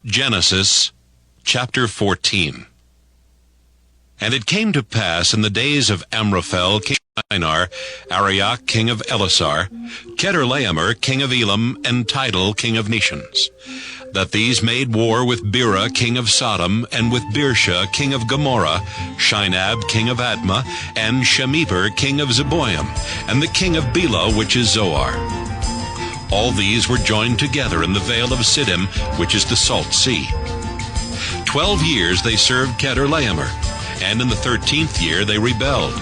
Genesis chapter 14. And it came to pass in the days of Amraphel king of Shinar, Arioch king of Elasar, Chedorlaomer king of Elam, and Tidal king of Nations, that these made war with Bera king of Sodom, and with Birsha king of Gomorrah, Shinab king of Admah, and Shemeber king of Zeboim, and the king of Bela, which is Zoar. All these were joined together in the vale of Siddim, which is the Salt Sea. 12 years they served Chedorlaomer, and in the 13th year they rebelled.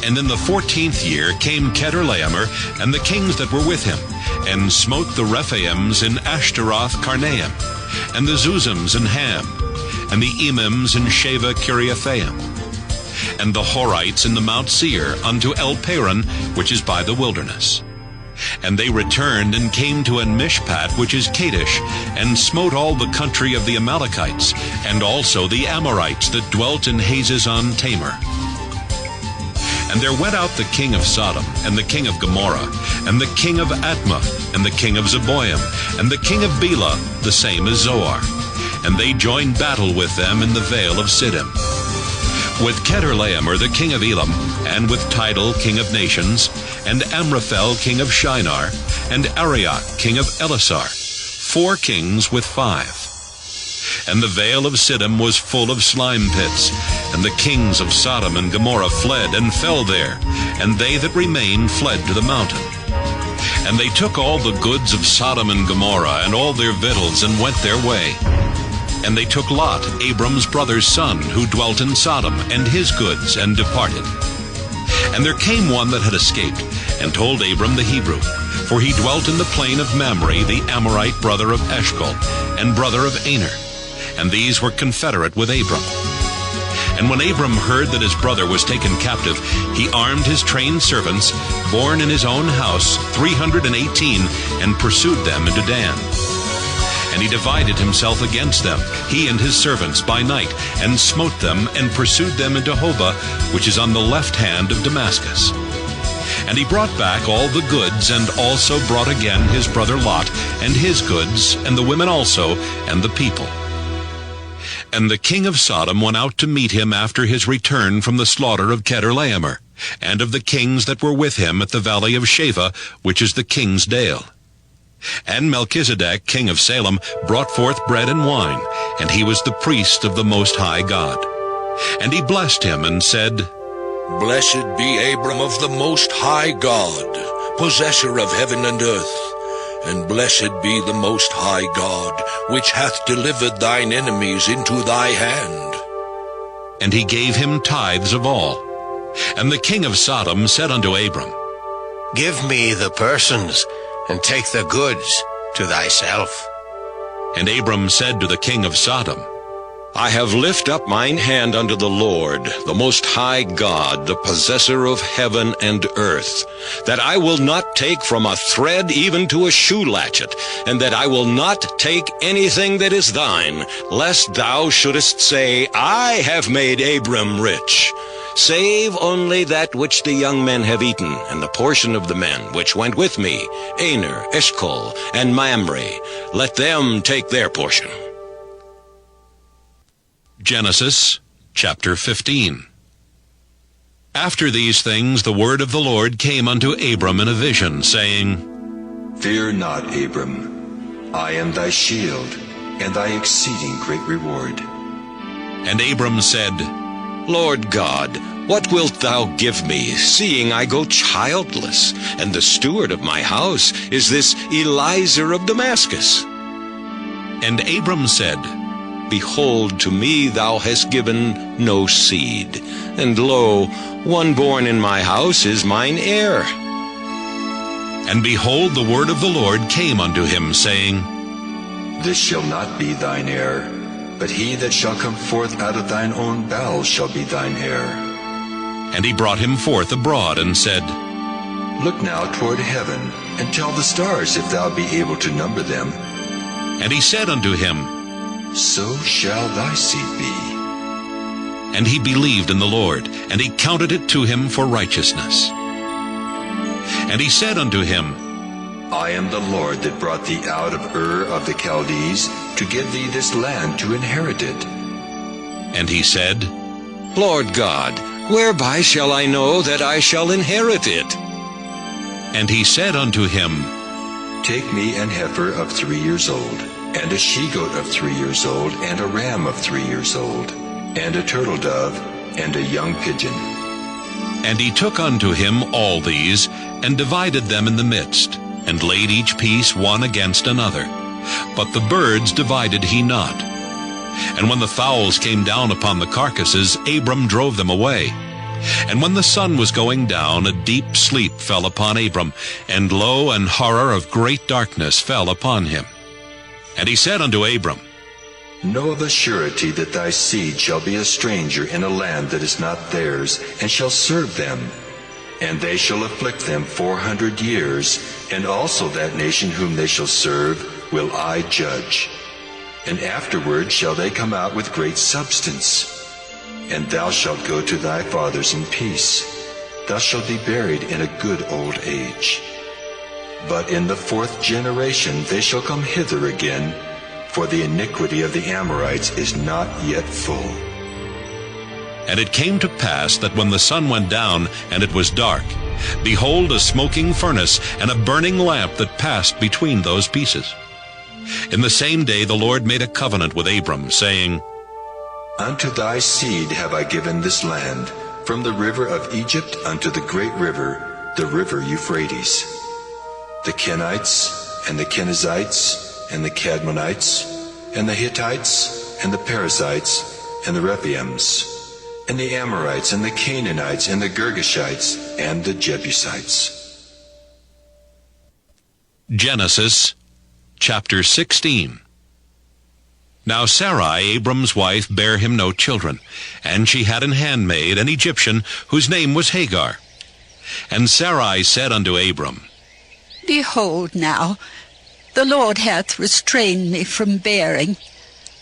And in the 14th year came Chedorlaomer and the kings that were with him, and smote the Rephaims in Ashtaroth Karnaim, and the Zuzims in Ham, and the Emims in Sheva Kiriathaim, and the Horites in the Mount Seir unto El Paran, which is by the wilderness. And they returned and came to En-Mishpat, which is Kadesh, and smote all the country of the Amalekites, and also the Amorites that dwelt in Hazazon Tamar. And there went out the king of Sodom, and the king of Gomorrah, and the king of Admah, and the king of Zeboim, and the king of Bela, the same as Zoar. And they joined battle with them in the vale of Siddim. With Chedorlaomer the king of Elam, and with Tidal king of Nations, and Amraphel king of Shinar, and Arioch king of Elasar, 4 kings with 5. And the vale of Siddim was full of slime pits, and the kings of Sodom and Gomorrah fled and fell there, and they that remained fled to the mountain. And they took all the goods of Sodom and Gomorrah, and all their victuals, and went their way. And they took Lot, Abram's brother's son, who dwelt in Sodom, and his goods, and departed. And there came one that had escaped, and told Abram the Hebrew, for he dwelt in the plain of Mamre, the Amorite brother of Eshcol, and brother of Aner, and these were confederate with Abram. And when Abram heard that his brother was taken captive, he armed his trained servants, born in his own house, 318, and pursued them into Dan. And he divided himself against them, he and his servants, by night, and smote them, and pursued them into Hobah, which is on the left hand of Damascus. And he brought back all the goods, and also brought again his brother Lot, and his goods, and the women also, and the people. And the king of Sodom went out to meet him after his return from the slaughter of Chedorlaomer, and of the kings that were with him at the valley of Sheva, which is the king's dale. And Melchizedek, king of Salem, brought forth bread and wine, and he was the priest of the Most High God. And he blessed him and said, Blessed be Abram of the Most High God, possessor of heaven and earth. And blessed be the Most High God, which hath delivered thine enemies into thy hand. And he gave him tithes of all. And the king of Sodom said unto Abram, Give me the persons, and take the goods to thyself. And Abram said to the king of Sodom, I have lift up mine hand unto the Lord, the Most High God, the possessor of heaven and earth, that I will not take from a thread even to a shoe latchet, and that I will not take anything that is thine, lest thou shouldest say, I have made Abram rich. Save only that which the young men have eaten, and the portion of the men which went with me, Aner, Eshcol, and Mamre. Let them take their portion. Genesis chapter 15. After these things the word of the Lord came unto Abram in a vision, saying, Fear not, Abram. I am thy shield, and thy exceeding great reward. And Abram said, Lord God, what wilt thou give me, seeing I go childless, and the steward of my house is this Eliezer of Damascus? And Abram said, Behold, to me thou hast given no seed, and lo, one born in my house is mine heir. And behold, the word of the Lord came unto him, saying, This shall not be thine heir, but he that shall come forth out of thine own bowels shall be thine heir. And he brought him forth abroad, and said, Look now toward heaven, and tell the stars if thou be able to number them. And he said unto him, So shall thy seed be. And he believed in the Lord, and he counted it to him for righteousness. And he said unto him, I am the Lord that brought thee out of Ur of the Chaldees to give thee this land to inherit it. And he said, Lord God, whereby shall I know that I shall inherit it? And he said unto him, Take me an heifer of 3 years old, and a she-goat of 3 years old, and a ram of 3 years old, and a turtle dove, and a young pigeon. And he took unto him all these, and divided them in the midst, and laid each piece one against another. But the birds divided he not. And when the fowls came down upon the carcasses, Abram drove them away. And when the sun was going down, a deep sleep fell upon Abram, and lo, an horror of great darkness fell upon him. And he said unto Abram, Know of a surety that thy seed shall be a stranger in a land that is not theirs, and shall serve them. And they shall afflict them 400 years, and also that nation whom they shall serve will I judge. And afterward shall they come out with great substance. And thou shalt go to thy fathers in peace. Thou shalt be buried in a good old age. But in the 4th generation they shall come hither again, for the iniquity of the Amorites is not yet full. And it came to pass that when the sun went down, and it was dark, behold, a smoking furnace, and a burning lamp that passed between those pieces. In the same day the Lord made a covenant with Abram, saying, Unto thy seed have I given this land, from the river of Egypt unto the great river, the river Euphrates. The Kenites, and the Kenizzites, and the Cadmonites, and the Hittites, and the Perizzites, and the Rephaims, and the Amorites, and the Canaanites, and the Girgashites, and the Jebusites. Genesis chapter 16. Now Sarai, Abram's wife, bare him no children, and she had an handmaid, an Egyptian, whose name was Hagar. And Sarai said unto Abram, Behold now, the Lord hath restrained me from bearing.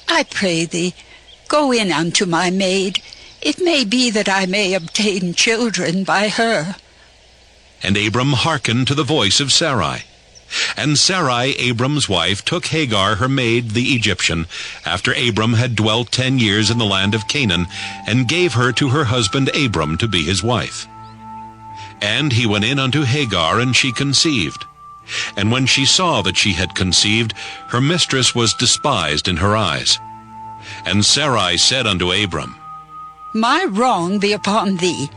I pray thee, go in unto my maid. It may be that I may obtain children by her. And Abram hearkened to the voice of Sarai. And Sarai, Abram's wife, took Hagar her maid, the Egyptian, after Abram had dwelt 10 years in the land of Canaan, and gave her to her husband Abram to be his wife. And he went in unto Hagar, and she conceived. And when she saw that she had conceived, her mistress was despised in her eyes. And Sarai said unto Abram, My wrong be upon thee.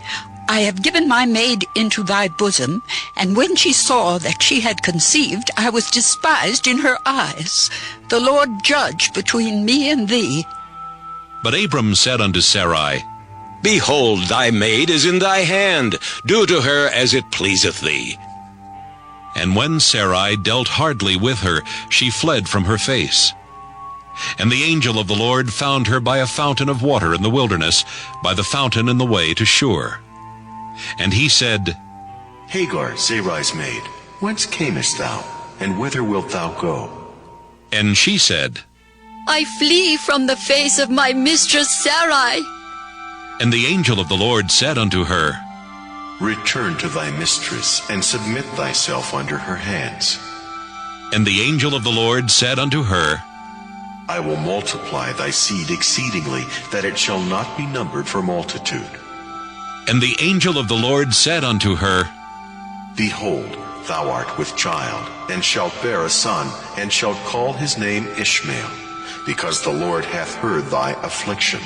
I have given my maid into thy bosom, and when she saw that she had conceived, I was despised in her eyes. The Lord judge between me and thee. But Abram said unto Sarai, Behold, thy maid is in thy hand. Do to her as it pleaseth thee. And when Sarai dealt hardly with her, she fled from her face. And the angel of the Lord found her by a fountain of water in the wilderness, by the fountain in the way to Shur. And he said, Hagar, Sarai's maid, whence camest thou, and whither wilt thou go? And she said, I flee from the face of my mistress Sarai. And the angel of the Lord said unto her, Return to thy mistress, and submit thyself under her hands. And the angel of the Lord said unto her, I will multiply thy seed exceedingly, that it shall not be numbered for multitude. And the angel of the Lord said unto her, Behold, thou art with child, and shalt bear a son, and shalt call his name Ishmael, because the Lord hath heard thy affliction.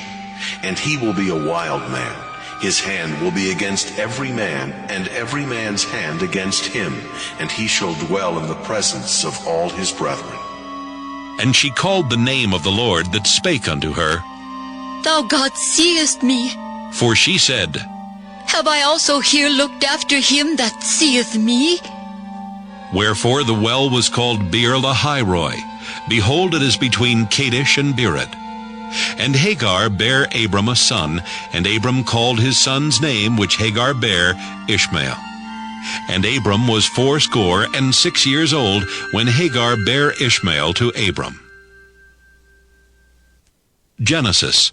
And he will be a wild man. His hand will be against every man, and every man's hand against him, and he shall dwell in the presence of all his brethren. And she called the name of the Lord that spake unto her. Thou God seest me. For she said, Have I also here looked after him that seeth me? Wherefore the well was called Beer Lahairoi. Behold, it is between Kadesh and Bered. And Hagar bare Abram a son, and Abram called his son's name, which Hagar bare, Ishmael. And Abram was 86 years old when Hagar bare Ishmael to Abram. Genesis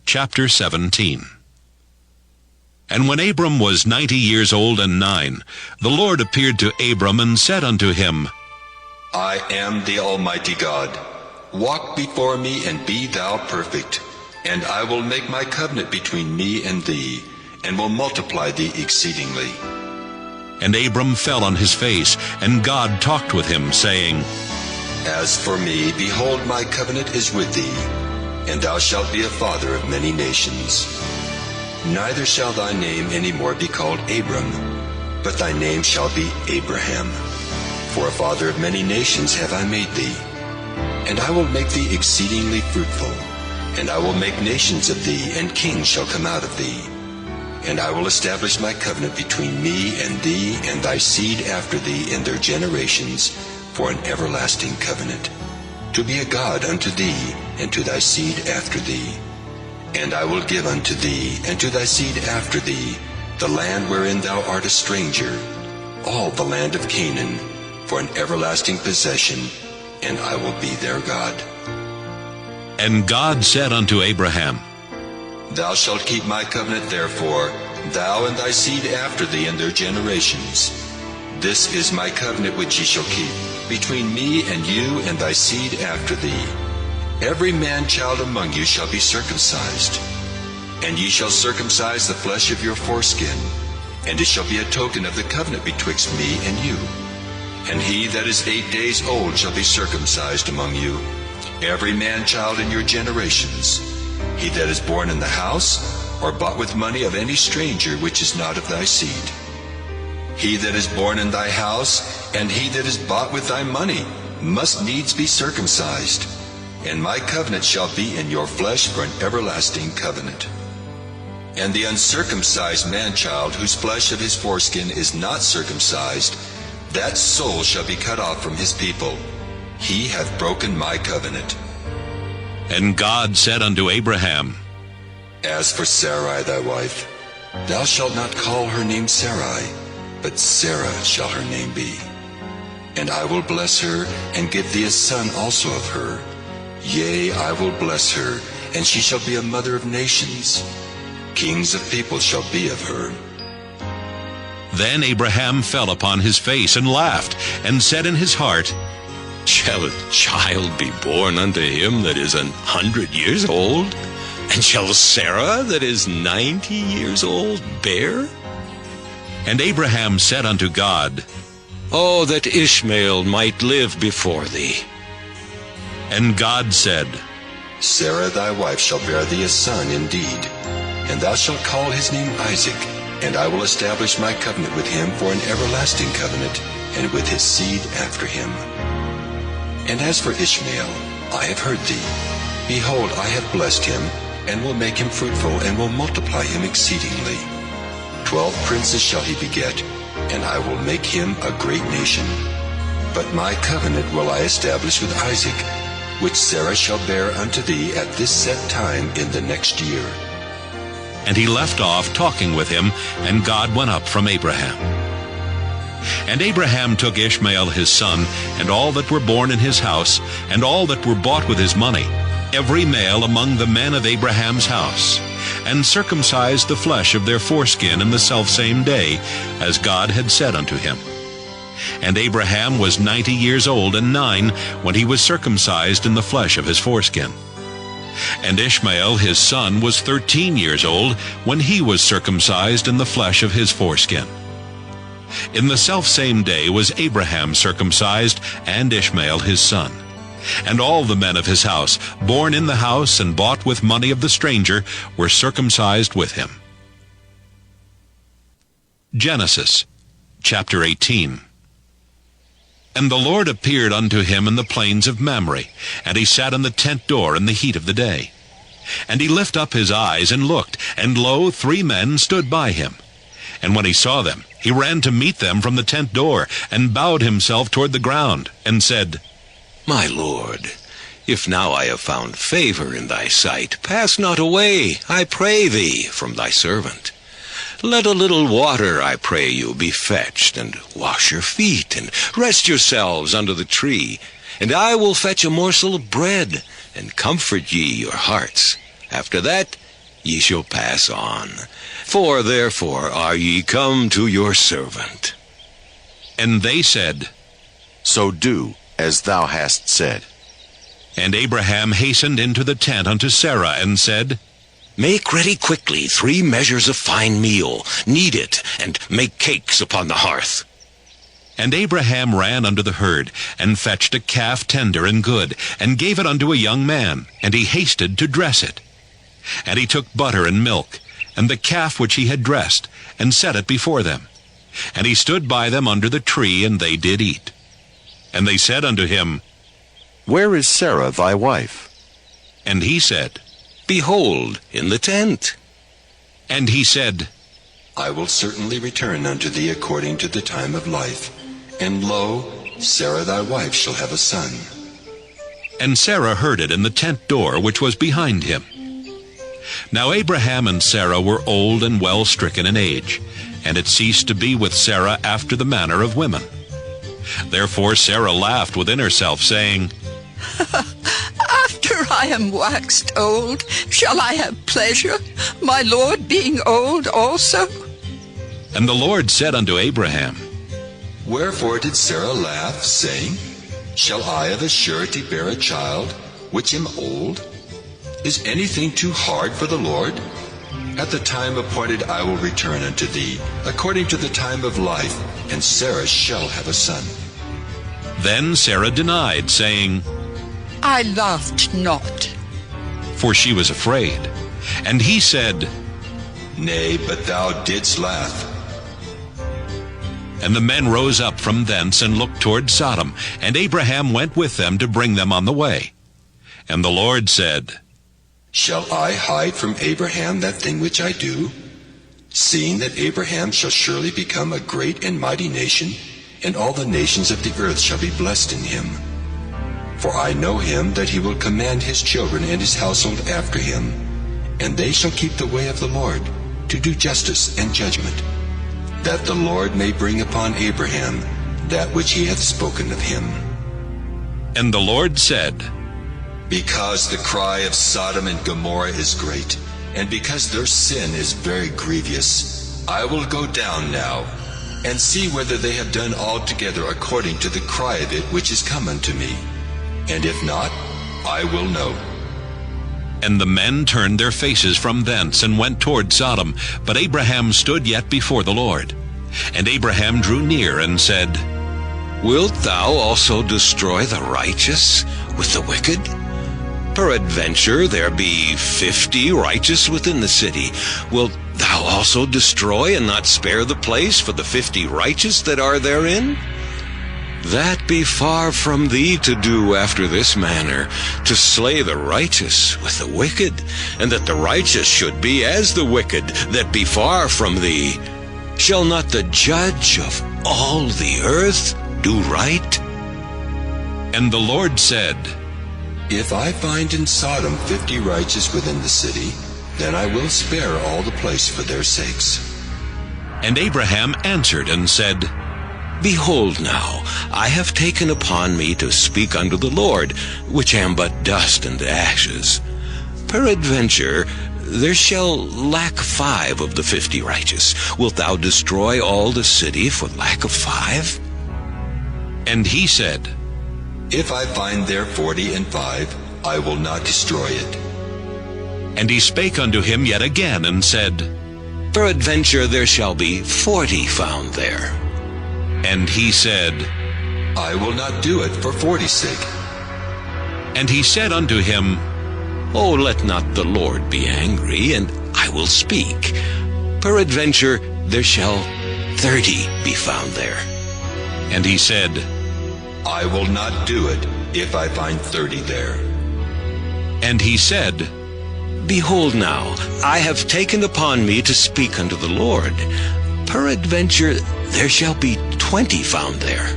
chapter 17. And when Abram was 90 years old and 9, the Lord appeared to Abram and said unto him, I am the Almighty God. Walk before me and be thou perfect, and I will make my covenant between me and thee, and will multiply thee exceedingly. And Abram fell on his face, and God talked with him, saying, As for me, behold, my covenant is with thee, and thou shalt be a father of many nations. Neither shall thy name any more be called Abram, but thy name shall be Abraham. For a father of many nations have I made thee. And I will make thee exceedingly fruitful, and I will make nations of thee, and kings shall come out of thee. And I will establish my covenant between me and thee and thy seed after thee in their generations, for an everlasting covenant, to be a God unto thee, and to thy seed after thee. And I will give unto thee, and to thy seed after thee, the land wherein thou art a stranger, all the land of Canaan, for an everlasting possession, and I will be their God. And God said unto Abraham, Thou shalt keep my covenant therefore, thou and thy seed after thee in their generations. This is my covenant which ye shall keep, between me and you and thy seed after thee. Every man-child among you shall be circumcised, and ye shall circumcise the flesh of your foreskin, and it shall be a token of the covenant betwixt me and you. And he that is 8 days old shall be circumcised among you, every man-child in your generations, he that is born in the house, or bought with money of any stranger which is not of thy seed. He that is born in thy house, and he that is bought with thy money, must needs be circumcised. And my covenant shall be in your flesh for an everlasting covenant. And the uncircumcised man-child, whose flesh of his foreskin is not circumcised, that soul shall be cut off from his people. He hath broken my covenant. And God said unto Abraham, As for Sarai thy wife, thou shalt not call her name Sarai, but Sarah shall her name be. And I will bless her, and give thee a son also of her. Yea, I will bless her, and she shall be a mother of nations. Kings of people shall be of her. Then Abraham fell upon his face and laughed, and said in his heart, Shall a child be born unto him that is 100 years old? And shall Sarah that is 90 years old bear? And Abraham said unto God, Oh, that Ishmael might live before thee. And God said, Sarah thy wife shall bear thee a son indeed, and thou shalt call his name Isaac, and I will establish my covenant with him for an everlasting covenant, and with his seed after him. And as for Ishmael, I have heard thee. Behold, I have blessed him, and will make him fruitful, and will multiply him exceedingly. 12 princes shall he beget, and I will make him a great nation. But my covenant will I establish with Isaac, which Sarah shall bear unto thee at this set time in the next year. And he left off talking with him, and God went up from Abraham. And Abraham took Ishmael his son, and all that were born in his house, and all that were bought with his money, every male among the men of Abraham's house, and circumcised the flesh of their foreskin in the selfsame day, as God had said unto him. And Abraham was 90 years old and 9 when he was circumcised in the flesh of his foreskin. And Ishmael his son was 13 years old when he was circumcised in the flesh of his foreskin. In the selfsame day was Abraham circumcised, and Ishmael his son. And all the men of his house, born in the house and bought with money of the stranger, were circumcised with him. Genesis chapter 18. And the Lord appeared unto him in the plains of Mamre, and he sat in the tent door in the heat of the day. And he lift up his eyes and looked, and lo, 3 men stood by him. And when he saw them, he ran to meet them from the tent door, and bowed himself toward the ground, and said, My Lord, if now I have found favor in thy sight, pass not away, I pray thee, from thy servant. Let a little water, I pray you, be fetched, and wash your feet, and rest yourselves under the tree, and I will fetch a morsel of bread, and comfort ye your hearts. After that, ye shall pass on. For therefore are ye come to your servant. And they said, So do as thou hast said. And Abraham hastened into the tent unto Sarah, and said, Make ready quickly 3 measures of fine meal, knead it, and make cakes upon the hearth. And Abraham ran unto the herd, and fetched a calf tender and good, and gave it unto a young man, and he hasted to dress it. And he took butter and milk, and the calf which he had dressed, and set it before them. And he stood by them under the tree, and they did eat. And they said unto him, Where is Sarah thy wife? And he said, Behold, in the tent. And he said, I will certainly return unto thee according to the time of life. And lo, Sarah thy wife shall have a son. And Sarah heard it in the tent door which was behind him. Now Abraham and Sarah were old and well stricken in age, and it ceased to be with Sarah after the manner of women. Therefore Sarah laughed within herself, saying, After I am waxed old, shall I have pleasure, my Lord being old also? And the Lord said unto Abraham, Wherefore did Sarah laugh, saying, Shall I of a surety bear a child, which am old? Is anything too hard for the Lord? At the time appointed I will return unto thee, according to the time of life, and Sarah shall have a son. Then Sarah denied, saying, I laughed not. For she was afraid. And he said, Nay, but thou didst laugh. And the men rose up from thence, and looked toward Sodom, and Abraham went with them to bring them on the way. And the Lord said, Shall I hide from Abraham that thing which I do? Seeing that Abraham shall surely become a great and mighty nation, and all the nations of the earth shall be blessed in him. For I know him that he will command his children and his household after him, and they shall keep the way of the Lord, to do justice and judgment, that the Lord may bring upon Abraham that which he hath spoken of him. And the Lord said, Because the cry of Sodom and Gomorrah is great, and because their sin is very grievous, I will go down now, and see whether they have done altogether according to the cry of it which is come unto me. And if not, I will know. And the men turned their faces from thence, and went toward Sodom. But Abraham stood yet before the Lord. And Abraham drew near, and said, Wilt thou also destroy the righteous with the wicked? Peradventure there be 50 righteous within the city. Wilt thou also destroy and not spare the place for the 50 righteous that are therein? That be far from thee to do after this manner, to slay the righteous with the wicked, and that the righteous should be as the wicked that be far from thee. Shall not the judge of all the earth do right? And the Lord said, If I find in Sodom 50 righteous within the city, then I will spare all the place for their sakes. And Abraham answered and said, Behold now, I have taken upon me to speak unto the Lord, which am but dust and ashes. Peradventure there shall lack 5 of the 50 righteous. Wilt thou destroy all the city for lack of 5? And he said, If I find there 45, I will not destroy it. And he spake unto him yet again, and said, Peradventure there shall be 40 found there. And he said, I will not do it for 40's sake. And he said unto him, Oh, let not the Lord be angry, and I will speak. Peradventure there shall 30 be found there. And he said, I will not do it if I find 30 there. And he said, Behold now, I have taken upon me to speak unto the Lord. Peradventure there shall be 20 found there.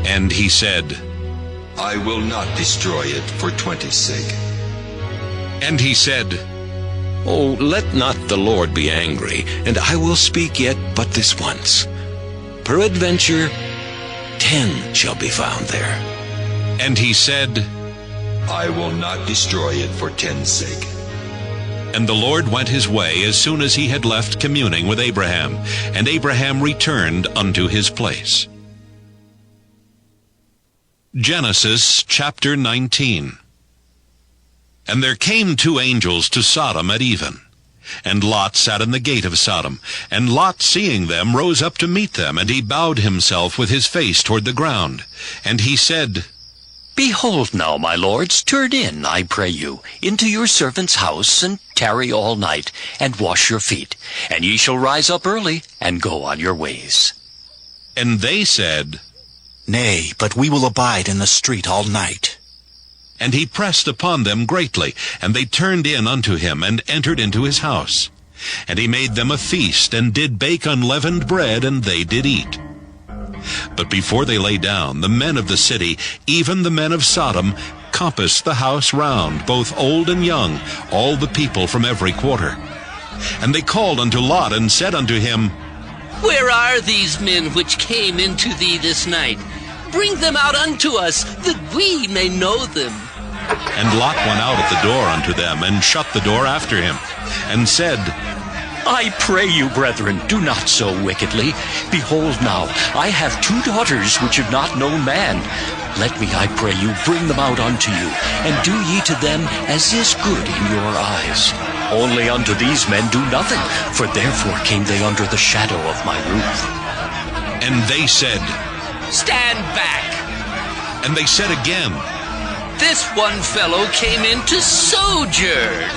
And he said, I will not destroy it for 20's sake. And he said, Oh, let not the Lord be angry, and I will speak yet but this once. Peradventure 10 shall be found there. And he said, I will not destroy it for 10's sake. And the Lord went his way as soon as he had left communing with Abraham, and Abraham returned unto his place. Genesis chapter 19. And there came 2 angels to Sodom at even. And Lot sat in the gate of Sodom. And Lot, seeing them, rose up to meet them, and he bowed himself with his face toward the ground. And he said, Behold now, my lords, turn in, I pray you, into your servant's house, and tarry all night, and wash your feet. And ye shall rise up early, and go on your ways. And they said, Nay, but we will abide in the street all night. And he pressed upon them greatly, and they turned in unto him, and entered into his house. And he made them a feast, and did bake unleavened bread, and they did eat. But before they lay down, the men of the city, even the men of Sodom, compassed the house round, both old and young, all the people from every quarter. And they called unto Lot, and said unto him, Where are these men which came into thee this night? Bring them out unto us, that we may know them. And Lot went out at the door unto them, and shut the door after him, and said, I pray you, brethren, do not so wickedly. Behold now, I have 2 daughters which have not known man. Let me, I pray you, bring them out unto you, and do ye to them as is good in your eyes. Only unto these men do nothing, for therefore came they under the shadow of my roof. And they said, Stand back. And they said again, This one fellow came in to sojourn.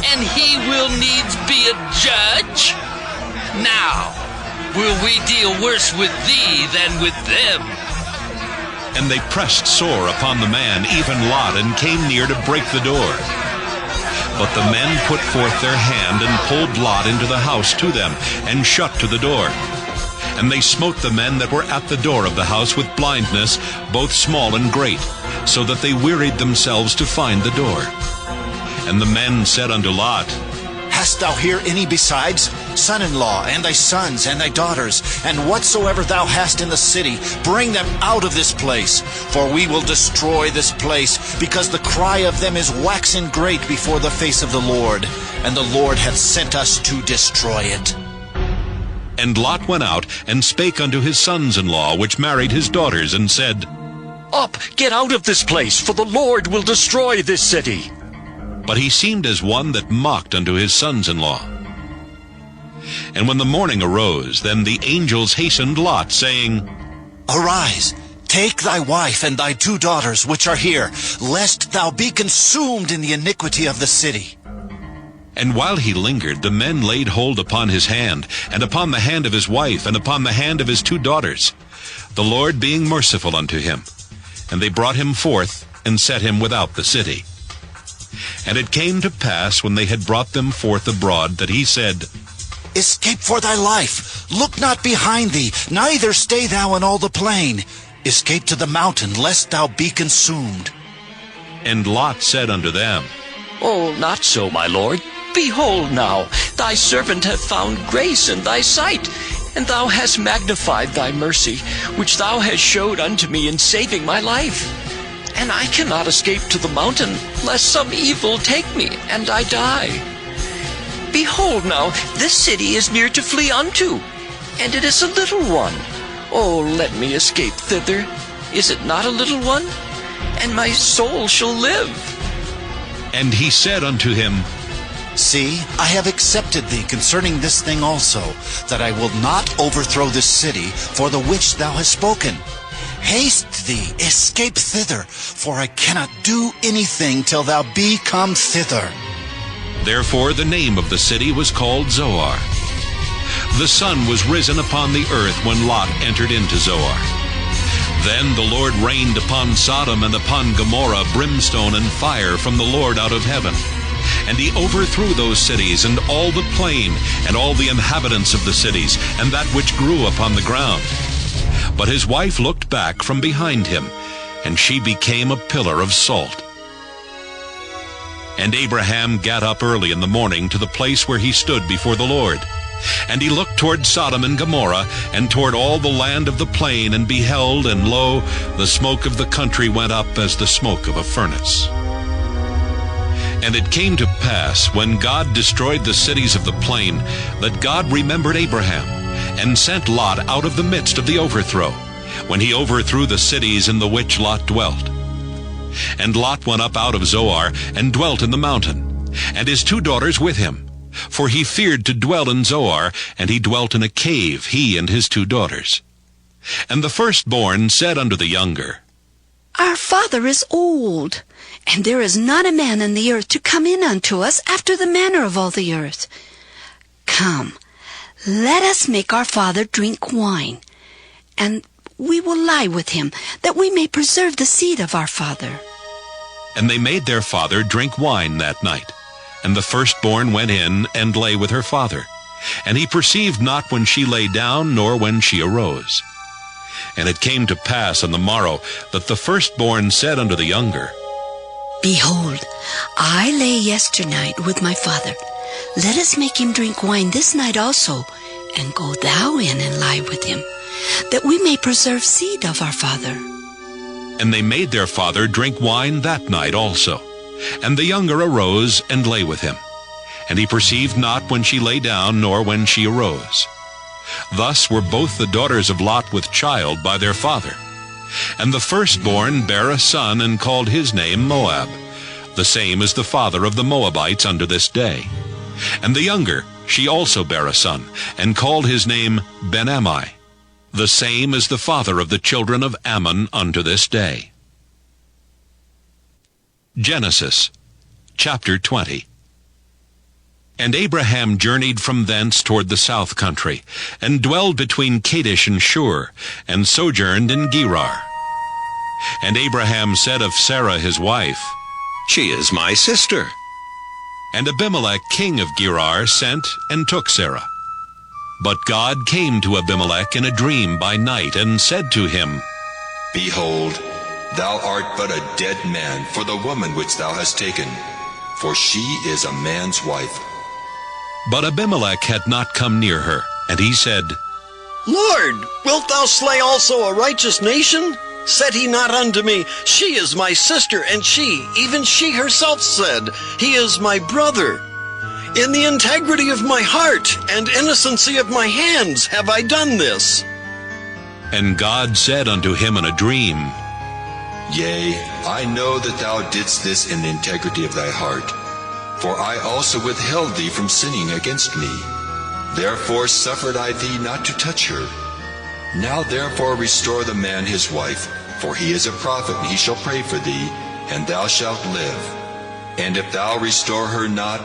And he will needs be a judge? Now, will we deal worse with thee than with them? And they pressed sore upon the man, even Lot, and came near to break the door. But the men put forth their hand, and pulled Lot into the house to them, and shut to the door. And they smote the men that were at the door of the house with blindness, both small and great, so that they wearied themselves to find the door. And the men said unto Lot, Hast thou here any besides? Son-in-law, and thy sons, and thy daughters, and whatsoever thou hast in the city, bring them out of this place. For we will destroy this place, because the cry of them is waxen great before the face of the Lord, and the Lord hath sent us to destroy it. And Lot went out, and spake unto his sons-in-law, which married his daughters, and said, Up, get out of this place, for the Lord will destroy this city. But he seemed as one that mocked unto his sons-in-law. And when the morning arose, then the angels hastened Lot, saying, Arise, take thy wife and thy 2 daughters which are here, lest thou be consumed in the iniquity of the city. And while he lingered, the men laid hold upon his hand, and upon the hand of his wife, and upon the hand of his 2 daughters, the Lord being merciful unto him. And they brought him forth, and set him without the city. And it came to pass, when they had brought them forth abroad, that he said, Escape for thy life. Look not behind thee, neither stay thou in all the plain. Escape to the mountain, lest thou be consumed. And Lot said unto them, Oh, not so, my lord. Behold now, thy servant hath found grace in thy sight, and thou hast magnified thy mercy, which thou hast showed unto me in saving my life. And I cannot escape to the mountain, lest some evil take me, and I die. Behold now, this city is near to flee unto, and it is a little one. Oh, let me escape thither. Is it not a little one? And my soul shall live. And he said unto him, See, I have accepted thee concerning this thing also, that I will not overthrow this city, for the which thou hast spoken. Haste thee, escape thither, for I cannot do anything till thou be come thither. Therefore the name of the city was called Zoar. The sun was risen upon the earth when Lot entered into Zoar. Then the Lord rained upon Sodom and upon Gomorrah brimstone and fire from the Lord out of heaven. And he overthrew those cities, and all the plain, and all the inhabitants of the cities, and that which grew upon the ground. But his wife looked back from behind him, and she became a pillar of salt. And Abraham gat up early in the morning to the place where he stood before the Lord. And he looked toward Sodom and Gomorrah, and toward all the land of the plain, and beheld, and lo, the smoke of the country went up as the smoke of a furnace. And it came to pass, when God destroyed the cities of the plain, that God remembered Abraham, and sent Lot out of the midst of the overthrow, when he overthrew the cities in the which Lot dwelt. And Lot went up out of Zoar, and dwelt in the mountain, and his 2 daughters with him. For he feared to dwell in Zoar, and he dwelt in a cave, he and his 2 daughters. And the firstborn said unto the younger, Our father is old, and there is not a man in the earth to come in unto us after the manner of all the earth. Come, let us make our father drink wine, and we will lie with him, that we may preserve the seed of our father. And they made their father drink wine that night. And the firstborn went in and lay with her father. And he perceived not when she lay down, nor when she arose. And it came to pass on the morrow that the firstborn said unto the younger, Behold, I lay yesternight with my father. Let us make him drink wine this night also, and go thou in and lie with him, that we may preserve seed of our father. And they made their father drink wine that night also. And the younger arose and lay with him. And he perceived not when she lay down, nor when she arose. Thus were both the daughters of Lot with child by their father. And the firstborn bare a son, and called his name Moab. The same is the father of the Moabites unto this day. And the younger, she also bare a son, and called his name Ben-Ammi. The same is the father of the children of Ammon unto this day. Genesis chapter 20. And Abraham journeyed from thence toward the south country, and dwelled between Kadesh and Shur, and sojourned in Gerar. And Abraham said of Sarah his wife, She is my sister. And Abimelech king of Gerar sent and took Sarah. But God came to Abimelech in a dream by night, and said to him, Behold, thou art but a dead man for the woman which thou hast taken, for she is a man's wife. But Abimelech had not come near her, and he said, Lord, wilt thou slay also a righteous nation? Said he not unto me, She is my sister, and she, even she herself said, He is my brother. In the integrity of my heart and innocency of my hands have I done this. And God said unto him in a dream, Yea, I know that thou didst this in the integrity of thy heart, for I also withheld thee from sinning against me. Therefore suffered I thee not to touch her. Now therefore restore the man his wife, for he is a prophet, and he shall pray for thee, and thou shalt live. And if thou restore her not,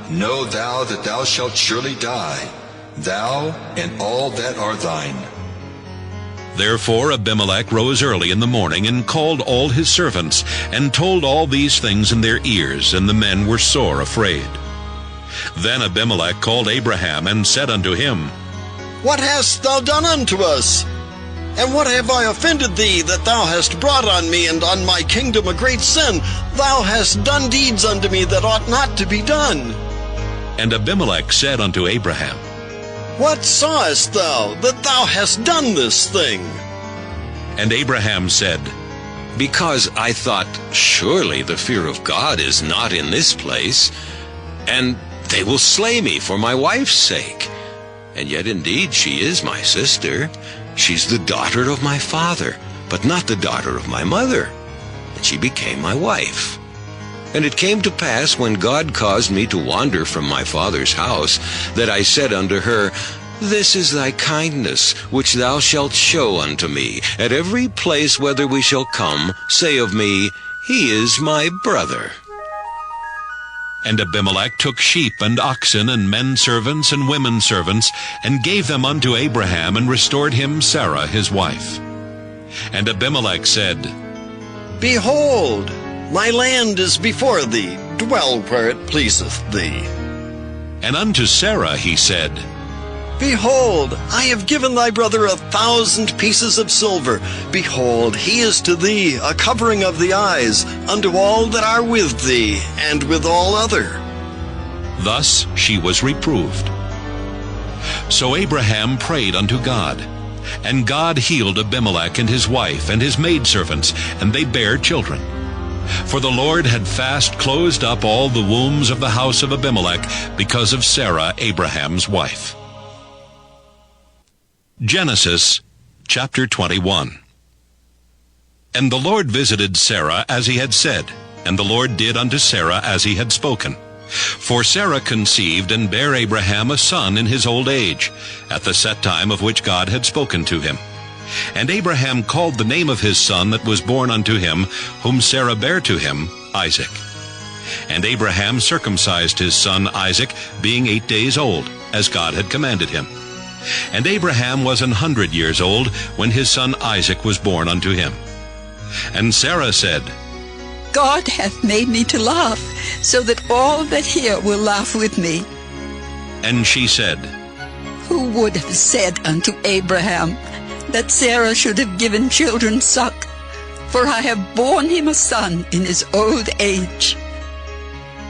know thou that thou shalt surely die, thou and all that are thine. Therefore Abimelech rose early in the morning, and called all his servants, and told all these things in their ears, and the men were sore afraid. Then Abimelech called Abraham, and said unto him, What hast thou done unto us? And what have I offended thee, that thou hast brought on me and on my kingdom a great sin? Thou hast done deeds unto me that ought not to be done. And Abimelech said unto Abraham, What sawest thou, that thou hast done this thing? And Abraham said, Because I thought, surely the fear of God is not in this place, and they will slay me for my wife's sake. And yet indeed she is my sister. She's the daughter of my father, but not the daughter of my mother. And she became my wife. And it came to pass, when God caused me to wander from my father's house, that I said unto her, This is thy kindness, which thou shalt show unto me. At every place whither we shall come, say of me, He is my brother. And Abimelech took sheep and oxen and men servants and women servants, and gave them unto Abraham, and restored him Sarah his wife. And Abimelech said, Behold, my land is before thee, dwell where it pleaseth thee. And unto Sarah he said, Behold, I have given thy brother 1,000 pieces of silver. Behold, he is to thee a covering of the eyes, unto all that are with thee, and with all other. Thus she was reproved. So Abraham prayed unto God, and God healed Abimelech and his wife and his maidservants, and they bare children. For the Lord had fast closed up all the wombs of the house of Abimelech because of Sarah, Abraham's wife. Genesis chapter 21. And the Lord visited Sarah as he had said, and the Lord did unto Sarah as he had spoken. For Sarah conceived and bare Abraham a son in his old age, at the set time of which God had spoken to him. And Abraham called the name of his son that was born unto him, whom Sarah bare to him, Isaac. And Abraham circumcised his son Isaac, being 8 days old, as God had commanded him. And Abraham was 100 years old when his son Isaac was born unto him. And Sarah said, God hath made me to laugh, so that all that hear will laugh with me. And she said, Who would have said unto Abraham that Sarah should have given children suck? For I have borne him a son in his old age.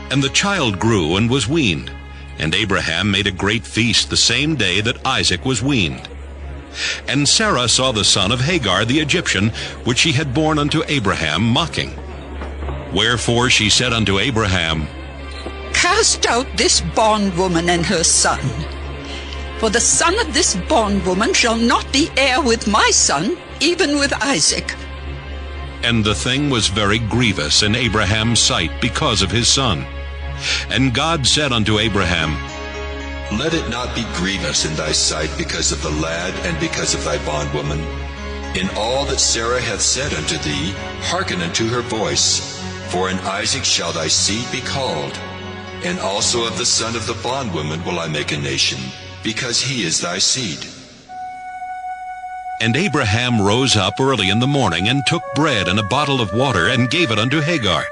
And the child grew and was weaned. And Abraham made a great feast the same day that Isaac was weaned. And Sarah saw the son of Hagar the Egyptian, which she had borne unto Abraham, mocking. Wherefore she said unto Abraham, Cast out this bondwoman and her son. For the son of this bondwoman shall not be heir with my son, even with Isaac. And the thing was very grievous in Abraham's sight because of his son. And God said unto Abraham, Let it not be grievous in thy sight because of the lad and because of thy bondwoman. In all that Sarah hath said unto thee, hearken unto her voice. For in Isaac shall thy seed be called. And also of the son of the bondwoman will I make a nation, because he is thy seed. And Abraham rose up early in the morning, and took bread and a bottle of water, and gave it unto Hagar,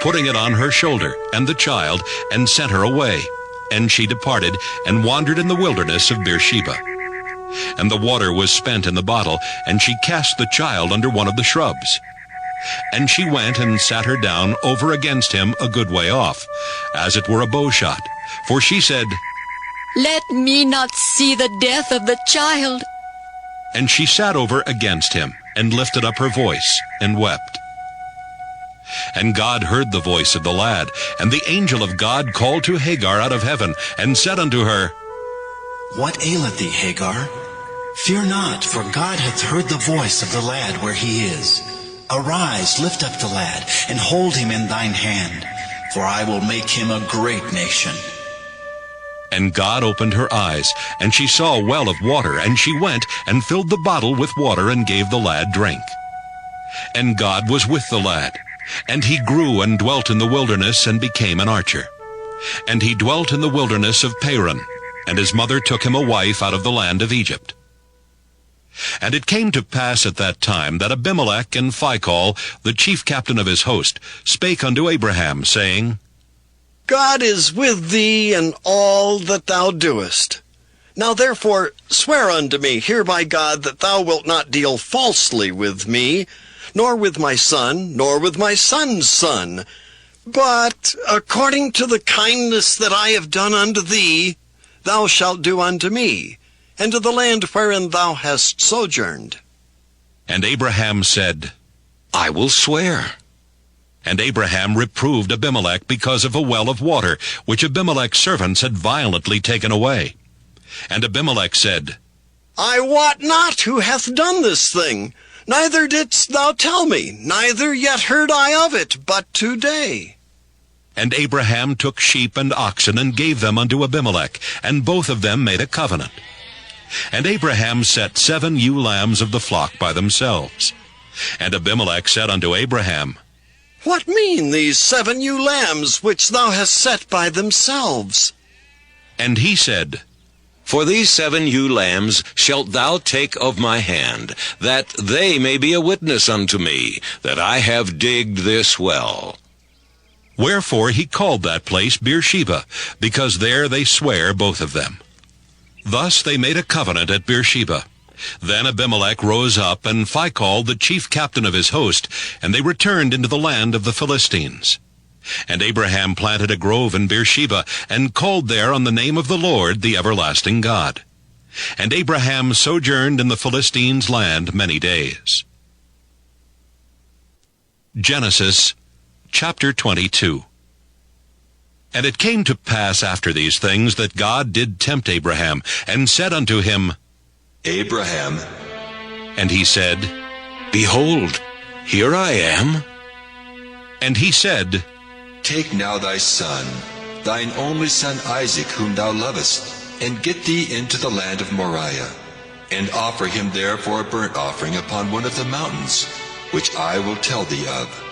putting it on her shoulder, and the child, and sent her away. And she departed, and wandered in the wilderness of Beersheba. And the water was spent in the bottle, and she cast the child under one of the shrubs. And she went and sat her down over against him a good way off, as it were a bowshot. For she said, Let me not see the death of the child. And she sat over against him, and lifted up her voice, and wept. And God heard the voice of the lad, and the angel of God called to Hagar out of heaven, and said unto her, What aileth thee, Hagar? Fear not, for God hath heard the voice of the lad where he is. Arise, lift up the lad, and hold him in thine hand, for I will make him a great nation. And God opened her eyes, and she saw a well of water, and she went and filled the bottle with water, and gave the lad drink. And God was with the lad, and he grew and dwelt in the wilderness, and became an archer. And he dwelt in the wilderness of Paran, and his mother took him a wife out of the land of Egypt. And it came to pass at that time that Abimelech and Phicol, the chief captain of his host, spake unto Abraham, saying, God is with thee in all that thou doest. Now therefore swear unto me here by God that thou wilt not deal falsely with me, nor with my son, nor with my son's son, but according to the kindness that I have done unto thee, thou shalt do unto me, and to the land wherein thou hast sojourned. And Abraham said, I will swear. And Abraham reproved Abimelech because of a well of water, which Abimelech's servants had violently taken away. And Abimelech said, I wot not who hath done this thing, neither didst thou tell me, neither yet heard I of it, but today. And Abraham took sheep and oxen, and gave them unto Abimelech, and both of them made a covenant. And Abraham set 7 ewe lambs of the flock by themselves. And Abimelech said unto Abraham, What mean these 7 ewe lambs which thou hast set by themselves? And he said, For these 7 ewe lambs shalt thou take of my hand, that they may be a witness unto me, that I have digged this well. Wherefore he called that place Beersheba, because there they sware both of them. Thus they made a covenant at Beersheba. Then Abimelech rose up, and Phicol the chief captain of his host, and they returned into the land of the Philistines. And Abraham planted a grove in Beersheba, and called there on the name of the Lord, the everlasting God. And Abraham sojourned in the Philistines' land many days. Genesis Chapter 22. And it came to pass after these things that God did tempt Abraham, and said unto him, Abraham. And he said, Behold, here I am. And he said, Take now thy son, thine only son Isaac, whom thou lovest, and get thee into the land of Moriah, and offer him there for a burnt offering upon one of the mountains, which I will tell thee of.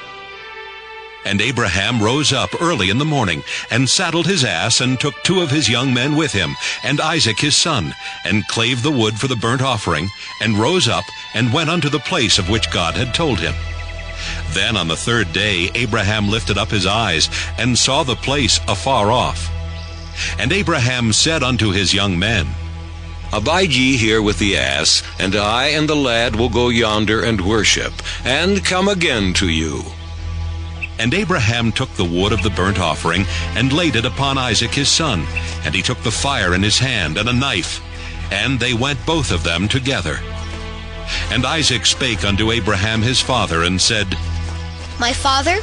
And Abraham rose up early in the morning, and saddled his ass, and took 2 of his young men with him, and Isaac his son, and clave the wood for the burnt offering, and rose up, and went unto the place of which God had told him. Then on the 3rd day Abraham lifted up his eyes, and saw the place afar off. And Abraham said unto his young men, Abide ye here with the ass, and I and the lad will go yonder and worship, and come again to you. And Abraham took the wood of the burnt offering, and laid it upon Isaac his son, and he took the fire in his hand, and a knife, and they went both of them together. And Isaac spake unto Abraham his father, and said, My father?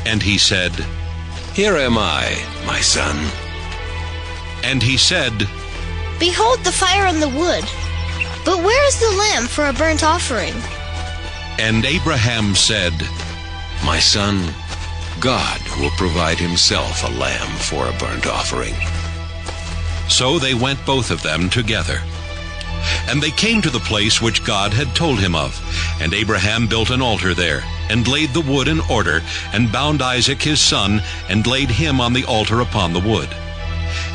And he said, Here am I, my son. And he said, Behold the fire and the wood, but where is the lamb for a burnt offering? And Abraham said, My son, God will provide himself a lamb for a burnt offering. So they went both of them together. And they came to the place which God had told him of. And Abraham built an altar there, and laid the wood in order, and bound Isaac his son, and laid him on the altar upon the wood.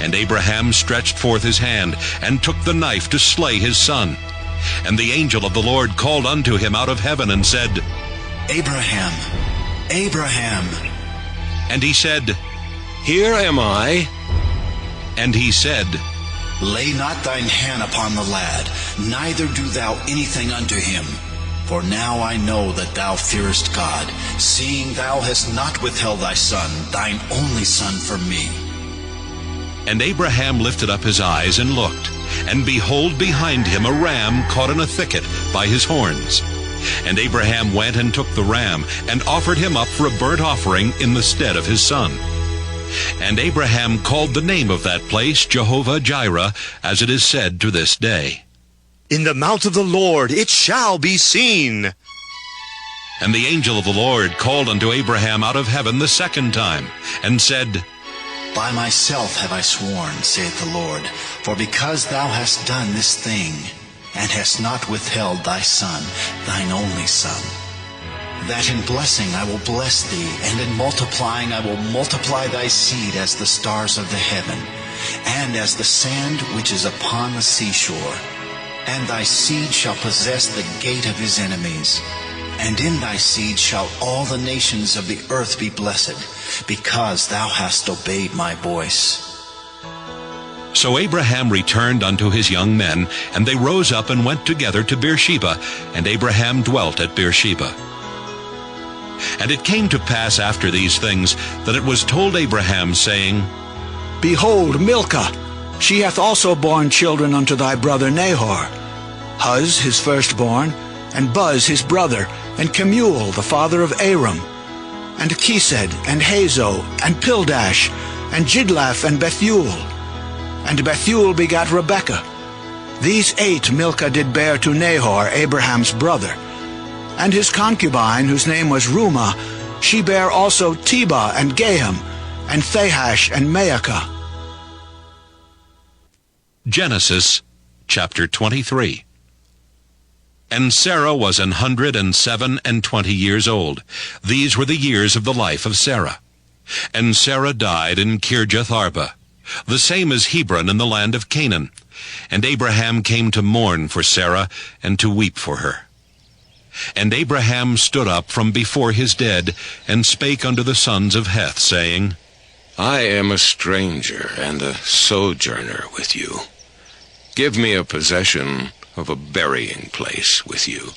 And Abraham stretched forth his hand, and took the knife to slay his son. And the angel of the Lord called unto him out of heaven, and said, Abraham, Abraham. And he said, Here am I. And he said, Lay not thine hand upon the lad, neither do thou anything unto him. For now I know that thou fearest God, seeing thou hast not withheld thy son, thine only son, from me. And Abraham lifted up his eyes and looked, and behold, behind him a ram caught in a thicket by his horns. And Abraham went and took the ram, and offered him up for a burnt offering in the stead of his son. And Abraham called the name of that place Jehovah-Jireh, as it is said to this day. In the mount of the Lord it shall be seen. And the angel of the Lord called unto Abraham out of heaven the 2nd time, and said, By myself have I sworn, saith the Lord, for because thou hast done this thing, and hast not withheld thy son, thine only son, that in blessing I will bless thee, and in multiplying I will multiply thy seed as the stars of the heaven, and as the sand which is upon the seashore. And thy seed shall possess the gate of his enemies. And in thy seed shall all the nations of the earth be blessed, because thou hast obeyed my voice. So Abraham returned unto his young men, and they rose up and went together to Beersheba, and Abraham dwelt at Beersheba. And it came to pass after these things, that it was told Abraham, saying, Behold, Milcah, she hath also borne children unto thy brother Nahor, Huz his firstborn, and Buz his brother, and Kemuel the father of Aram, and Chesed, and Hazo, and Pildash, and Jidlaph, and Bethuel. And Bethuel begat Rebekah. These 8 Milcah did bear to Nahor, Abraham's brother. And his concubine, whose name was Rumah, she bare also Tebah, and Gaham, and Thahash, and Maacah. Genesis chapter 23. And Sarah was 127 years old. These were the years of the life of Sarah. And Sarah died in Kirjath Arba, the same as Hebron in the land of Canaan. And Abraham came to mourn for Sarah, and to weep for her. And Abraham stood up from before his dead, and spake unto the sons of Heth, saying, I am a stranger and a sojourner with you. Give me a possession of a burying place with you,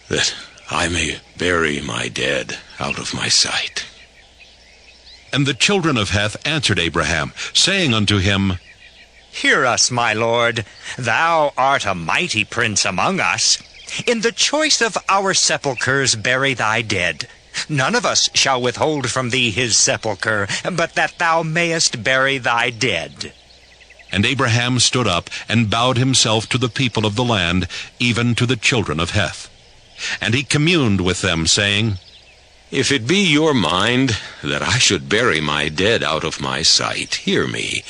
that I may bury my dead out of my sight. And the children of Heth answered Abraham, saying unto him, Hear us, my lord. Thou art a mighty prince among us. In the choice of our sepulchres bury thy dead. None of us shall withhold from thee his sepulchre, but that thou mayest bury thy dead. And Abraham stood up and bowed himself to the people of the land, even to the children of Heth. And he communed with them, saying, If it be your mind that I should bury my dead out of my sight, hear me,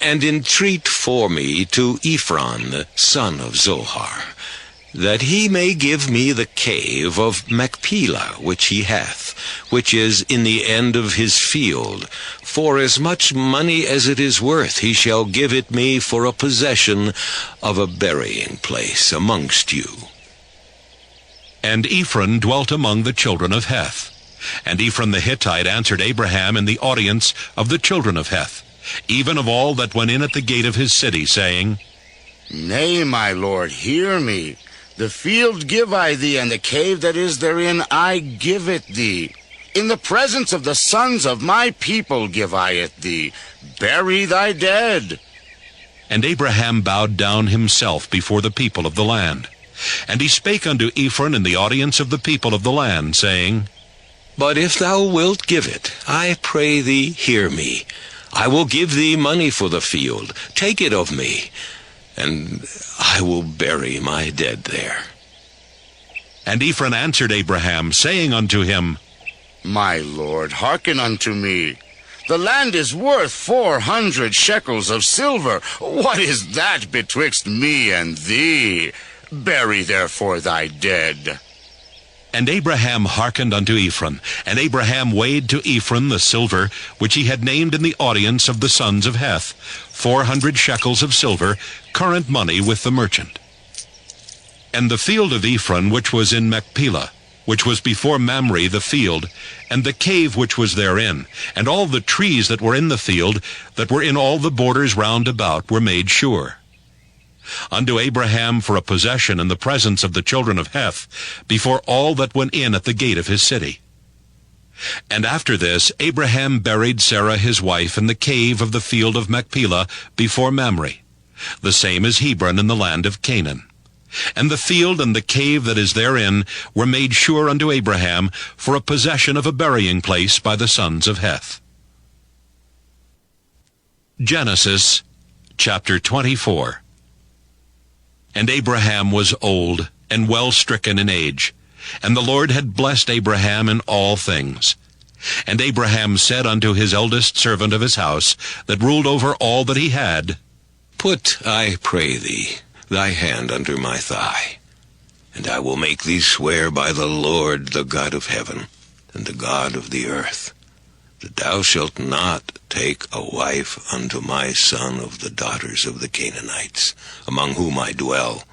and entreat for me to Ephron the son of Zohar, that he may give me the cave of Machpelah which he hath, which is in the end of his field. For as much money as it is worth, he shall give it me for a possession of a burying place amongst you. And Ephron dwelt among the children of Heth. And Ephron the Hittite answered Abraham in the audience of the children of Heth, even of all that went in at the gate of his city, saying, Nay, my lord, hear me. The field give I thee, and the cave that is therein I give it thee. In the presence of the sons of my people give I it thee. Bury thy dead. And Abraham bowed down himself before the people of the land. And he spake unto Ephron in the audience of the people of the land, saying, But if thou wilt give it, I pray thee, hear me. I will give thee money for the field. Take it of me, and I will bury my dead there. And Ephron answered Abraham, saying unto him, My lord, hearken unto me. The land is worth 400 shekels of silver. What is that betwixt me and thee? Bury therefore thy dead. And Abraham hearkened unto Ephron, and Abraham weighed to Ephron the silver which he had named in the audience of the sons of Heth, 400 shekels of silver, current money with the merchant. And the field of Ephron which was in Machpelah, which was before Mamre the field, and the cave which was therein, and all the trees that were in the field, that were in all the borders round about, were made sure. Unto Abraham for a possession in the presence of the children of Heth, before all that went in at the gate of his city. And after this Abraham buried Sarah his wife in the cave of the field of Machpelah before Mamre, the same as Hebron in the land of Canaan. And the field and the cave that is therein were made sure unto Abraham for a possession of a burying place by the sons of Heth. Genesis chapter 24. And Abraham was old, and well stricken in age, and the Lord had blessed Abraham in all things. And Abraham said unto his eldest servant of his house, that ruled over all that he had, Put, I pray thee, thy hand under my thigh, and I will make thee swear by the Lord, the God of heaven, and the God of the earth, that thou shalt not take a wife unto my son of the daughters of the Canaanites, among whom I dwell,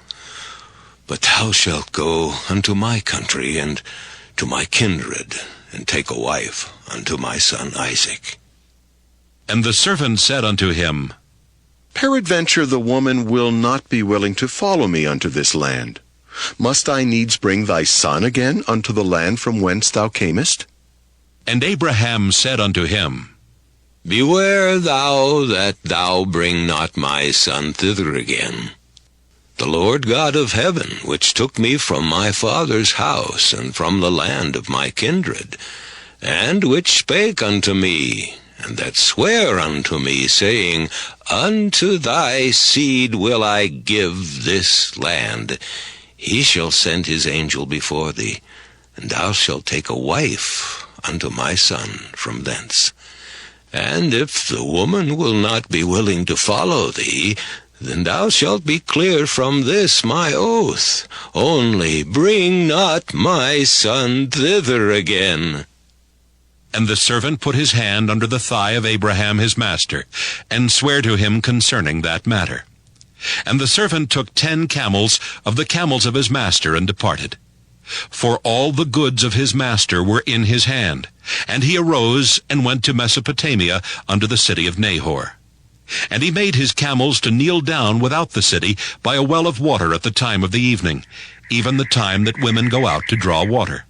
but thou shalt go unto my country and to my kindred, and take a wife unto my son Isaac. And the servant said unto him, Peradventure the woman will not be willing to follow me unto this land. Must I needs bring thy son again unto the land from whence thou camest? And Abraham said unto him, Beware thou that thou bring not my son thither again. The Lord God of heaven, which took me from my father's house and from the land of my kindred, and which spake unto me, and that sware unto me, saying, Unto thy seed will I give this land. He shall send his angel before thee, and thou shalt take a wife unto my son from thence. And if the woman will not be willing to follow thee, then thou shalt be clear from this my oath. Only bring not my son thither again. And the servant put his hand under the thigh of Abraham his master, and sware to him concerning that matter. And the servant took 10 camels of the camels of his master, and departed. For all the goods of his master were in his hand. And he arose, and went to Mesopotamia, unto the city of Nahor. And he made his camels to kneel down without the city, by a well of water at the time of the evening, even the time that women go out to draw water.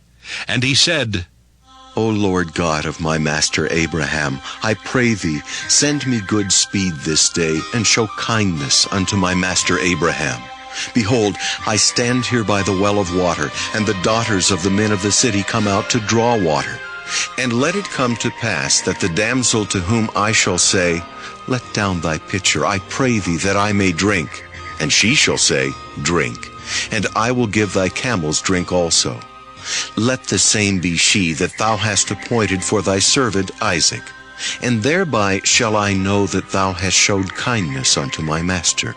And he said, O Lord God of my master Abraham, I pray thee, send me good speed this day, and show kindness unto my master Abraham. Behold, I stand here by the well of water, and the daughters of the men of the city come out to draw water. And let it come to pass that the damsel to whom I shall say, Let down thy pitcher, I pray thee, that I may drink. And she shall say, Drink, and I will give thy camels drink also. Let the same be she that thou hast appointed for thy servant Isaac. And thereby shall I know that thou hast showed kindness unto my master.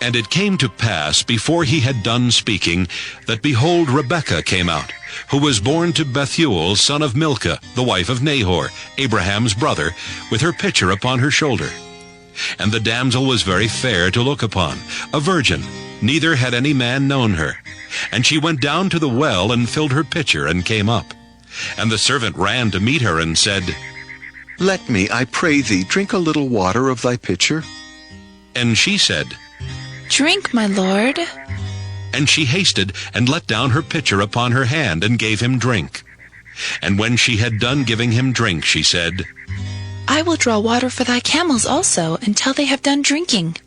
And it came to pass, before he had done speaking, that behold, Rebekah came out, who was born to Bethuel, son of Milcah, the wife of Nahor, Abraham's brother, with her pitcher upon her shoulder. And the damsel was very fair to look upon, a virgin, neither had any man known her. And she went down to the well, and filled her pitcher, and came up. And the servant ran to meet her, and said, Let me, I pray thee, drink a little water of thy pitcher. And she said, Drink, my lord. And she hasted, and let down her pitcher upon her hand, and gave him drink. And when she had done giving him drink, she said, I will draw water for thy camels also, until they have done drinking.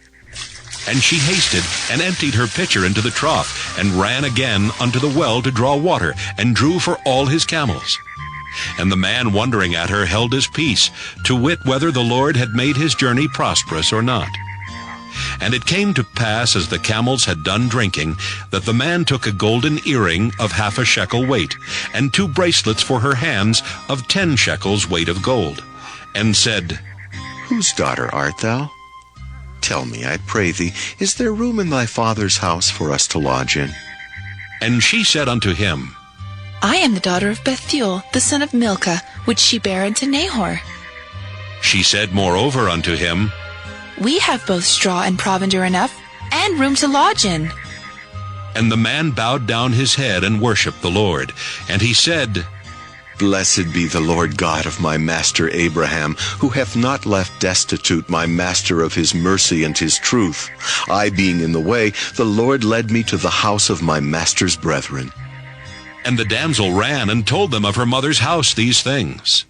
And she hasted, and emptied her pitcher into the trough, and ran again unto the well to draw water, and drew for all his camels. And the man, wondering at her, held his peace, to wit whether the Lord had made his journey prosperous or not. And it came to pass, as the camels had done drinking, that the man took a golden earring of 1/2 shekel weight, and 2 bracelets for her hands of 10 shekels weight of gold, and said, Whose daughter art thou? Tell me, I pray thee, is there room in thy father's house for us to lodge in? And she said unto him, I am the daughter of Bethuel, the son of Milcah, which she bare unto Nahor. She said moreover unto him, We have both straw and provender enough, and room to lodge in. And the man bowed down his head, and worshipped the Lord. And he said, Blessed be the Lord God of my master Abraham, who hath not left destitute my master of his mercy and his truth. I being in the way, the Lord led me to the house of my master's brethren. And the damsel ran, and told them of her mother's house these things.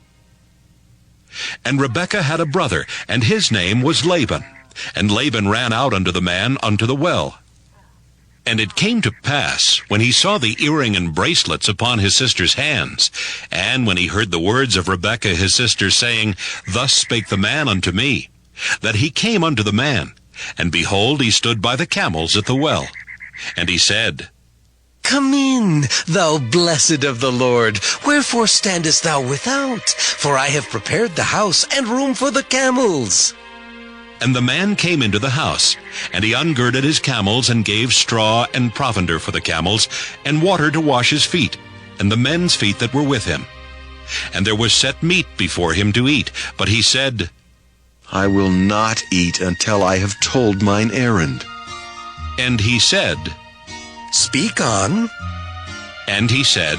And Rebekah had a brother, and his name was Laban. And Laban ran out unto the man unto the well. And it came to pass, when he saw the earring and bracelets upon his sister's hands, and when he heard the words of Rebekah his sister, saying, Thus spake the man unto me, that he came unto the man, and behold, he stood by the camels at the well. And he said, Come in, thou blessed of the Lord. Wherefore standest thou without? For I have prepared the house and room for the camels. And the man came into the house, and he ungirded his camels, and gave straw and provender for the camels, and water to wash his feet, and the men's feet that were with him. And there was set meat before him to eat, but he said, I will not eat until I have told mine errand. And he said, Speak on. And he said,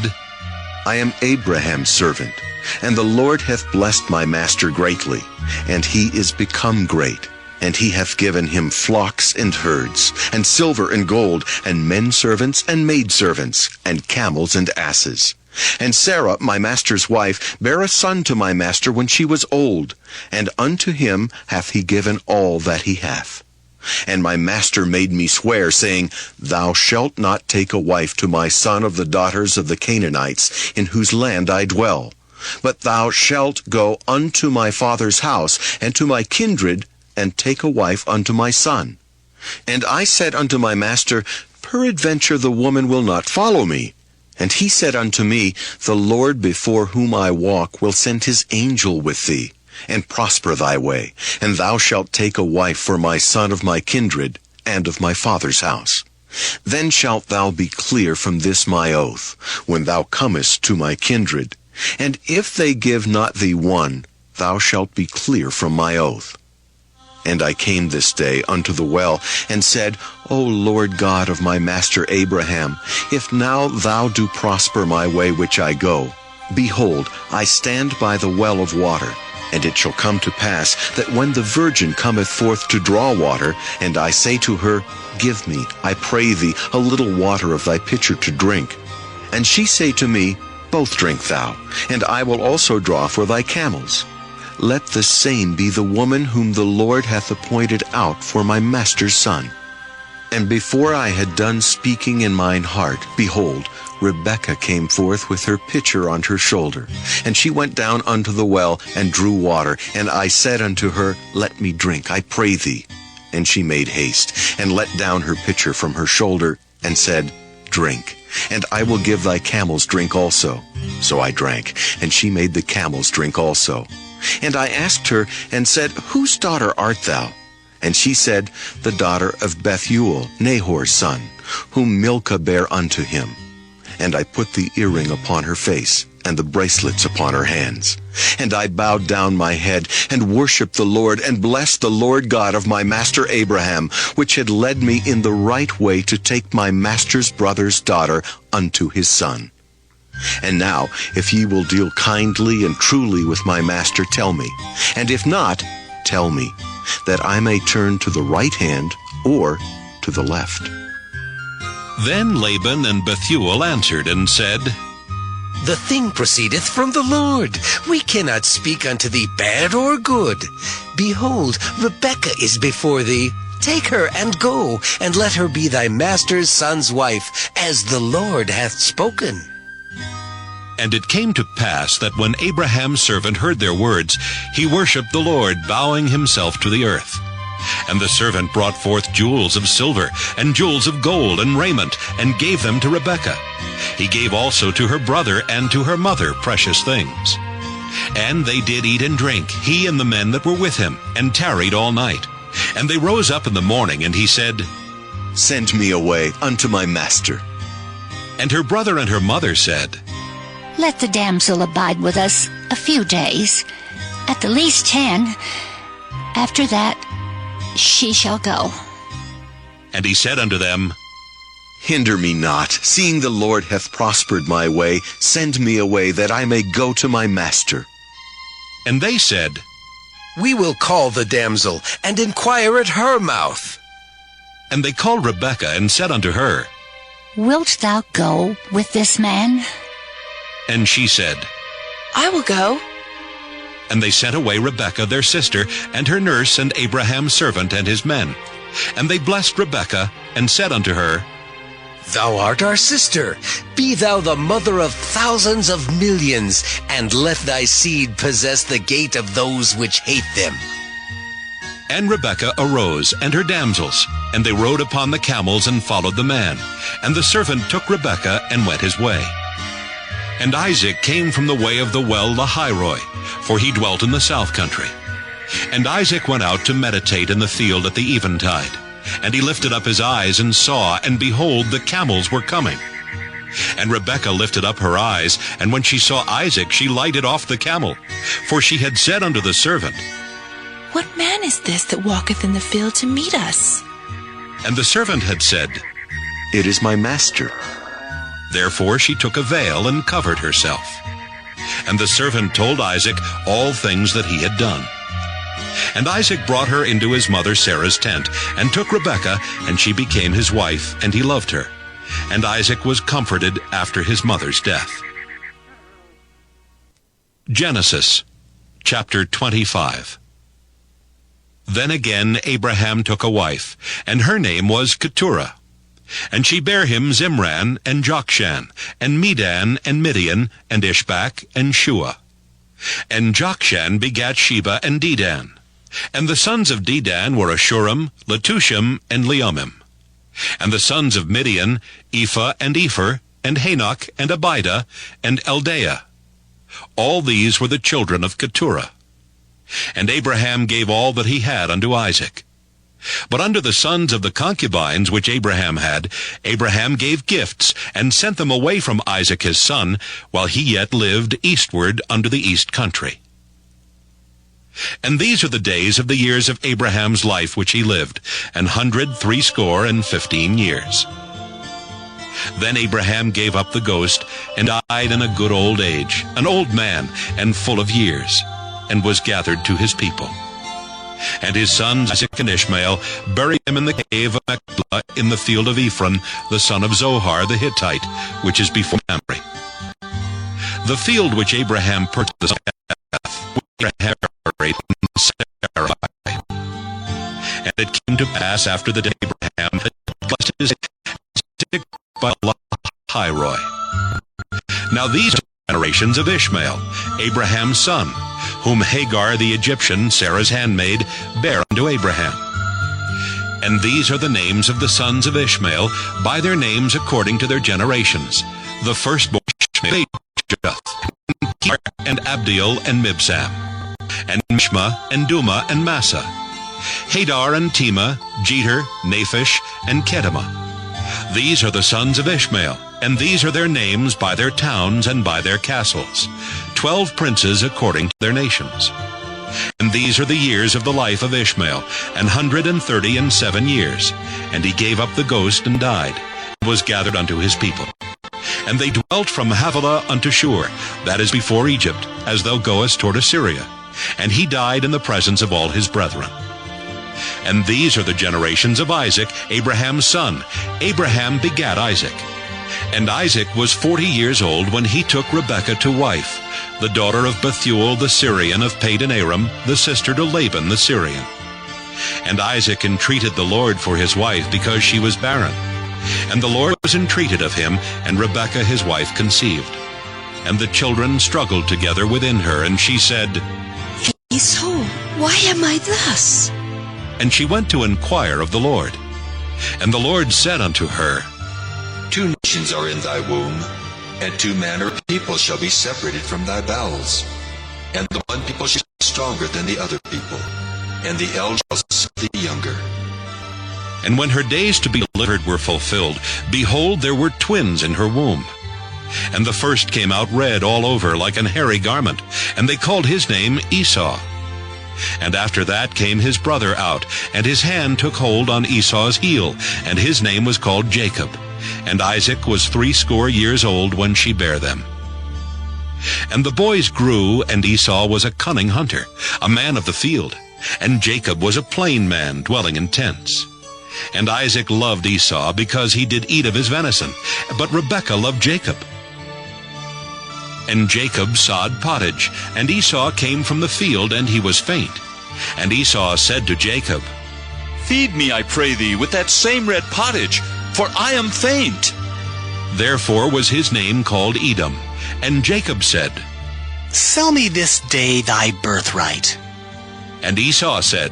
I am Abraham's servant, and the Lord hath blessed my master greatly, and he is become great. And he hath given him flocks and herds, and silver and gold, and men servants and maidservants, and camels and asses. And Sarah, my master's wife, bare a son to my master when she was old, and unto him hath he given all that he hath. And my master made me swear, saying, Thou shalt not take a wife to my son of the daughters of the Canaanites, in whose land I dwell. But thou shalt go unto my father's house, and to my kindred, and take a wife unto my son. And I said unto my master, Peradventure the woman will not follow me. And he said unto me, The Lord before whom I walk will send his angel with thee, and prosper thy way, and thou shalt take a wife for my son of my kindred, and of my father's house. Then shalt thou be clear from this my oath, when thou comest to my kindred. And if they give not thee one, thou shalt be clear from my oath. And I came this day unto the well, and said, O Lord God of my master Abraham, if now thou do prosper my way which I go, behold, I stand by the well of water. And it shall come to pass, that when the virgin cometh forth to draw water, and I say to her, Give me, I pray thee, a little water of thy pitcher to drink. And she say to me, Both drink thou, and I will also draw for thy camels. Let the same be the woman whom the Lord hath appointed out for my master's son. And before I had done speaking in mine heart, behold, Rebekah came forth with her pitcher on her shoulder. And she went down unto the well, and drew water. And I said unto her, Let me drink, I pray thee. And she made haste, and let down her pitcher from her shoulder, and said, Drink, and I will give thy camels drink also. So I drank, and she made the camels drink also. And I asked her, and said, Whose daughter art thou? And she said, The daughter of Bethuel, Nahor's son, whom Milcah bare unto him. And I put the earring upon her face, and the bracelets upon her hands. And I bowed down my head, and worshipped the Lord, and blessed the Lord God of my master Abraham, which had led me in the right way to take my master's brother's daughter unto his son. And now, if ye will deal kindly and truly with my master, tell me. And if not, tell me, that I may turn to the right hand or to the left. Then Laban and Bethuel answered and said, The thing proceedeth from the Lord. We cannot speak unto thee bad or good. Behold, Rebekah is before thee. Take her and go, and let her be thy master's son's wife, as the Lord hath spoken. And it came to pass that when Abraham's servant heard their words, he worshipped the Lord, bowing himself to the earth. And the servant brought forth jewels of silver, and jewels of gold, and raiment, and gave them to Rebekah. He gave also to her brother and to her mother precious things. And they did eat and drink, he and the men that were with him, and tarried all night. And they rose up in the morning, and he said, Send me away unto my master. And her brother and her mother said, Let the damsel abide with us a few days, at the least 10. After that, she shall go. And he said unto them, Hinder me not, seeing the Lord hath prospered my way. Send me away, that I may go to my master. And they said, We will call the damsel, and inquire at her mouth. And they called Rebekah, and said unto her, Wilt thou go with this man? And she said, I will go. And they sent away Rebekah their sister, and her nurse, and Abraham's servant, and his men. And they blessed Rebekah, and said unto her, Thou art our sister. Be thou the mother of thousands of millions, and let thy seed possess the gate of those which hate them. And Rebekah arose, and her damsels, and they rode upon the camels, and followed the man. And the servant took Rebekah, and went his way. And Isaac came from the way of the well Lahairoi, for he dwelt in the south country. And Isaac went out to meditate in the field at the eventide. And he lifted up his eyes and saw, and behold, the camels were coming. And Rebekah lifted up her eyes, and when she saw Isaac, she lighted off the camel. For she had said unto the servant, What man is this that walketh in the field to meet us? And the servant had said, It is my master. Therefore she took a veil and covered herself. And the servant told Isaac all things that he had done. And Isaac brought her into his mother Sarah's tent, and took Rebekah, and she became his wife, and he loved her. And Isaac was comforted after his mother's death. Genesis chapter 25. Then again Abraham took a wife, and her name was Keturah. And she bare him Zimran, and Jokshan, and Medan, and Midian, and Ishbak, and Shua. And Jokshan begat Sheba and Dedan. And the sons of Dedan were Ashurim, Letushim, and Leumim. And the sons of Midian, Ephah, and Epher, and Hanok, and Abida, and Eldaah. All these were the children of Keturah. And Abraham gave all that he had unto Isaac. But unto the sons of the concubines which Abraham had, Abraham gave gifts, and sent them away from Isaac his son, while he yet lived eastward unto the east country. And these are the days of the years of Abraham's life which he lived, 160 years. Then Abraham gave up the ghost, and died in a good old age, an old man, and full of years, and was gathered to his people. And his sons Isaac and Ishmael buried him in the cave of Machpelah in the field of Ephron, the son of Zohar the Hittite, which is before Mamre. The field which Abraham purchased, Abraham buried Sarai. And it came to pass after the day Abraham had blessed his by Lahairoi. Now these are the generations of Ishmael, Abraham's son, whom Hagar the Egyptian, Sarah's handmaid, bare unto Abraham. And these are the names of the sons of Ishmael, by their names according to their generations. The firstborn Ishmael, and Abdiel and Mibsam, and Mishma and Duma and Massa, Hadar and Tema, Jeter, Naphish, and Kedemah. These are the sons of Ishmael, and these are their names by their towns and by their castles, 12 princes according to their nations. And these are the years of the life of Ishmael, 137 years. And he gave up the ghost and died, and was gathered unto his people. And they dwelt from Havilah unto Shur, that is before Egypt, as thou goest toward Assyria. And he died in the presence of all his brethren. And these are the generations of Isaac, Abraham's son. Abraham begat Isaac. And Isaac was 40 years old when he took Rebekah to wife, the daughter of Bethuel the Syrian of Padan Aram, the sister to Laban the Syrian. And Isaac entreated the Lord for his wife, because she was barren. And the Lord was entreated of him, and Rebekah his wife conceived. And the children struggled together within her, and she said, Esau, why am I thus? And she went to inquire of the Lord. And the Lord said unto her, 2 nations are in thy womb, and 2 manner of people shall be separated from thy bowels. And the one people shall be stronger than the other people, and the elder shall serve the younger. And when her days to be delivered were fulfilled, behold, there were twins in her womb. And the first came out red all over like an hairy garment, and they called his name Esau. And after that came his brother out, and his hand took hold on Esau's heel, and his name was called Jacob. And Isaac was 80 years old when she bare them. And the boys grew, and Esau was a cunning hunter, a man of the field, and Jacob was a plain man, dwelling in tents. And Isaac loved Esau, because he did eat of his venison, but Rebekah loved Jacob. And Jacob sawed pottage, and Esau came from the field, and he was faint. And Esau said to Jacob, Feed me, I pray thee, with that same red pottage, for I am faint. Therefore was his name called Edom. And Jacob said, Sell me this day thy birthright. And Esau said,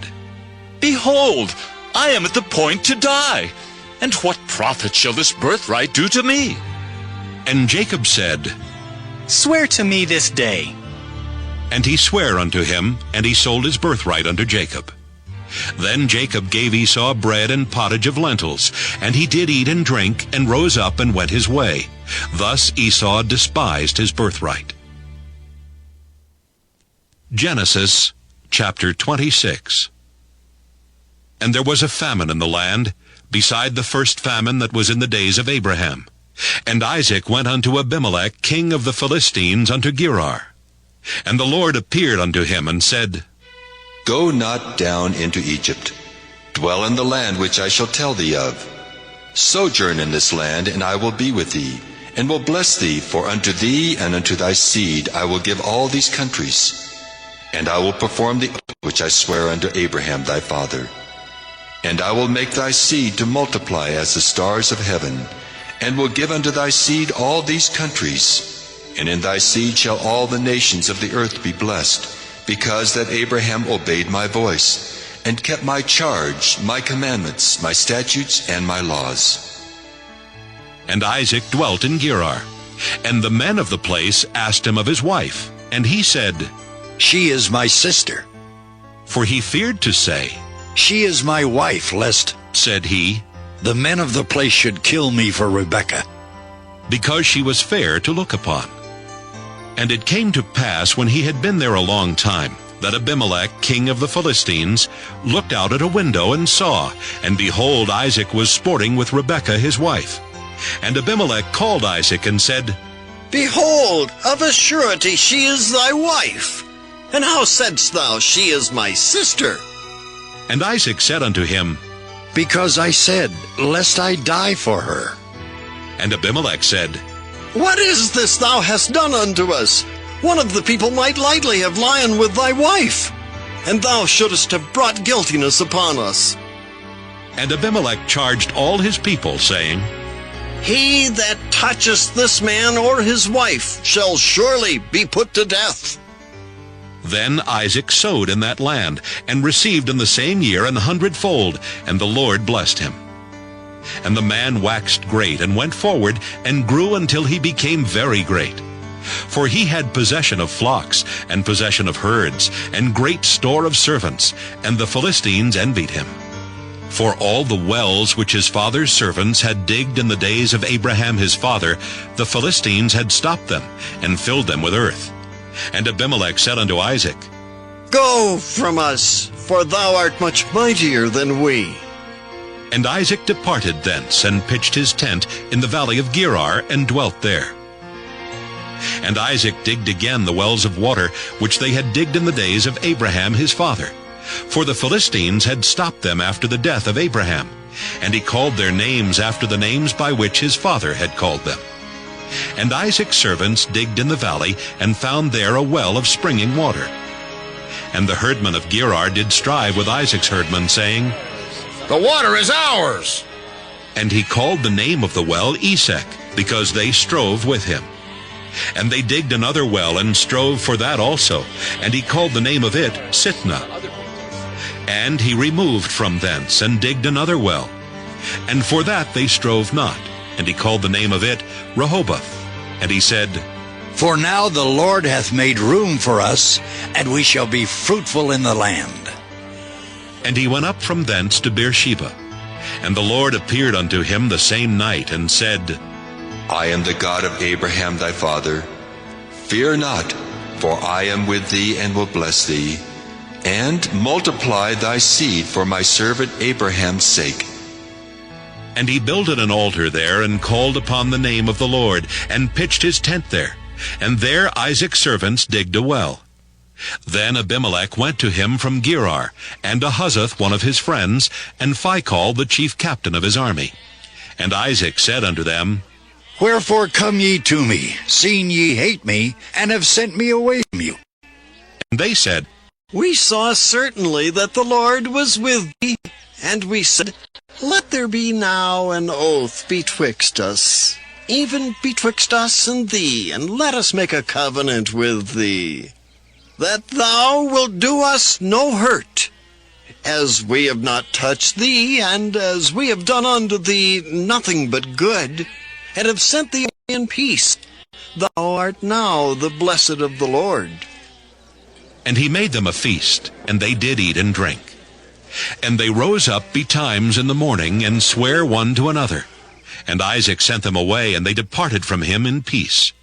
Behold, I am at the point to die, and what profit shall this birthright do to me? And Jacob said, Swear to me this day. And he sware unto him, and he sold his birthright unto Jacob. Then Jacob gave Esau bread and pottage of lentils, and he did eat and drink, and rose up and went his way. Thus Esau despised his birthright. Genesis chapter 26. And there was a famine in the land, beside the first famine that was in the days of Abraham. And Isaac went unto Abimelech, king of the Philistines, unto Gerar. And the Lord appeared unto him, and said, Go not down into Egypt. Dwell in the land which I shall tell thee of. Sojourn in this land, and I will be with thee, and will bless thee, for unto thee and unto thy seed I will give all these countries. And I will perform the oath which I swear unto Abraham thy father. And I will make thy seed to multiply as the stars of heaven, and will give unto thy seed all these countries. And in thy seed shall all the nations of the earth be blessed, because that Abraham obeyed my voice, and kept my charge, my commandments, my statutes, and my laws. And Isaac dwelt in Gerar. And the men of the place asked him of his wife. And he said, She is my sister. For he feared to say, She is my wife, lest, said he, the men of the place should kill me for Rebekah. Because she was fair to look upon. And it came to pass, when he had been there a long time, that Abimelech, king of the Philistines, looked out at a window and saw, and behold, Isaac was sporting with Rebekah his wife. And Abimelech called Isaac and said, Behold, of a surety she is thy wife. And how saidst thou, She is my sister? And Isaac said unto him, Because I said, Lest I die for her. And Abimelech said, What is this thou hast done unto us? One of the people might lightly have lion with thy wife, and thou shouldest have brought guiltiness upon us. And Abimelech charged all his people, saying, He that toucheth this man or his wife shall surely be put to death. Then Isaac sowed in that land, and received in the same year 100-fold, and the Lord blessed him. And the man waxed great, and went forward, and grew until he became very great. For he had possession of flocks, and possession of herds, and great store of servants, and the Philistines envied him. For all the wells which his father's servants had digged in the days of Abraham his father, the Philistines had stopped them, and filled them with earth. And Abimelech said unto Isaac, Go from us, for thou art much mightier than we. And Isaac departed thence, and pitched his tent in the valley of Gerar, and dwelt there. And Isaac digged again the wells of water, which they had digged in the days of Abraham his father. For the Philistines had stopped them after the death of Abraham, and he called their names after the names by which his father had called them. And Isaac's servants digged in the valley, and found there a well of springing water. And the herdmen of Gerar did strive with Isaac's herdmen, saying, The water is ours. And he called the name of the well Esek, because they strove with him. And they digged another well, and strove for that also, and he called the name of it Sitnah. And he removed from thence, and digged another well. And for that they strove not, and he called the name of it Rehoboth. And he said, For now the Lord hath made room for us, and we shall be fruitful in the land. And he went up from thence to Beersheba. And the Lord appeared unto him the same night, and said, I am the God of Abraham thy father. Fear not, for I am with thee, and will bless thee, and multiply thy seed for my servant Abraham's sake. And he builded an altar there, and called upon the name of the Lord, and pitched his tent there. And there Isaac's servants digged a well. Then Abimelech went to him from Gerar, and Ahuzzath one of his friends, and Phicol the chief captain of his army. And Isaac said unto them, Wherefore come ye to me, seeing ye hate me, and have sent me away from you? And they said, We saw certainly that the Lord was with thee, and we said, Let there be now an oath betwixt us, even betwixt us and thee, and let us make a covenant with thee, that thou wilt do us no hurt, as we have not touched thee, and as we have done unto thee nothing but good, and have sent thee in peace. Thou art now the blessed of the Lord. And he made them a feast, and they did eat and drink. And they rose up betimes in the morning, and sware one to another. And Isaac sent them away, and they departed from him in peace.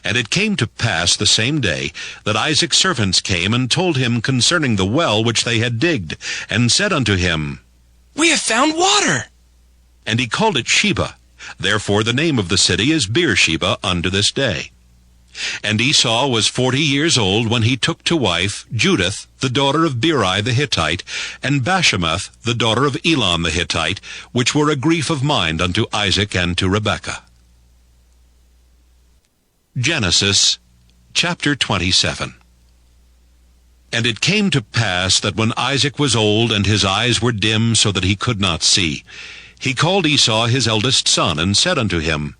And it came to pass the same day that Isaac's servants came and told him concerning the well which they had digged, and said unto him, We have found water. And he called it Sheba. Therefore the name of the city is Beersheba unto this day. And Esau was 40 years old when he took to wife Judith, the daughter of Beri the Hittite, and Bashemath, the daughter of Elon the Hittite, which were a grief of mind unto Isaac and to Rebekah. Genesis chapter 27. And it came to pass that when Isaac was old, and his eyes were dim so that he could not see, he called Esau his eldest son, and said unto him,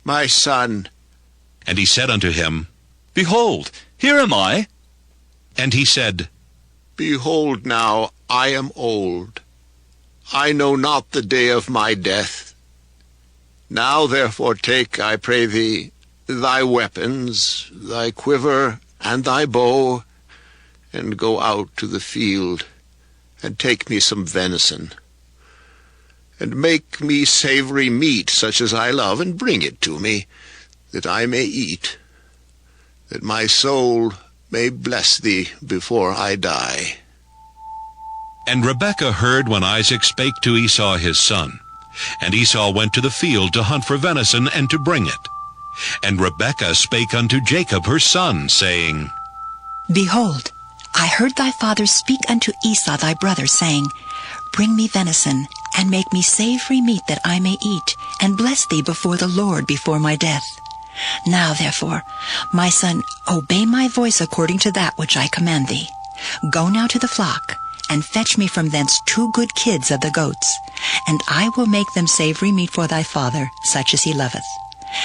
My son. And he said unto him, Behold, here am I. And he said, Behold now, I am old. I know not the day of my death. Now therefore take, I pray thee, thy weapons, thy quiver, and thy bow, and go out to the field, and take me some venison, and make me savory meat such as I love, and bring it to me, that I may eat, that my soul may bless thee before I die. And Rebekah heard when Isaac spake to Esau his son. And Esau went to the field to hunt for venison, and to bring it. And Rebekah spake unto Jacob her son, saying, Behold, I heard thy father speak unto Esau thy brother, saying, Bring me venison, and make me savory meat that I may eat, and bless thee before the Lord before my death. Now therefore, my son, obey my voice according to that which I command thee. Go now to the flock, and fetch me from thence 2 good kids of the goats, and I will make them savory meat for thy father, such as he loveth.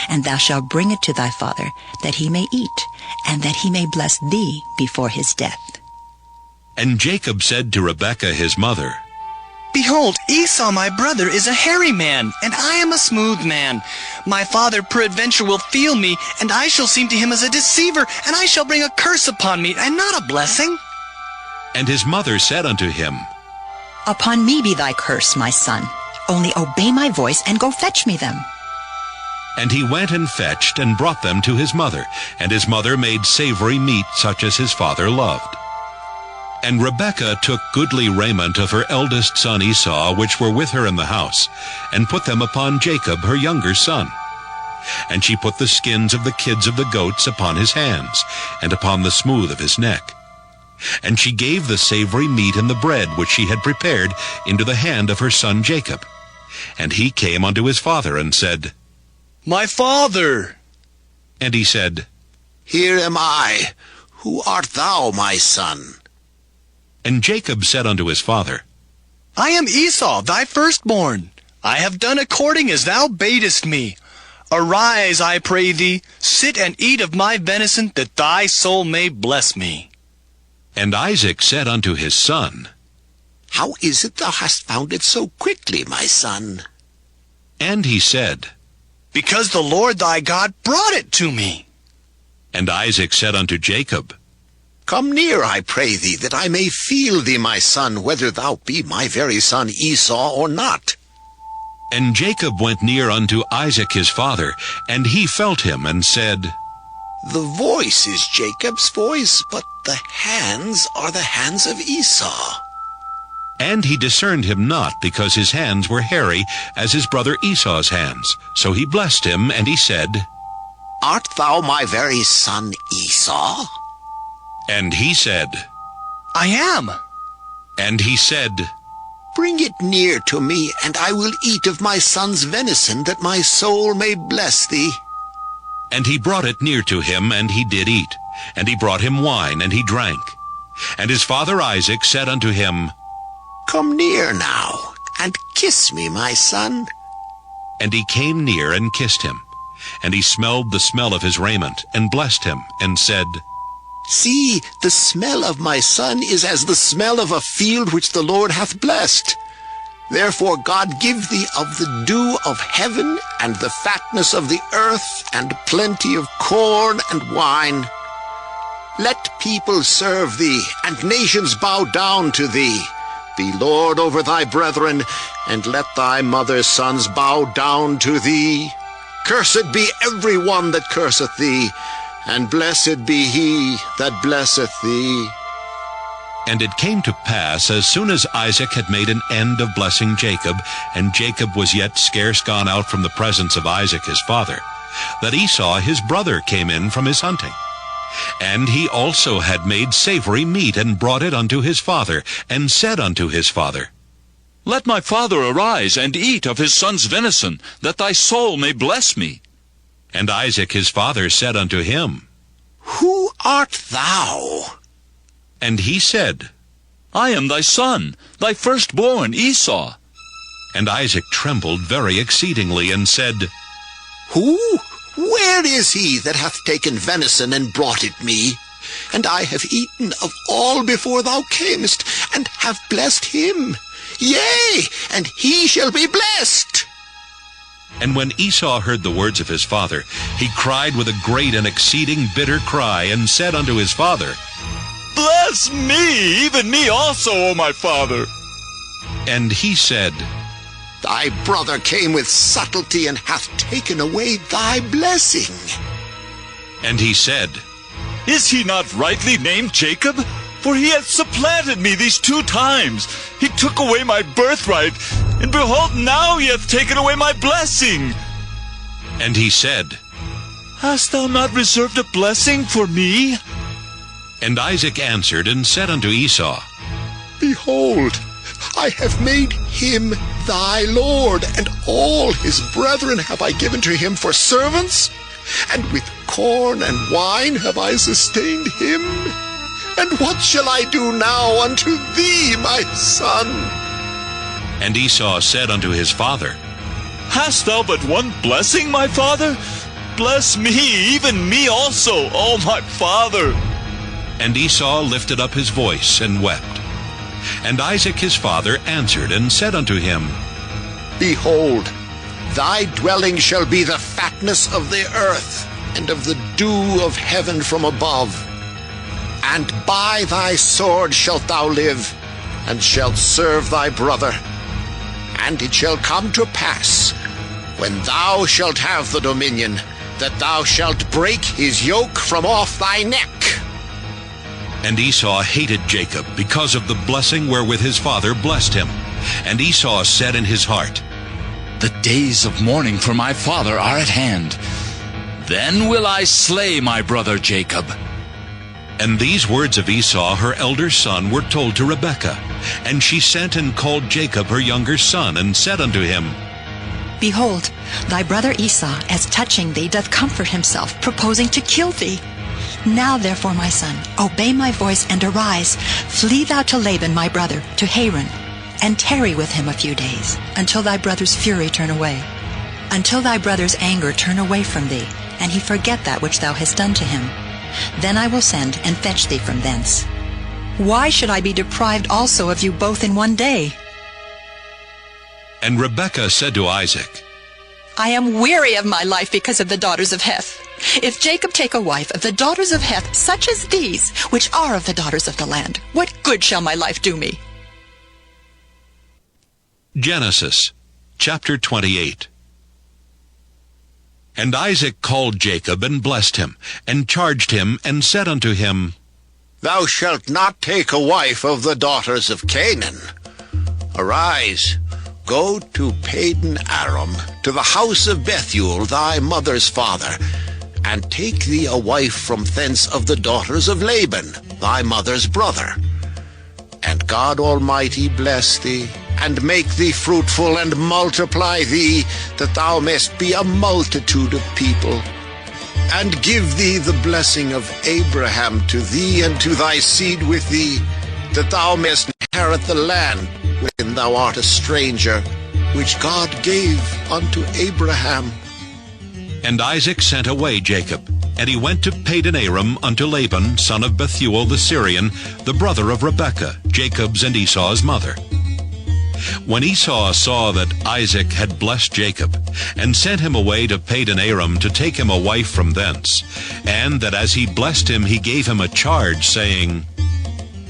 And thou shalt bring it to thy father, that he may eat, and that he may bless thee before his death. And Jacob said to Rebekah his mother, Behold, Esau my brother is a hairy man, and I am a smooth man. My father peradventure will feel me, and I shall seem to him as a deceiver, and I shall bring a curse upon me, and not a blessing. And his mother said unto him, Upon me be thy curse, my son. Only obey my voice, and go fetch me them. And he went and fetched, and brought them to his mother, and his mother made savory meat such as his father loved. And Rebekah took goodly raiment of her eldest son Esau, which were with her in the house, and put them upon Jacob her younger son. And she put the skins of the kids of the goats upon his hands, and upon the smooth of his neck. And she gave the savory meat and the bread which she had prepared into the hand of her son Jacob. And he came unto his father, and said, My father! And he said, Here am I. Who art thou, my son? And Jacob said unto his father, I am Esau, thy firstborn. I have done according as thou badest me. Arise, I pray thee, sit and eat of my venison, that thy soul may bless me. And Isaac said unto his son, How is it thou hast found it so quickly, my son? And he said, Because the Lord thy God brought it to me. And Isaac said unto Jacob, Come near, I pray thee, that I may feel thee, my son, whether thou be my very son Esau or not. And Jacob went near unto Isaac his father, and he felt him, and said, The voice is Jacob's voice, but the hands are the hands of Esau. And he discerned him not, because his hands were hairy, as his brother Esau's hands. So he blessed him, and he said, Art thou my very son Esau? And he said, I am. And he said, Bring it near to me, and I will eat of my son's venison, that my soul may bless thee. And he brought it near to him, and he did eat. And he brought him wine, and he drank. And his father Isaac said unto him, Come near now, and kiss me, my son. And he came near and kissed him. And he smelled the smell of his raiment, and blessed him, and said, See, the smell of my son is as the smell of a field which the Lord hath blessed. Therefore God give thee of the dew of heaven, and the fatness of the earth, and plenty of corn and wine. Let people serve thee, and nations bow down to thee. Be Lord over thy brethren, and let thy mother's sons bow down to thee. Cursed be every one that curseth thee, and blessed be he that blesseth thee. And it came to pass, as soon as Isaac had made an end of blessing Jacob, and Jacob was yet scarce gone out from the presence of Isaac his father, that Esau his brother came in from his hunting. And he also had made savory meat, and brought it unto his father, and said unto his father, Let my father arise, and eat of his son's venison, that thy soul may bless me. And Isaac his father said unto him, Who art thou? And he said, I am thy son, thy firstborn Esau. And Isaac trembled very exceedingly, and said, Who? Where is he that hath taken venison and brought it me? And I have eaten of all before thou camest, and have blessed him. Yea, and he shall be blessed. And when Esau heard the words of his father, he cried with a great and exceeding bitter cry, and said unto his father, Bless me, even me also, O my father. And he said, Thy brother came with subtlety, and hath taken away thy blessing. And he said, Is he not rightly named Jacob? For he hath supplanted me these 2 times. He took away my birthright, and behold, now he hath taken away my blessing. And he said, Hast thou not reserved a blessing for me? And Isaac answered and said unto Esau, Behold, I have made him thy lord, and all his brethren have I given to him for servants, and with corn and wine have I sustained him. And what shall I do now unto thee, my son? And Esau said unto his father, Hast thou but one blessing, my father? Bless me, even me also, O my father. And Esau lifted up his voice and wept. And Isaac his father answered and said unto him, Behold, thy dwelling shall be the fatness of the earth, and of the dew of heaven from above. And by thy sword shalt thou live, and shalt serve thy brother. And it shall come to pass, when thou shalt have the dominion, that thou shalt break his yoke from off thy neck. And Esau hated Jacob because of the blessing wherewith his father blessed him. And Esau said in his heart, The days of mourning for my father are at hand. Then will I slay my brother Jacob. And these words of Esau her elder son were told to Rebekah. And she sent and called Jacob her younger son, and said unto him, Behold, thy brother Esau, as touching thee, doth comfort himself, proposing to kill thee. Now therefore, my son, obey my voice, and arise. Flee thou to Laban my brother, to Haran, and tarry with him a few days, until thy brother's fury turn away, until thy brother's anger turn away from thee, and he forget that which thou hast done to him. Then I will send and fetch thee from thence. Why should I be deprived also of you both in one day? And Rebekah said to Isaac, I am weary of my life because of the daughters of Heth. If Jacob take a wife of the daughters of Heth, such as these, which are of the daughters of the land, what good shall my life do me? Genesis chapter 28. And Isaac called Jacob and blessed him, and charged him, and said unto him, Thou shalt not take a wife of the daughters of Canaan. Arise, go to Padan Aram, to the house of Bethuel thy mother's father, and take thee a wife from thence of the daughters of Laban, thy mother's brother. And God Almighty bless thee, and make thee fruitful, and multiply thee, that thou mayst be a multitude of people. And give thee the blessing of Abraham to thee and to thy seed with thee, that thou mayst inherit the land wherein thou art a stranger, which God gave unto Abraham. And Isaac sent away Jacob, and he went to Padan Aram unto Laban, son of Bethuel the Syrian, the brother of Rebekah, Jacob's and Esau's mother. When Esau saw that Isaac had blessed Jacob, and sent him away to Padan Aram to take him a wife from thence, and that as he blessed him he gave him a charge, saying,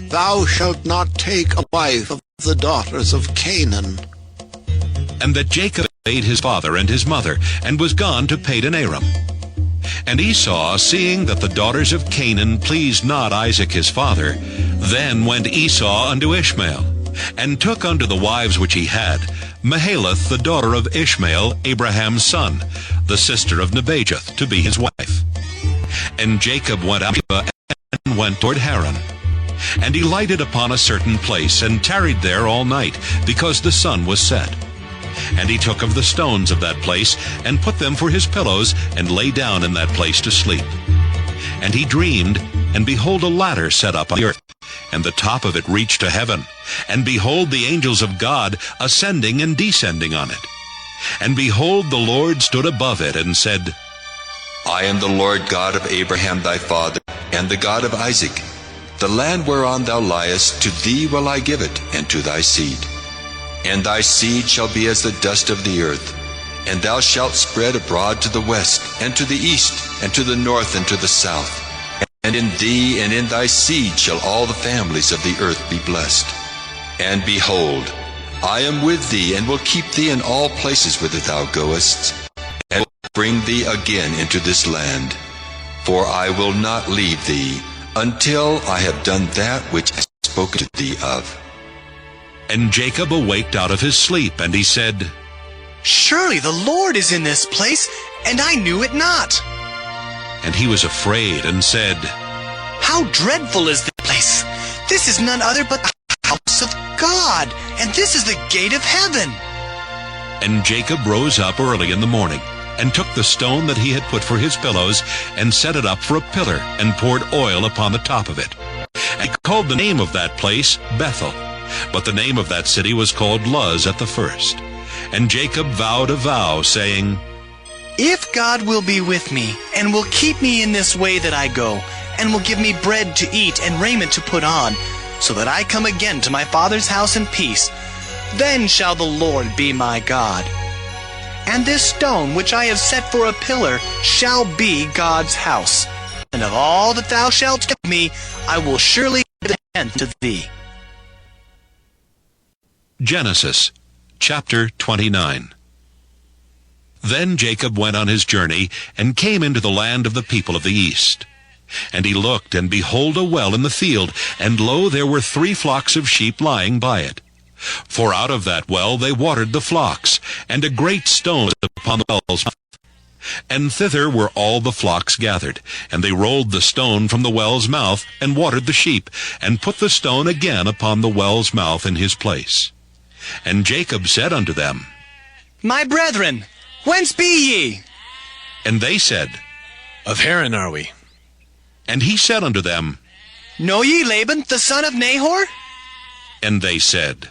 Thou shalt not take a wife of the daughters of Canaan. And that Jacob obeyed his father and his mother, and was gone to Padan Aram. And Esau, seeing that the daughters of Canaan pleased not Isaac his father, then went Esau unto Ishmael, and took unto the wives which he had Mahalath the daughter of Ishmael, Abraham's son, the sister of Nebajoth, to be his wife. And Jacob went out and went toward Haran. And he lighted upon a certain place, and tarried there all night, because the sun was set. And he took of the stones of that place, and put them for his pillows, and lay down in that place to sleep. And he dreamed, and behold, a ladder set up on the earth, and the top of it reached to heaven. And behold, the angels of God ascending and descending on it. And behold, the Lord stood above it, and said, I am the Lord God of Abraham thy father, and the God of Isaac. The land whereon thou liest, to thee will I give it, and to thy seed. And thy seed shall be as the dust of the earth, and thou shalt spread abroad to the west, and to the east, and to the north, and to the south. And in thee and in thy seed shall all the families of the earth be blessed. And behold, I am with thee, and will keep thee in all places whither thou goest, and will bring thee again into this land. For I will not leave thee, until I have done that which I have spoken to thee of. And Jacob awaked out of his sleep, and he said, Surely the Lord is in this place, and I knew it not. And he was afraid, and said, How dreadful is this place! This is none other but the house of God, and this is the gate of heaven. And Jacob rose up early in the morning, and took the stone that he had put for his pillows, and set it up for a pillar, and poured oil upon the top of it. And called the name of that place Bethel, but the name of that city was called Luz at the first. And Jacob vowed a vow, saying, If God will be with me, and will keep me in this way that I go, and will give me bread to eat and raiment to put on, so that I come again to my father's house in peace, then shall the Lord be my God. And this stone which I have set for a pillar shall be God's house. And of all that thou shalt give me, I will surely give the tenth to thee. Genesis chapter 29. Then Jacob went on his journey, and came into the land of the people of the east. And he looked, and behold a well in the field, and lo, there were 3 flocks of sheep lying by it. For out of that well they watered the flocks, and a great stone was upon the well's mouth. And thither were all the flocks gathered, and they rolled the stone from the well's mouth, and watered the sheep, and put the stone again upon the well's mouth in his place. And Jacob said unto them, My brethren, whence be ye? And they said, Of Haran are we. And he said unto them, Know ye Laban, the son of Nahor? And they said,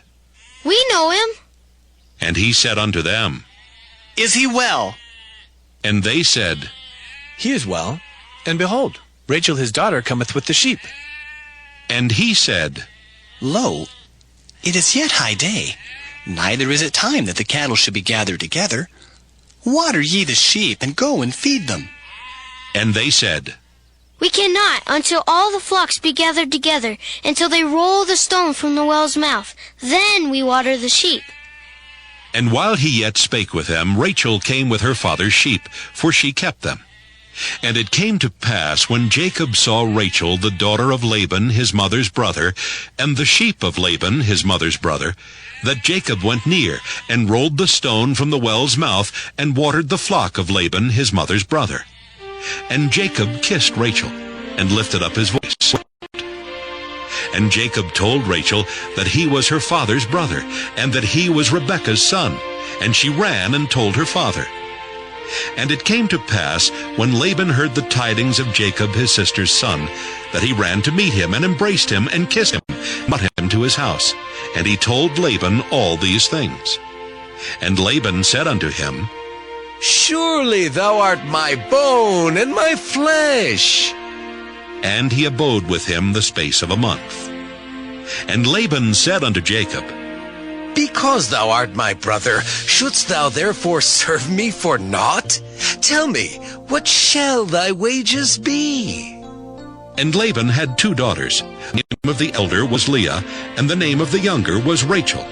We know him. And he said unto them, Is he well? And they said, He is well, and behold, Rachel his daughter cometh with the sheep. And he said, Lo, it is yet high day, neither is it time that the cattle should be gathered together. Water ye the sheep, and go and feed them. And they said, We cannot until all the flocks be gathered together, until they roll the stone from the well's mouth. Then we water the sheep. And while he yet spake with them, Rachel came with her father's sheep, for she kept them. And it came to pass, when Jacob saw Rachel, the daughter of Laban, his mother's brother, and the sheep of Laban, his mother's brother, that Jacob went near, and rolled the stone from the well's mouth, and watered the flock of Laban, his mother's brother. And Jacob kissed Rachel, and lifted up his voice. And Jacob told Rachel that he was her father's brother, and that he was Rebekah's son. And she ran and told her father. And it came to pass, when Laban heard the tidings of Jacob his sister's son, that he ran to meet him, and embraced him, and kissed him, and brought him to his house. And he told Laban all these things. And Laban said unto him, Surely thou art my bone and my flesh. And he abode with him the space of a month. And Laban said unto Jacob, Because thou art my brother, shouldst thou therefore serve me for naught? Tell me, what shall thy wages be? And Laban had 2 daughters. The name of the elder was Leah, and the name of the younger was Rachel.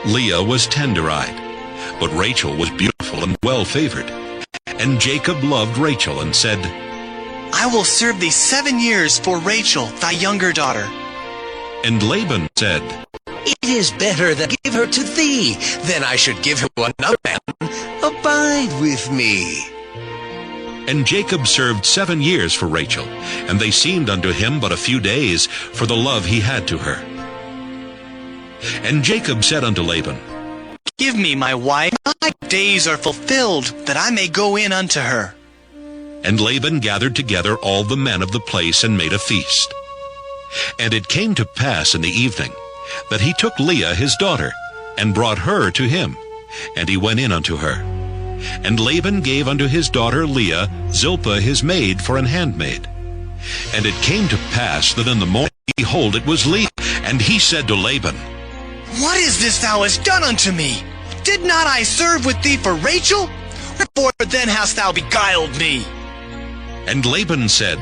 Leah was tender-eyed, but Rachel was beautiful and well-favored. And Jacob loved Rachel, and said, I will serve thee 7 years for Rachel, thy younger daughter. And Laban said, It is better that I give her to thee, than I should give her to another man. Abide with me. And Jacob served 7 years for Rachel, and they seemed unto him but a few days, for the love he had to her. And Jacob said unto Laban, Give me my wife, my days are fulfilled, that I may go in unto her. And Laban gathered together all the men of the place, and made a feast. And it came to pass in the evening, that he took Leah his daughter, and brought her to him, and he went in unto her. And Laban gave unto his daughter Leah Zilpah his maid for an handmaid. And it came to pass that in the morning, behold, it was Leah. And he said to Laban, What is this thou hast done unto me? Did not I serve with thee for Rachel? Wherefore then hast thou beguiled me? And Laban said,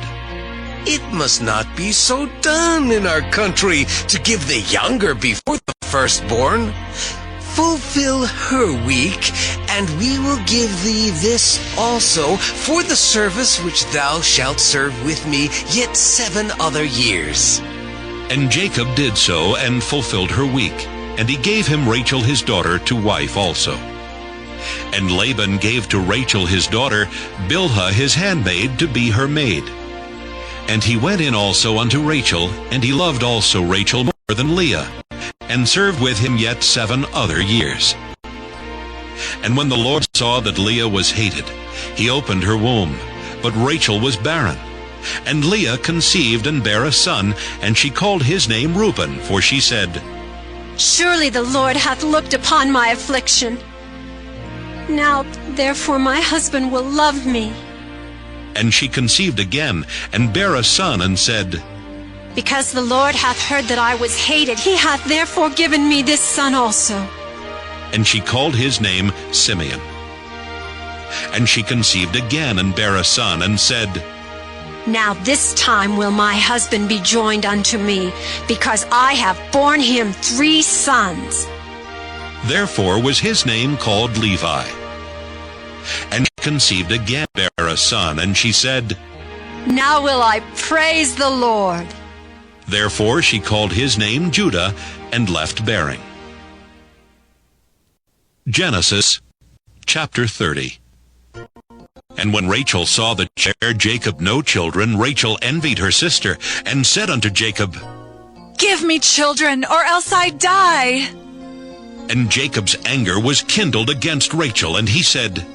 It must not be so done in our country, to give the younger before the firstborn. Fulfill her week, and we will give thee this also for the service which thou shalt serve with me yet 7 other years. And Jacob did so, and fulfilled her week. And he gave him Rachel his daughter to wife also. And Laban gave to Rachel his daughter Bilhah his handmaid to be her maid. And he went in also unto Rachel, and he loved also Rachel more than Leah, and served with him yet 7 other years. And when the Lord saw that Leah was hated, he opened her womb, but Rachel was barren, And Leah conceived and bare a son, and she called his name Reuben, for she said, Surely the Lord hath looked upon my affliction. Now, therefore, my husband will love me. And she conceived again, and bare a son, and said, Because the Lord hath heard that I was hated, he hath therefore given me this son also. And she called his name Simeon. And she conceived again, and bare a son, and said, Now this time will my husband be joined unto me, because I have borne him 3 sons. Therefore was his name called Levi. And she conceived again, bare a son, and she said, Now will I praise the Lord. Therefore she called his name Judah, and left bearing. Genesis chapter 30. And when Rachel saw that she bare Jacob no children, Rachel envied her sister, and said unto Jacob, Give me children, or else I die. And Jacob's anger was kindled against Rachel, and he said,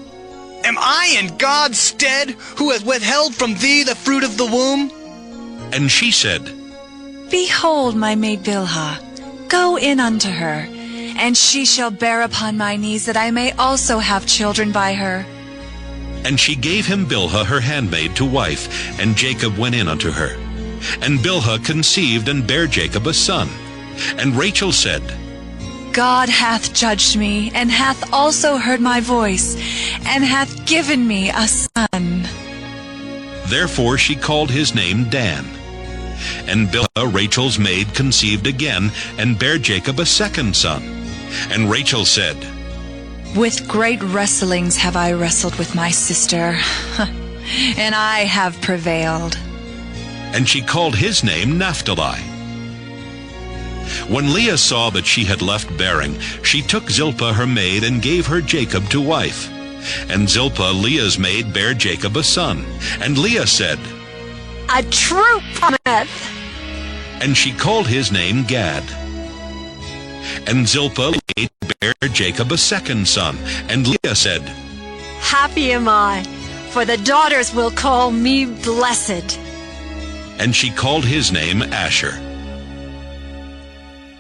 Am I in God's stead, who has withheld from thee the fruit of the womb? And she said, Behold, my maid Bilhah, go in unto her, and she shall bear upon my knees, that I may also have children by her. And she gave him Bilhah her handmaid to wife, and Jacob went in unto her. And Bilhah conceived and bare Jacob a son. And Rachel said, God hath judged me, and hath also heard my voice, and hath given me a son. Therefore she called his name Dan. And Bilhah, Rachel's maid, conceived again, and bare Jacob a second son. And Rachel said, With great wrestlings have I wrestled with my sister, and I have prevailed. And she called his name Naphtali. When Leah saw that she had left bearing, she took Zilpah her maid, and gave her Jacob to wife. And Zilpah, Leah's maid, bare Jacob a son. And Leah said, A troop cometh. And she called his name Gad. And Zilpah maid bare Jacob a second son. And Leah said, Happy am I, for the daughters will call me blessed. And she called his name Asher.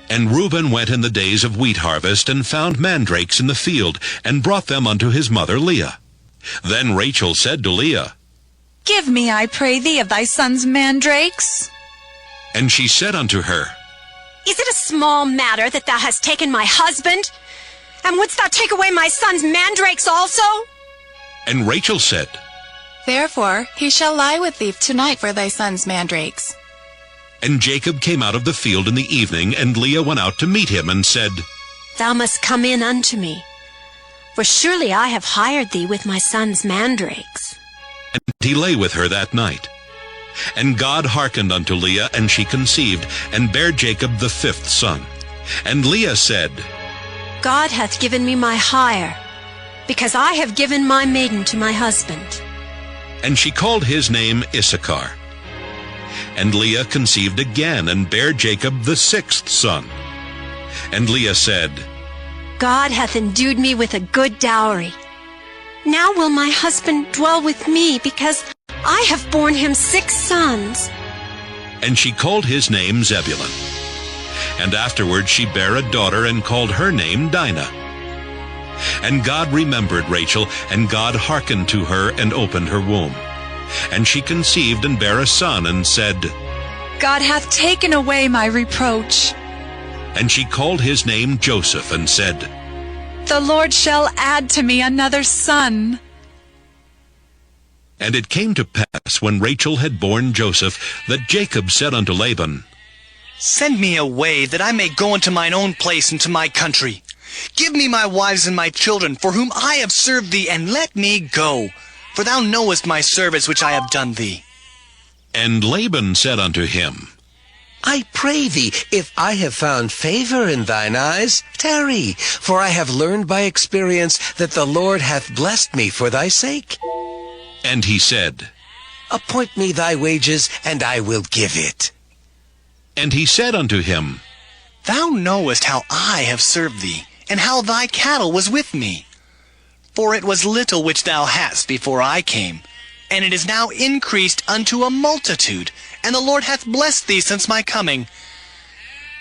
And Reuben went in the days of wheat harvest, and found mandrakes in the field, and brought them unto his mother Leah. Then Rachel said to Leah, Give me, I pray thee, of thy son's mandrakes. And she said unto her, Is it a small matter that thou hast taken my husband? And wouldst thou take away my son's mandrakes also? And Rachel said, Therefore he shall lie with thee tonight for thy son's mandrakes. And Jacob came out of the field in the evening, and Leah went out to meet him, and said, Thou must come in unto me, for surely I have hired thee with my son's mandrakes. And he lay with her that night. And God hearkened unto Leah, and she conceived, and bare Jacob the 5th son. And Leah said, God hath given me my hire, because I have given my maiden to my husband. And she called his name Issachar. And Leah conceived again, and bare Jacob the 6th son. And Leah said, God hath endued me with a good dowry. Now will my husband dwell with me, because I have borne him 6 sons. And she called his name Zebulun. And afterward she bare a daughter, and called her name Dinah. And God remembered Rachel, and God hearkened to her, and opened her womb. And she conceived and bare a son, and said, God hath taken away my reproach. And she called his name Joseph, and said, The Lord shall add to me another son. And it came to pass, when Rachel had borne Joseph, that Jacob said unto Laban, Send me away, that I may go into mine own place and to my country. Give me my wives and my children, for whom I have served thee, and let me go. For thou knowest my service which I have done thee. And Laban said unto him, I pray thee, if I have found favor in thine eyes, tarry, for I have learned by experience that the Lord hath blessed me for thy sake. And he said, Appoint me thy wages, and I will give it. And he said unto him, Thou knowest how I have served thee, and how thy cattle was with me. For it was little which thou hadst before I came, and it is now increased unto a multitude, and the Lord hath blessed thee since my coming.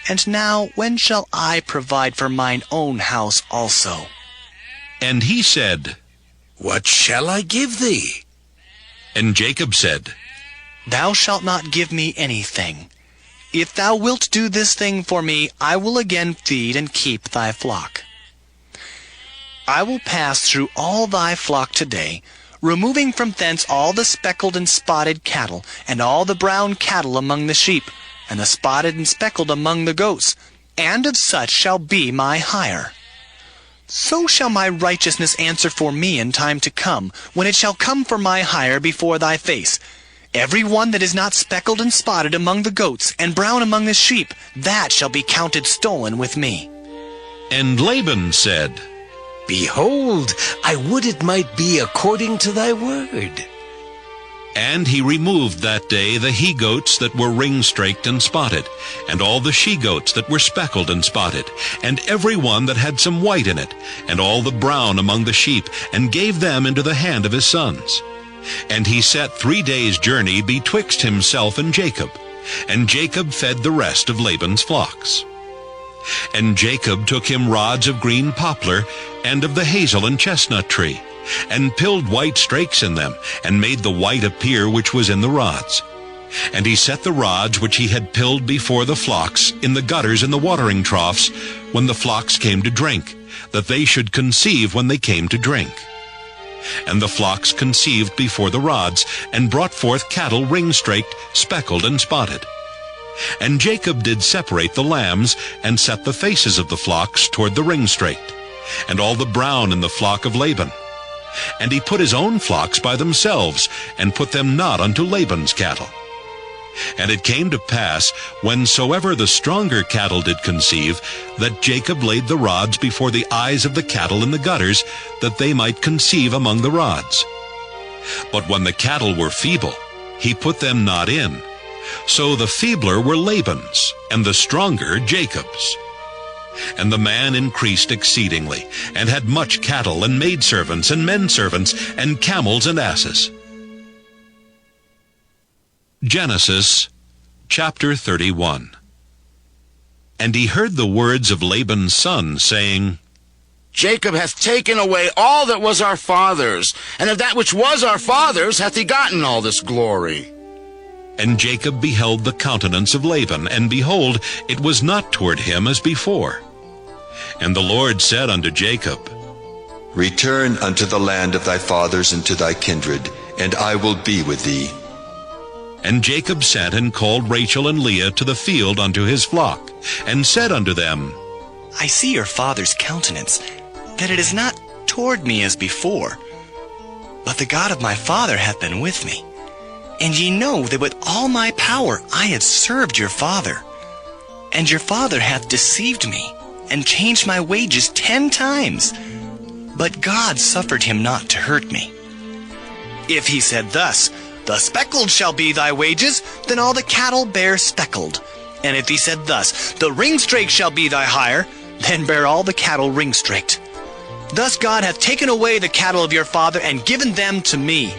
And now when shall I provide for mine own house also? And he said, What shall I give thee? And Jacob said, Thou shalt not give me anything. If thou wilt do this thing for me, I will again feed and keep thy flock. I will pass through all thy flock today, removing from thence all the speckled and spotted cattle, and all the brown cattle among the sheep, and the spotted and speckled among the goats, and of such shall be my hire. So shall my righteousness answer for me in time to come, when it shall come for my hire before thy face. Every one that is not speckled and spotted among the goats, and brown among the sheep, that shall be counted stolen with me. And Laban said, Behold, I would it might be according to thy word. And he removed that day the he-goats that were ring-straked and spotted, and all the she-goats that were speckled and spotted, and every one that had some white in it, and all the brown among the sheep, and gave them into the hand of his sons. And he set 3 days' journey betwixt himself and Jacob, and Jacob fed the rest of Laban's flocks. And Jacob took him rods of green poplar, and of the hazel and chestnut tree, and pilled white strakes in them, and made the white appear which was in the rods. And he set the rods which he had pilled before the flocks in the gutters and the watering troughs, when the flocks came to drink, that they should conceive when they came to drink. And the flocks conceived before the rods, and brought forth cattle ring-straked, speckled, and spotted. And Jacob did separate the lambs, and set the faces of the flocks toward the ring-straked, and all the brown in the flock of Laban. And he put his own flocks by themselves, and put them not unto Laban's cattle. And it came to pass, whensoever the stronger cattle did conceive, that Jacob laid the rods before the eyes of the cattle in the gutters, that they might conceive among the rods. But when the cattle were feeble, he put them not in. So the feebler were Laban's, and the stronger Jacob's. And the man increased exceedingly, and had much cattle, and maidservants, and menservants, and camels and asses. Genesis chapter 31. And he heard the words of Laban's son, saying, Jacob hath taken away all that was our father's, and of that which was our father's hath he gotten all this glory. And Jacob beheld the countenance of Laban, and behold, it was not toward him as before. And the Lord said unto Jacob, Return unto the land of thy fathers and to thy kindred, and I will be with thee. And Jacob sent and called Rachel and Leah to the field unto his flock, and said unto them, I see your father's countenance, that it is not toward me as before. But the God of my father hath been with me. And ye know that with all my power I have served your father. And your father hath deceived me, and changed my wages 10 times. But God suffered him not to hurt me. If he said thus, The speckled shall be thy wages, then all the cattle bear speckled. And if he said thus, The ring-straked shall be thy hire, then bear all the cattle ring-straked. Thus God hath taken away the cattle of your father, and given them to me.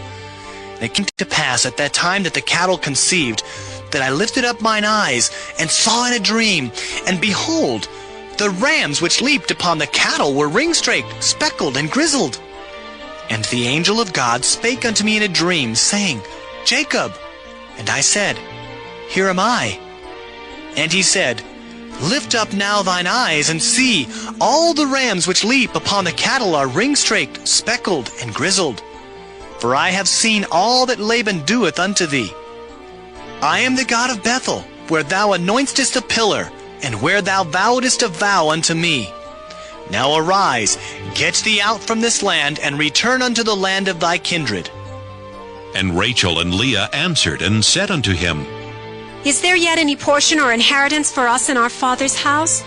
And it came to pass at that time that the cattle conceived, that I lifted up mine eyes, and saw in a dream, and behold, the rams which leaped upon the cattle were ring-straked, speckled, and grizzled. And the angel of God spake unto me in a dream, saying, Jacob. And I said, Here am I. And he said, Lift up now thine eyes, and see, all the rams which leap upon the cattle are ring-straked, speckled, and grizzled. For I have seen all that Laban doeth unto thee. I am the God of Bethel, where thou anointest a pillar, and where thou vowedest a vow unto me. Now arise, get thee out from this land, and return unto the land of thy kindred. And Rachel and Leah answered and said unto him, Is there yet any portion or inheritance for us in our father's house?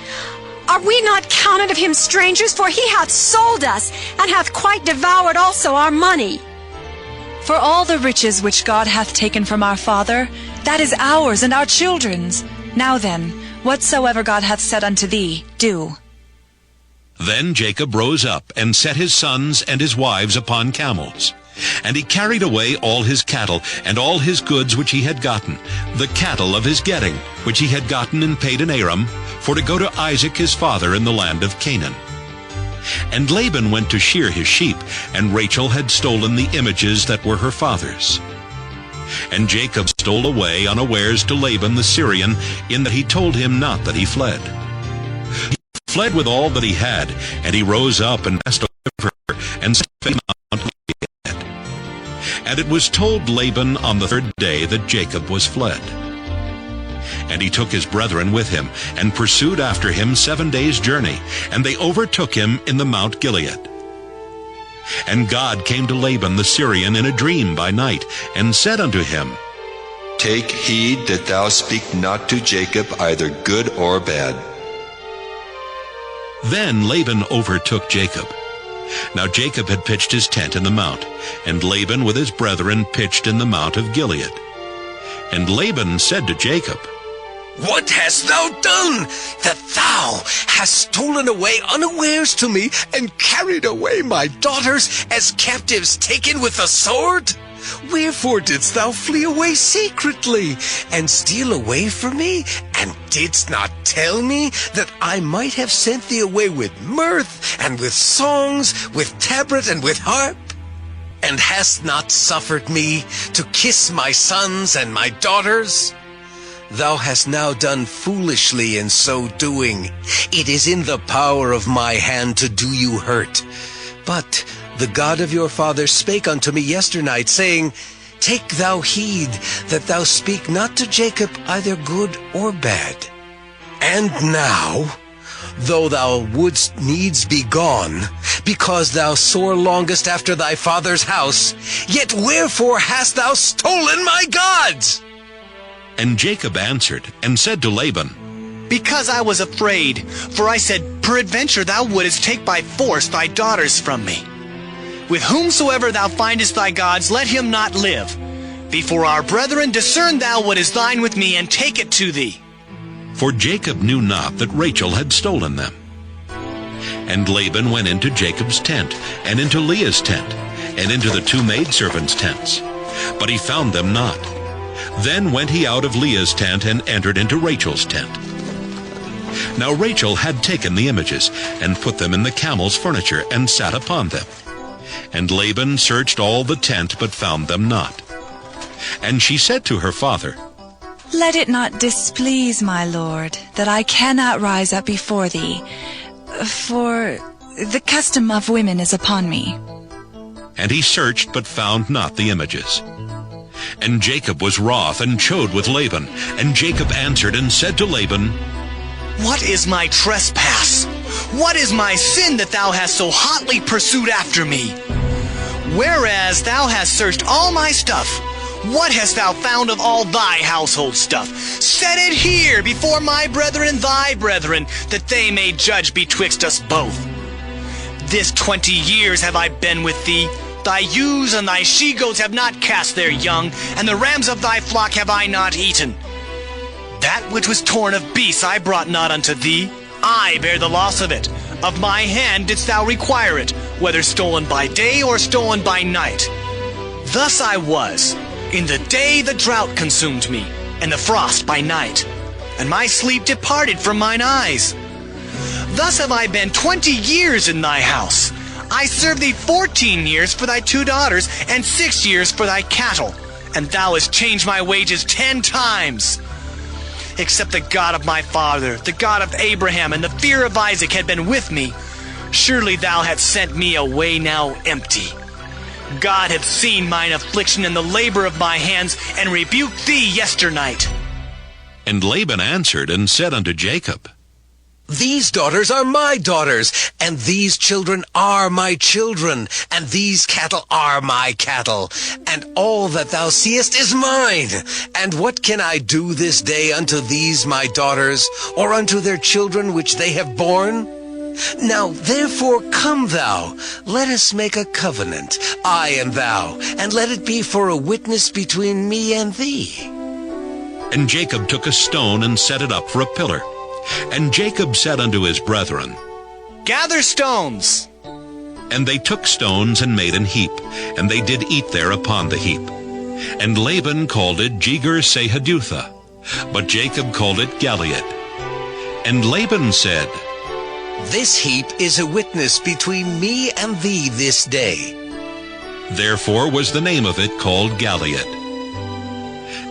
Are we not counted of him strangers? For he hath sold us, and hath quite devoured also our money. For all the riches which God hath taken from our father, that is ours and our children's. Now then, whatsoever God hath said unto thee, do. Then Jacob rose up, and set his sons and his wives upon camels, And he carried away all his cattle, and all his goods which he had gotten, the cattle of his getting, which he had gotten in Padan Aram, for to go to Isaac his father in the land of Canaan. And Laban went to shear his sheep, and Rachel had stolen the images that were her father's. And Jacob stole away unawares to Laban the Syrian, in that he told him not that he fled. He fled with all that he had, and he rose up and passed over, and set Mount Gilead. And it was told Laban on the third day that Jacob was fled. And he took his brethren with him, and pursued after him 7 days' journey, and they overtook him in the Mount Gilead. And God came to Laban the Syrian in a dream by night, and said unto him, Take heed that thou speak not to Jacob either good or bad. Then Laban overtook Jacob. Now Jacob had pitched his tent in the mount, and Laban with his brethren pitched in the mount of Gilead. And Laban said to Jacob, What hast thou done, that thou hast stolen away unawares to me, and carried away my daughters as captives taken with the sword? Wherefore didst thou flee away secretly, and steal away from me, and didst not tell me that I might have sent thee away with mirth, and with songs, with tabret, and with harp? And hast not suffered me to kiss my sons and my daughters? Thou hast now done foolishly in so doing. It is in the power of my hand to do you hurt. But the God of your father spake unto me yesternight, saying, Take thou heed that thou speak not to Jacob either good or bad. And now, though thou wouldst needs be gone, because thou sore longest after thy father's house, yet wherefore hast thou stolen my gods? And Jacob answered and said to Laban, Because I was afraid, for I said, Peradventure thou wouldest take by force thy daughters from me. With whomsoever thou findest thy gods, let him not live. Before our brethren, discern thou what is thine with me, and take it to thee. For Jacob knew not that Rachel had stolen them. And Laban went into Jacob's tent, and into Leah's tent, and into the two maidservants' tents. But he found them not. Then went he out of Leah's tent, and entered into Rachel's tent. Now Rachel had taken the images, and put them in the camel's furniture, and sat upon them. And Laban searched all the tent, but found them not. And she said to her father, Let it not displease my lord, that I cannot rise up before thee, for the custom of women is upon me. And he searched, but found not the images. And Jacob was wroth, and chode with Laban. And Jacob answered and said to Laban, What is my trespass? What is my sin that thou hast so hotly pursued after me? Whereas thou hast searched all my stuff, what hast thou found of all thy household stuff? Set it here before my brethren, thy brethren, that they may judge betwixt us both. This 20 years have I been with thee. Thy ewes and thy she-goats have not cast their young, and the rams of thy flock have I not eaten. That which was torn of beasts I brought not unto thee. I bear the loss of it. Of my hand didst thou require it, whether stolen by day or stolen by night. Thus I was. In the day the drought consumed me, and the frost by night, and my sleep departed from mine eyes. Thus have I been 20 years in thy house. I served thee 14 years for thy 2 daughters, and 6 years for thy cattle, and thou hast changed my wages 10 times. Except the God of my father, the God of Abraham, and the fear of Isaac had been with me, surely thou hadst sent me away now empty. God hath seen mine affliction and the labor of my hands, and rebuked thee yesternight. And Laban answered and said unto Jacob, These daughters are my daughters, and these children are my children, and these cattle are my cattle, and all that thou seest is mine. And what can I do this day unto these my daughters, or unto their children which they have borne? Now therefore come thou, let us make a covenant, I and thou, and let it be for a witness between me and thee. And Jacob took a stone and set it up for a pillar. And Jacob said unto his brethren, Gather stones. And they took stones and made an heap, and they did eat there upon the heap. And Laban called it Jegar-sahadutha, but Jacob called it Galeed. And Laban said, This heap is a witness between me and thee this day. Therefore was the name of it called Galeed.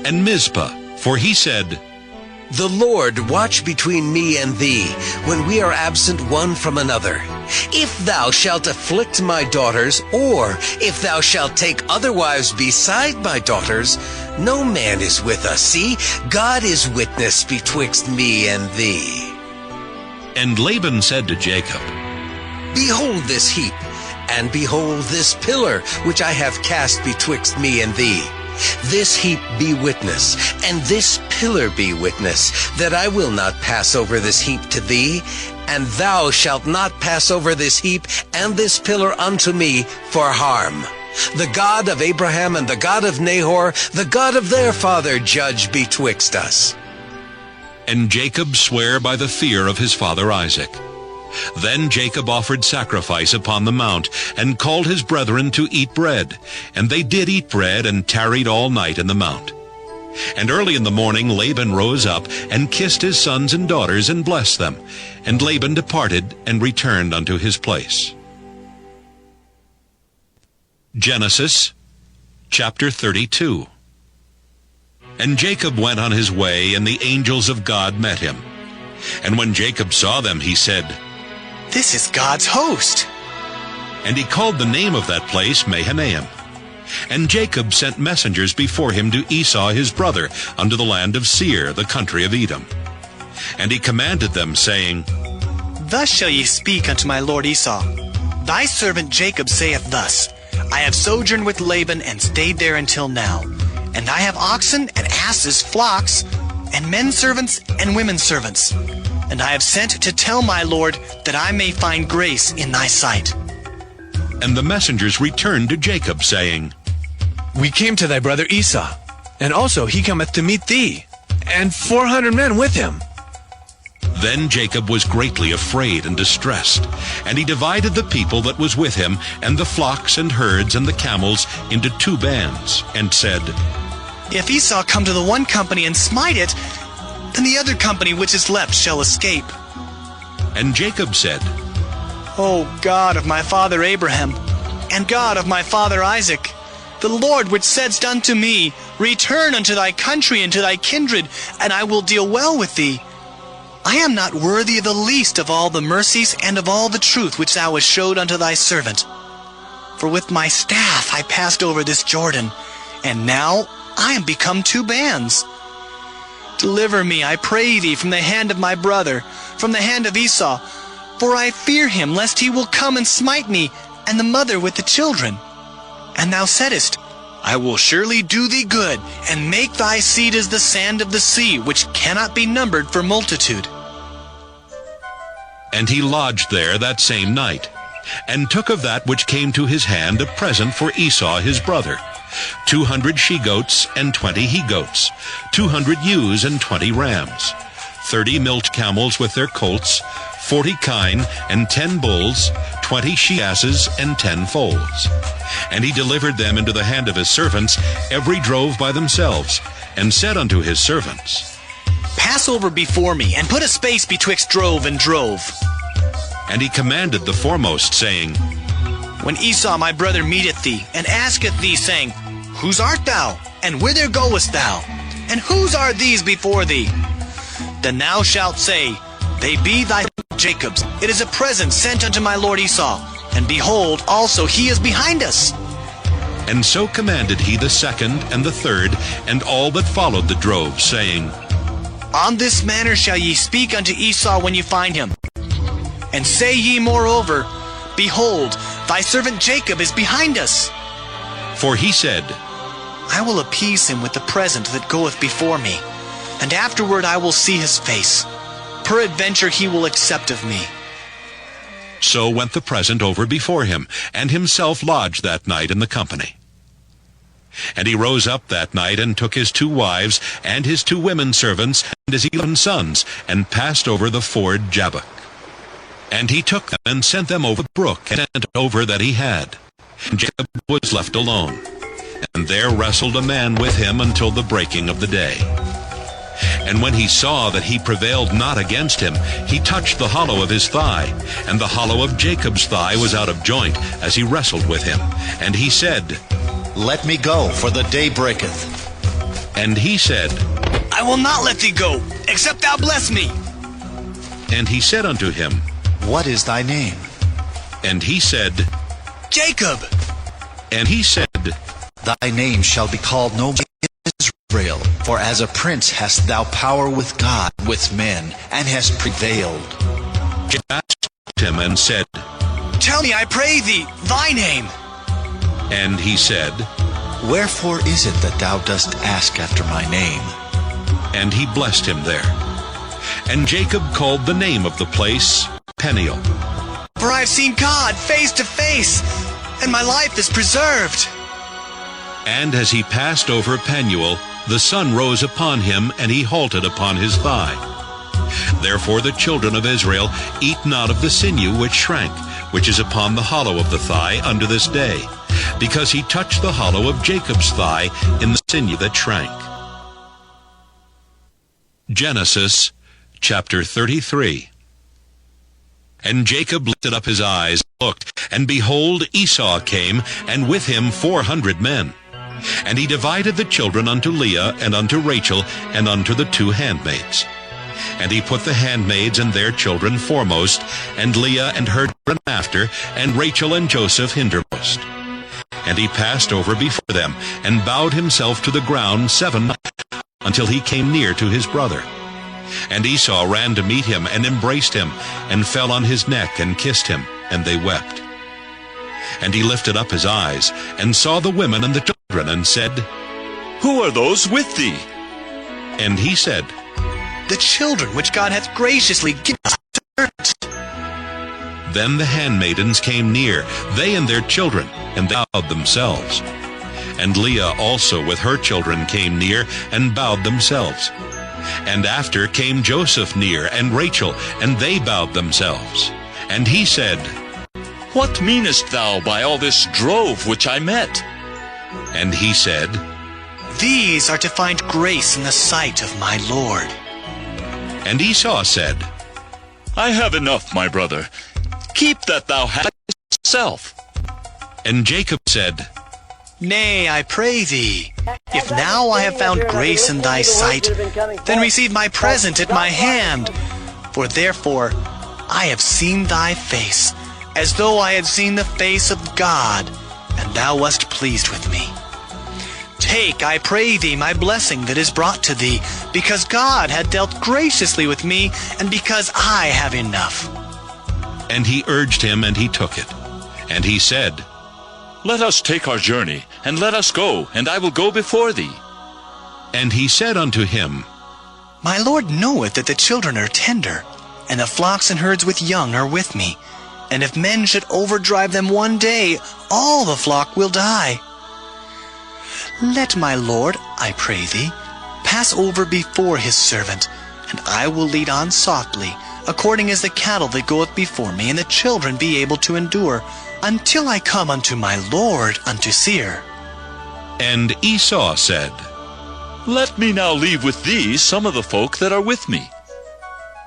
And Mizpah, for he said, The Lord watch between me and thee, when we are absent one from another. If thou shalt afflict my daughters, or if thou shalt take other wives beside my daughters, no man is with us. See, God is witness betwixt me and thee. And Laban said to Jacob, Behold this heap, and behold this pillar, which I have cast betwixt me and thee. This heap be witness, and this pillar be witness, that I will not pass over this heap to thee, and thou shalt not pass over this heap and this pillar unto me for harm. The God of Abraham and the God of Nahor, the God of their father, judge betwixt us. And Jacob sware by the fear of his father Isaac. Then Jacob offered sacrifice upon the mount, and called his brethren to eat bread. And they did eat bread, and tarried all night in the mount. And early in the morning Laban rose up, and kissed his sons and daughters, and blessed them. And Laban departed, and returned unto his place. Genesis chapter 32. And Jacob went on his way, and the angels of God met him. And when Jacob saw them, he said, This is God's host. And he called the name of that place Mahanaim. And Jacob sent messengers before him to Esau his brother, unto the land of Seir, the country of Edom. And he commanded them, saying, Thus shall ye speak unto my lord Esau. Thy servant Jacob saith thus, I have sojourned with Laban, and stayed there until now. And I have oxen and asses, flocks, and men servants and women servants. And I have sent to tell my lord, that I may find grace in thy sight. And the messengers returned to Jacob, saying, We came to thy brother Esau, and also he cometh to meet thee, and 400 men with him. Then Jacob was greatly afraid and distressed, and he divided the people that was with him, and the flocks and herds and the camels, into 2 bands, and said, If Esau come to the one company and smite it, then the other company which is left shall escape. And Jacob said, O God of my father Abraham, and God of my father Isaac, the Lord which saidst unto me, Return unto thy country and to thy kindred, and I will deal well with thee. I am not worthy of the least of all the mercies and of all the truth which thou hast showed unto thy servant. For with my staff I passed over this Jordan, and now I am become 2 bands. Deliver me, I pray thee, from the hand of my brother, from the hand of Esau, for I fear him, lest he will come and smite me, and the mother with the children. And thou saidst, I will surely do thee good, and make thy seed as the sand of the sea, which cannot be numbered for multitude. And he lodged there that same night, and took of that which came to his hand a present for Esau his brother, 200 she-goats and 20 he-goats, 200 ewes and 20 rams, 30 milch camels with their colts, 40 kine and 10 bulls, 20 she-asses and 10 foals. And he delivered them into the hand of his servants, every drove by themselves, and said unto his servants, Pass over before me, and put a space betwixt drove and drove. And he commanded the foremost, saying, When Esau my brother meeteth thee, and asketh thee, saying, Whose art thou? And whither goest thou? And whose are these before thee? Then thou shalt say, They be thy Jacob's. It is a present sent unto my lord Esau. And behold, also he is behind us. And so commanded he the second and the third, and all that followed the drove, saying, On this manner shall ye speak unto Esau when you find him. And say ye moreover, Behold, thy servant Jacob is behind us. For he said, I will appease him with the present that goeth before me, and afterward I will see his face. Peradventure he will accept of me. So went the present over before him, and himself lodged that night in the company. And he rose up that night, and took his 2 wives, and his 2 women servants, and his 11 sons, and passed over the ford Jabbok. And he took them and sent them over the brook and sent over that he had. And Jacob was left alone, and there wrestled a man with him until the breaking of the day. And when he saw that he prevailed not against him, he touched the hollow of his thigh, and the hollow of Jacob's thigh was out of joint as he wrestled with him. And he said, Let me go, for the day breaketh. And he said, I will not let thee go, except thou bless me. And he said unto him, What is thy name? And he said, Jacob. And he said, Thy name shall be called no more Israel, for as a prince hast thou power with God, with men, and hast prevailed. Jacob asked him and said, Tell me, I pray thee, thy name. And he said, Wherefore is it that thou dost ask after my name? And he blessed him there. And Jacob called the name of the place Peniel. For I have seen God face to face, and my life is preserved. And as he passed over Penuel, the sun rose upon him, and he halted upon his thigh. Therefore the children of Israel eat not of the sinew which shrank, which is upon the hollow of the thigh unto this day, because he touched the hollow of Jacob's thigh in the sinew that shrank. Genesis chapter 33. And Jacob lifted up his eyes, looked, and behold, Esau came, and with him 400 men. And he divided the children unto Leah, and unto Rachel, and unto the 2 handmaids. And he put the handmaids and their children foremost, and Leah and her children after, and Rachel and Joseph hindermost. And he passed over before them, and bowed himself to the ground 7 times, until he came near to his brother. And Esau ran to meet him, and embraced him, and fell on his neck, and kissed him, and they wept. And he lifted up his eyes, and saw the women and the children, and said, Who are those with thee? And he said, The children which God hath graciously given us to servants. Then the handmaidens came near, they and their children, and they bowed themselves. And Leah also with her children came near, and bowed themselves. And after came Joseph near, and Rachel, and they bowed themselves. And he said, What meanest thou by all this drove which I met? And he said, These are to find grace in the sight of my Lord. And Esau said, I have enough, my brother. Keep that thou hast thyself. And Jacob said, Nay, I pray thee, if now I have found grace in thy sight, then receive my present at my hand. For therefore I have seen thy face, as though I had seen the face of God, and thou wast pleased with me. Take, I pray thee, my blessing that is brought to thee, because God hath dealt graciously with me, and because I have enough. And he urged him, and he took it. And he said, Let us take our journey, and let us go, and I will go before thee. And he said unto him, My Lord knoweth that the children are tender, and the flocks and herds with young are with me. And if men should overdrive them one day, all the flock will die. Let my Lord, I pray thee, pass over before his servant, and I will lead on softly, according as the cattle that goeth before me, and the children be able to endure, until I come unto my Lord unto Seir. And Esau said, Let me now leave with thee some of the folk that are with me.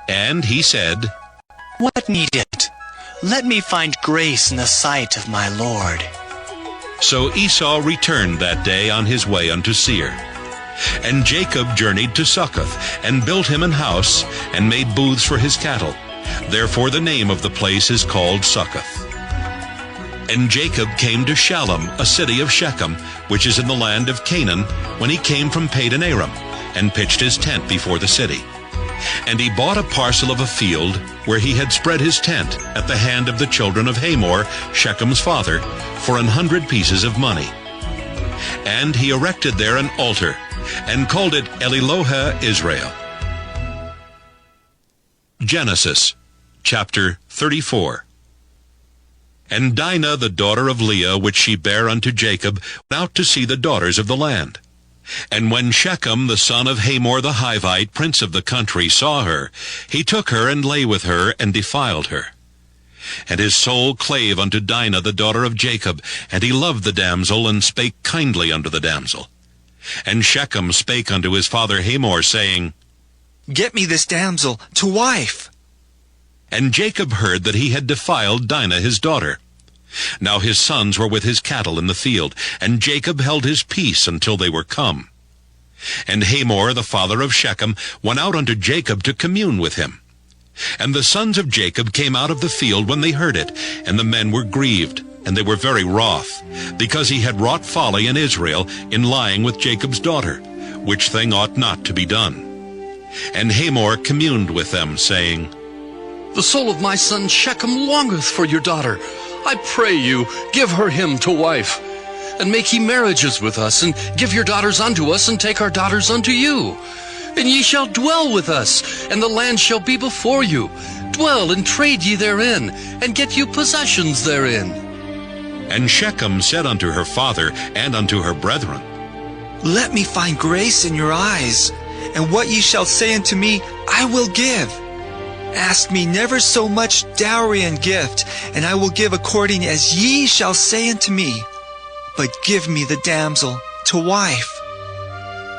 And he said, What need it? Let me find grace in the sight of my Lord. So Esau returned that day on his way unto Seir. And Jacob journeyed to Succoth, and built him an house, and made booths for his cattle. Therefore the name of the place is called Succoth. And Jacob came to Shalem, a city of Shechem, which is in the land of Canaan, when he came from Padan Aram, and pitched his tent before the city. And he bought a parcel of a field, where he had spread his tent, at the hand of the children of Hamor, Shechem's father, for 100 pieces of money. And he erected there an altar, and called it Elilohe Israel. Genesis chapter 34. And Dinah the daughter of Leah, which she bare unto Jacob, went out to see the daughters of the land. And when Shechem the son of Hamor the Hivite, prince of the country, saw her, he took her and lay with her, and defiled her. And his soul clave unto Dinah the daughter of Jacob, and he loved the damsel, and spake kindly unto the damsel. And Shechem spake unto his father Hamor, saying, Get me this damsel to wife. And Jacob heard that he had defiled Dinah his daughter. Now his sons were with his cattle in the field, and Jacob held his peace until they were come. And Hamor the father of Shechem went out unto Jacob to commune with him. And the sons of Jacob came out of the field when they heard it, and the men were grieved, and they were very wroth, because he had wrought folly in Israel in lying with Jacob's daughter, which thing ought not to be done. And Hamor communed with them, saying, The soul of my son Shechem longeth for your daughter. I pray you, give her him to wife, and make ye marriages with us, and give your daughters unto us, and take our daughters unto you. And ye shall dwell with us, and the land shall be before you. Dwell and trade ye therein, and get you possessions therein. And Shechem said unto her father and unto her brethren, Let me find grace in your eyes, and what ye shall say unto me I will give. Ask me never so much dowry and gift, and I will give according as ye shall say unto me. But give me the damsel to wife.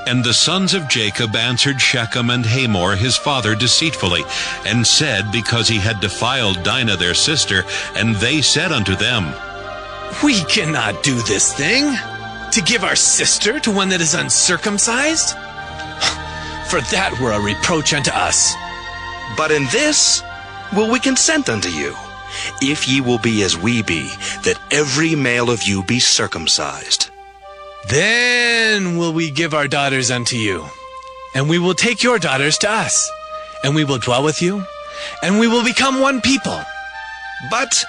And the sons of Jacob answered Shechem and Hamor his father deceitfully, and said, because he had defiled Dinah their sister, and they said unto them, We cannot do this thing, to give our sister to one that is uncircumcised. For that were a reproach unto us. But in this will we consent unto you, if ye will be as we be, that every male of you be circumcised. Then will we give our daughters unto you, and we will take your daughters to us, and we will dwell with you, and we will become one people. But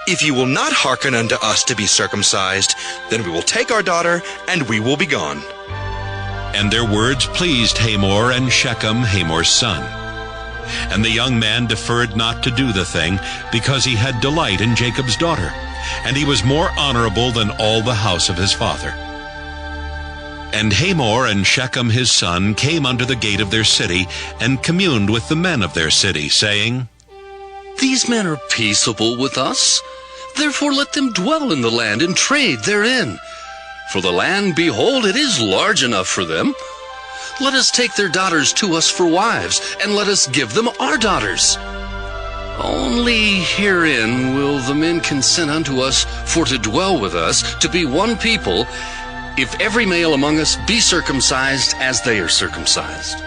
if ye will not hearken unto us to be circumcised, then we will take our daughter, and we will be gone. And their words pleased Hamor and Shechem, Hamor's son. And the young man deferred not to do the thing, because he had delight in Jacob's daughter, and he was more honorable than all the house of his father. And Hamor and Shechem his son came unto the gate of their city, and communed with the men of their city, saying, These men are peaceable with us, therefore let them dwell in the land, and trade therein. For the land, behold, it is large enough for them. Let us take their daughters to us for wives, and let us give them our daughters. Only herein will the men consent unto us for to dwell with us, to be one people, if every male among us be circumcised as they are circumcised.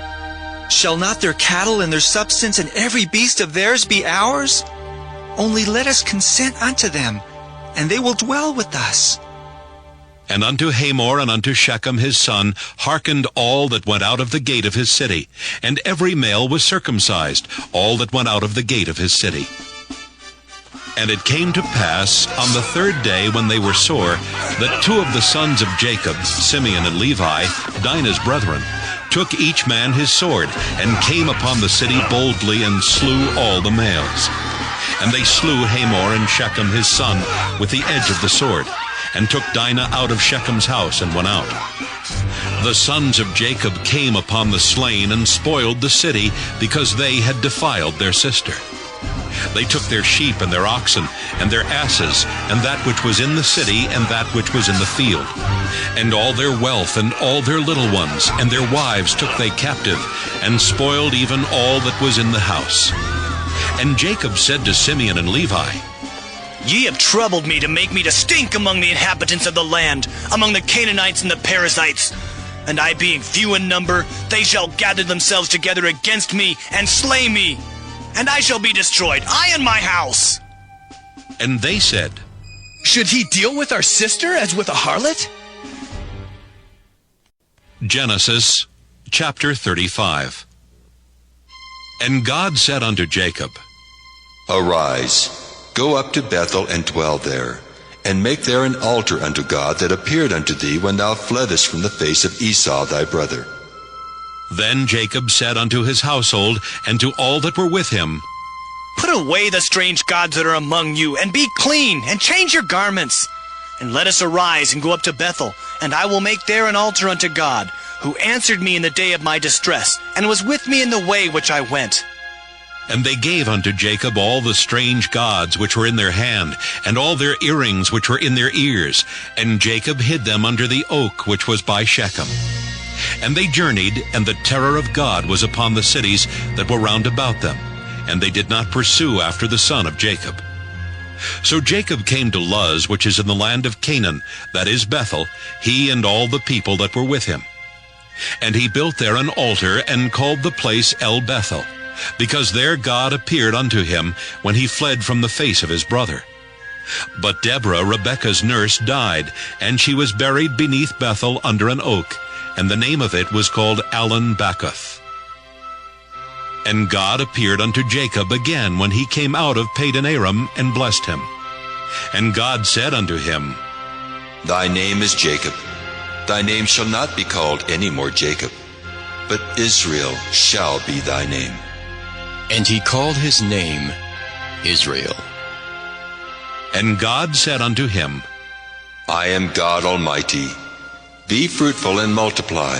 Shall not their cattle and their substance and every beast of theirs be ours? Only let us consent unto them, and they will dwell with us. And unto Hamor and unto Shechem his son hearkened all that went out of the gate of his city, and every male was circumcised, all that went out of the gate of his city. And it came to pass on the third day, when they were sore, that two of the sons of Jacob, Simeon and Levi, Dinah's brethren, took each man his sword, and came upon the city boldly, and slew all the males. And they slew Hamor and Shechem his son with the edge of the sword, and took Dinah out of Shechem's house, and went out. The sons of Jacob came upon the slain, and spoiled the city, because they had defiled their sister. They took their sheep and their oxen, and their asses, and that which was in the city, and that which was in the field. And all their wealth, and all their little ones, and their wives took they captive, and spoiled even all that was in the house. And Jacob said to Simeon and Levi, Ye have troubled me to make me to stink among the inhabitants of the land, among the Canaanites and the Perizzites. And I being few in number, they shall gather themselves together against me, and slay me. And I shall be destroyed, I and my house. And they said, Should he deal with our sister as with a harlot? Genesis chapter 35. And God said unto Jacob, Arise, go up to Bethel, and dwell there, and make there an altar unto God that appeared unto thee when thou fleddest from the face of Esau thy brother. Then Jacob said unto his household, and to all that were with him, Put away the strange gods that are among you, and be clean, and change your garments. And let us arise and go up to Bethel, and I will make there an altar unto God, who answered me in the day of my distress, and was with me in the way which I went. And they gave unto Jacob all the strange gods which were in their hand, and all their earrings which were in their ears. And Jacob hid them under the oak which was by Shechem. And they journeyed, and the terror of God was upon the cities that were round about them, and they did not pursue after the son of Jacob. So Jacob came to Luz, which is in the land of Canaan, that is Bethel, he and all the people that were with him. And he built there an altar, and called the place El Bethel, because there God appeared unto him when he fled from the face of his brother. But Deborah, Rebekah's nurse, died, and she was buried beneath Bethel under an oak, and the name of it was called Allon Bacuth. And God appeared unto Jacob again when he came out of Padan Aram, and blessed him. And God said unto him, Thy name is Jacob. Thy name shall not be called any more Jacob, but Israel shall be thy name. And he called his name Israel. And God said unto him, I am God Almighty. Be fruitful and multiply.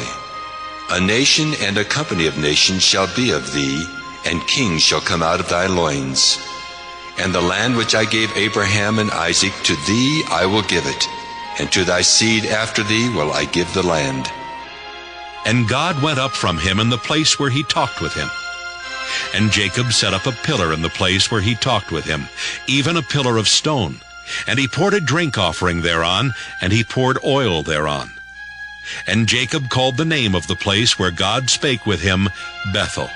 A nation and a company of nations shall be of thee, and kings shall come out of thy loins. And the land which I gave Abraham and Isaac, to thee I will give it, and to thy seed after thee will I give the land. And God went up from him in the place where he talked with him. And Jacob set up a pillar in the place where he talked with him, even a pillar of stone. And he poured a drink offering thereon, and he poured oil thereon. And Jacob called the name of the place where God spake with him, Bethel.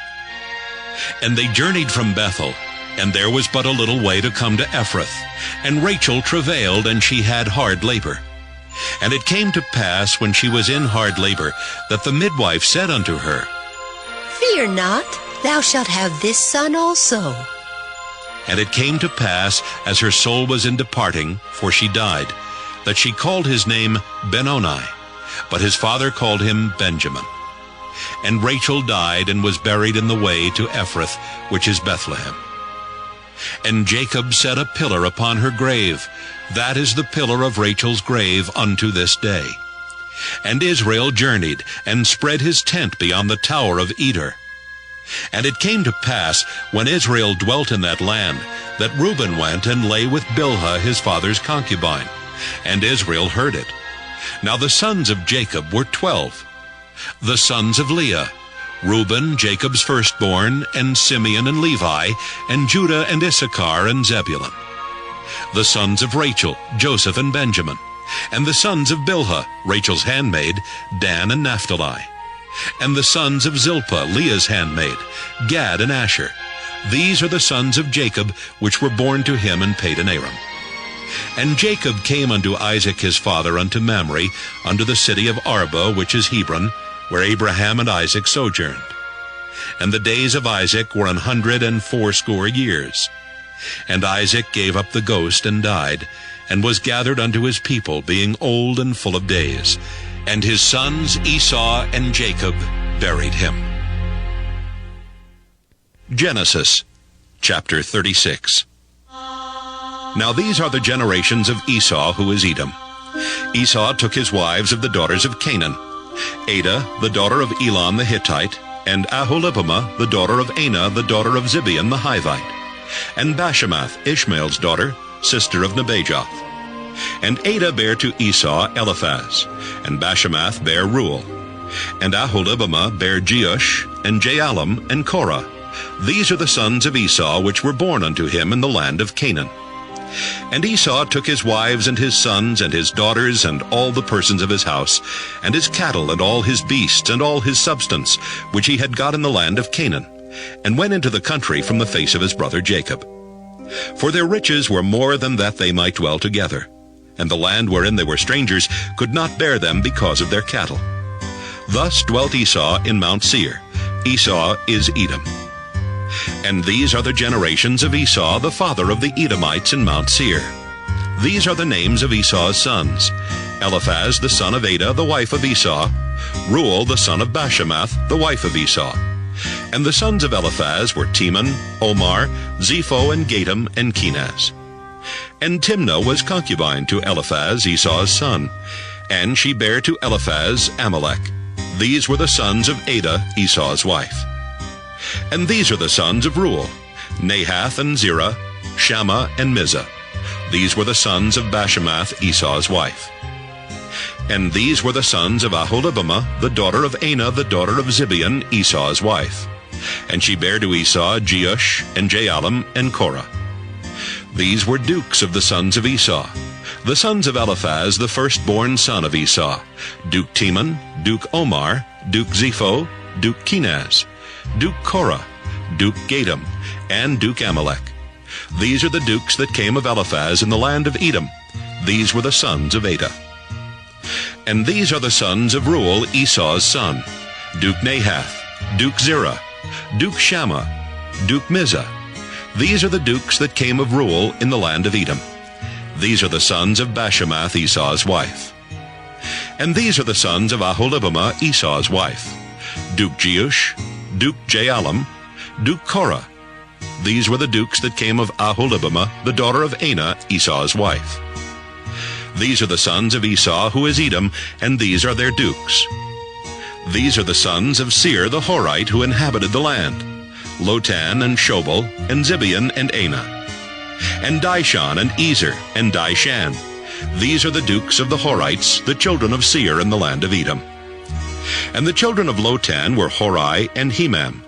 And they journeyed from Bethel, and there was but a little way to come to Ephrath. And Rachel travailed, and she had hard labor. And it came to pass, when she was in hard labor, that the midwife said unto her, Fear not, thou shalt have this son also. And it came to pass, as her soul was in departing, for she died, that she called his name Benoni, but his father called him Benjamin. And Rachel died, and was buried in the way to Ephrath, which is Bethlehem. And Jacob set a pillar upon her grave. That is the pillar of Rachel's grave unto this day. And Israel journeyed, and spread his tent beyond the tower of Eder. And it came to pass, when Israel dwelt in that land, that Reuben went and lay with Bilhah his father's concubine. And Israel heard it. Now the sons of Jacob were 12. The sons of Leah, Reuben, Jacob's firstborn, and Simeon and Levi, and Judah and Issachar and Zebulun. The sons of Rachel, Joseph and Benjamin. And the sons of Bilhah, Rachel's handmaid, Dan and Naphtali. And the sons of Zilpah, Leah's handmaid, Gad and Asher. These are the sons of Jacob, which were born to him in Padan Aram. And Jacob came unto Isaac his father unto Mamre, unto the city of Arba, which is Hebron, where Abraham and Isaac sojourned. And the days of Isaac were 180 years. And Isaac gave up the ghost and died, and was gathered unto his people, being old and full of days. And his sons Esau and Jacob buried him. Genesis chapter 36. Now these are the generations of Esau, who is Edom. Esau took his wives of the daughters of Canaan, Adah, the daughter of Elon the Hittite, and Aholibamah, the daughter of Anah, the daughter of Zibeon the Hivite, and Bashemath, Ishmael's daughter, sister of Nebajoth. And Adah bare to Esau Eliphaz, and Bashemath bare Reuel, and Aholibamah bare Jeush, and Jaalam, and Korah. These are the sons of Esau, which were born unto him in the land of Canaan. And Esau took his wives and his sons and his daughters and all the persons of his house, and his cattle and all his beasts and all his substance, which he had got in the land of Canaan, and went into the country from the face of his brother Jacob. For their riches were more than that they might dwell together, and the land wherein they were strangers could not bear them because of their cattle. Thus dwelt Esau in Mount Seir. Esau is Edom. And these are the generations of Esau, the father of the Edomites in Mount Seir. These are the names of Esau's sons: Eliphaz the son of Adah, the wife of Esau; Reuel the son of Bashemath, the wife of Esau. And the sons of Eliphaz were Teman, Omar, Zepho, and Gatam, and Kenaz. And Timnah was concubine to Eliphaz, Esau's son, and she bare to Eliphaz Amalek. These were the sons of Adah, Esau's wife. And these are the sons of Reuel, Nahath and Zerah, Shammah and Mizah. These were the sons of Bashemath, Esau's wife. And these were the sons of Aholibamah, the daughter of Anah, the daughter of Zibeon, Esau's wife. And she bare to Esau Jeush, and Jaalam, and Korah. These were dukes of the sons of Esau. The sons of Eliphaz, the firstborn son of Esau, Duke Teman, Duke Omar, Duke Zepho, Duke Kenaz, Duke Korah, Duke Gatam, and Duke Amalek. These are the dukes that came of Eliphaz in the land of Edom. These were the sons of Adah. And these are the sons of Reuel, Esau's son, Duke Nahath, Duke Zerah, Duke Shammah, Duke Mizah. These are the dukes that came of Reuel in the land of Edom. These are the sons of Bashemath, Esau's wife. And these are the sons of Aholibamah, Esau's wife, Duke Jeush, Duke Jaalam, Duke Korah. These were the dukes that came of Aholibamah, the daughter of Anah, Esau's wife. These are the sons of Esau, who is Edom, and these are their dukes. These are the sons of Seir the Horite, who inhabited the land, Lotan and Shobal, and Zibeon and Anah, and Dishon and Ezer and Dishan. These are the dukes of the Horites, the children of Seir in the land of Edom. And the children of Lotan were Hori and Hemam,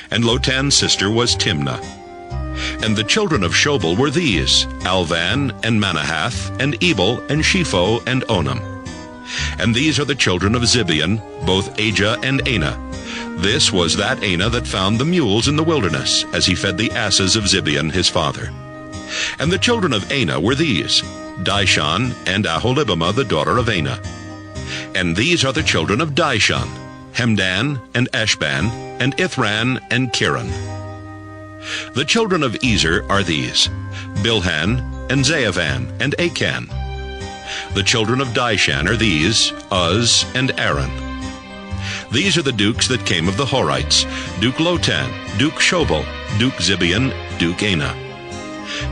and Lotan's sister was Timnah. And the children of Shobal were these, Alvan and Manahath, and Ebal, and Shepho, and Onam. And these are the children of Zibeon, both Ajah and Anah. This was that Anah that found the mules in the wilderness, as he fed the asses of Zibeon his father. And the children of Anah were these, Dishon and Aholibamah, the daughter of Anah. And these are the children of Dishon, Hemdan and Eshban, and Ithran and Kiran. The children of Ezer are these, Bilhan and Zaavan and Achan. The children of Dishan are these, Uz and Aaron. These are the dukes that came of the Horites, Duke Lotan, Duke Shobal, Duke Zibeon, Duke Anah.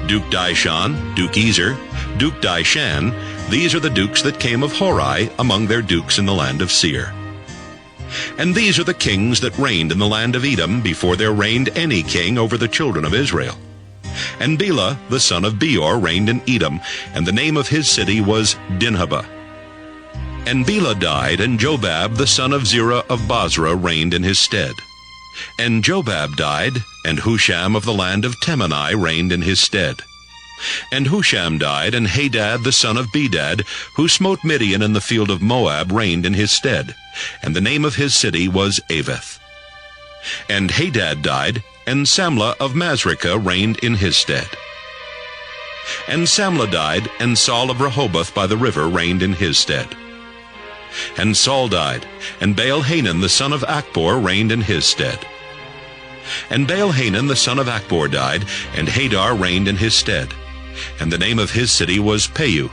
Duke Dishon, Duke Ezer, Duke Dishan. These are the dukes that came of Hori among their dukes in the land of Seir. And these are the kings that reigned in the land of Edom before there reigned any king over the children of Israel. And Bela, the son of Beor, reigned in Edom, and the name of his city was Dinhabah. And Bela died, and Jobab, the son of Zerah of Bozrah, reigned in his stead. And Jobab died, and Husham of the land of Temani reigned in his stead. And Husham died, and Hadad the son of Bedad, who smote Midian in the field of Moab, reigned in his stead. And the name of his city was Avith. And Hadad died, and Samlah of Masrekah reigned in his stead. And Samlah died, and Saul of Rehoboth by the river reigned in his stead. And Saul died, and Baal-Hanan the son of Achbor reigned in his stead. And Baal-Hanan the son of Achbor died, and Hadar reigned in his stead. And the name of his city was Peu,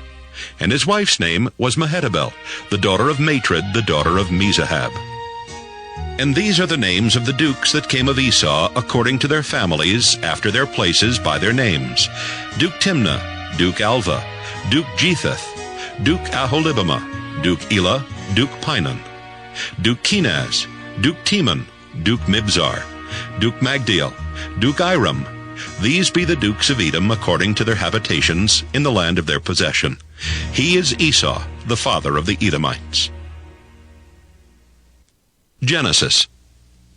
and his wife's name was Mehetabel, the daughter of Matred, the daughter of Mezahab. And these are the names of the dukes that came of Esau according to their families, after their places by their names, Duke Timnah, Duke Alva, Duke Jetheth, Duke Aholibamah, Duke Elah, Duke Pinon, Duke Kenaz, Duke Teman, Duke Mibzar, Duke Magdiel, Duke Iram. These be the dukes of Edom according to their habitations in the land of their possession. He is Esau, the father of the Edomites. Genesis,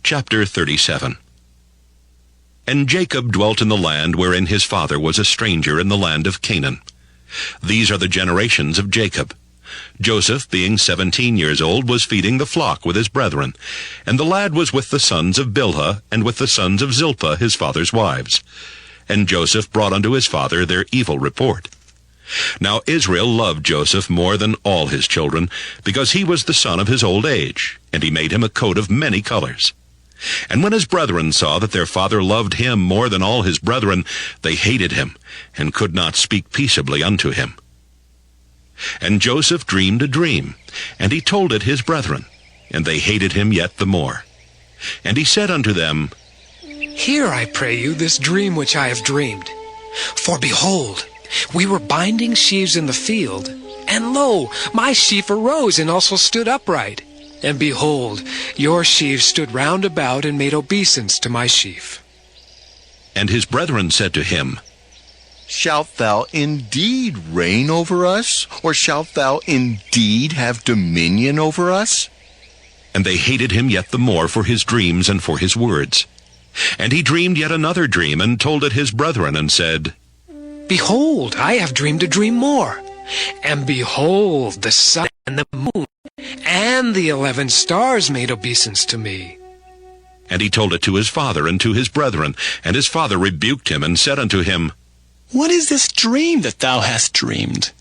chapter 37. And Jacob dwelt in the land wherein his father was a stranger in the land of Canaan. These are the generations of Jacob. Joseph, being 17 years old, was feeding the flock with his brethren, and the lad was with the sons of Bilhah, and with the sons of Zilpah his father's wives. And Joseph brought unto his father their evil report. Now Israel loved Joseph more than all his children, because he was the son of his old age, and he made him a coat of many colors. And when his brethren saw that their father loved him more than all his brethren, they hated him, and could not speak peaceably unto him. And Joseph dreamed a dream, and he told it his brethren, and they hated him yet the more. And he said unto them, Hear, I pray you, this dream which I have dreamed. For behold, we were binding sheaves in the field, and lo, my sheaf arose and also stood upright. And behold, your sheaves stood round about and made obeisance to my sheaf. And his brethren said to him, Shalt thou indeed reign over us, or shalt thou indeed have dominion over us? And they hated him yet the more for his dreams and for his words. And he dreamed yet another dream, and told it his brethren, and said, Behold, I have dreamed a dream more. And behold, the sun and the moon and the 11 stars made obeisance to me. And he told it to his father and to his brethren. And his father rebuked him, and said unto him, What is this dream that thou hast dreamed?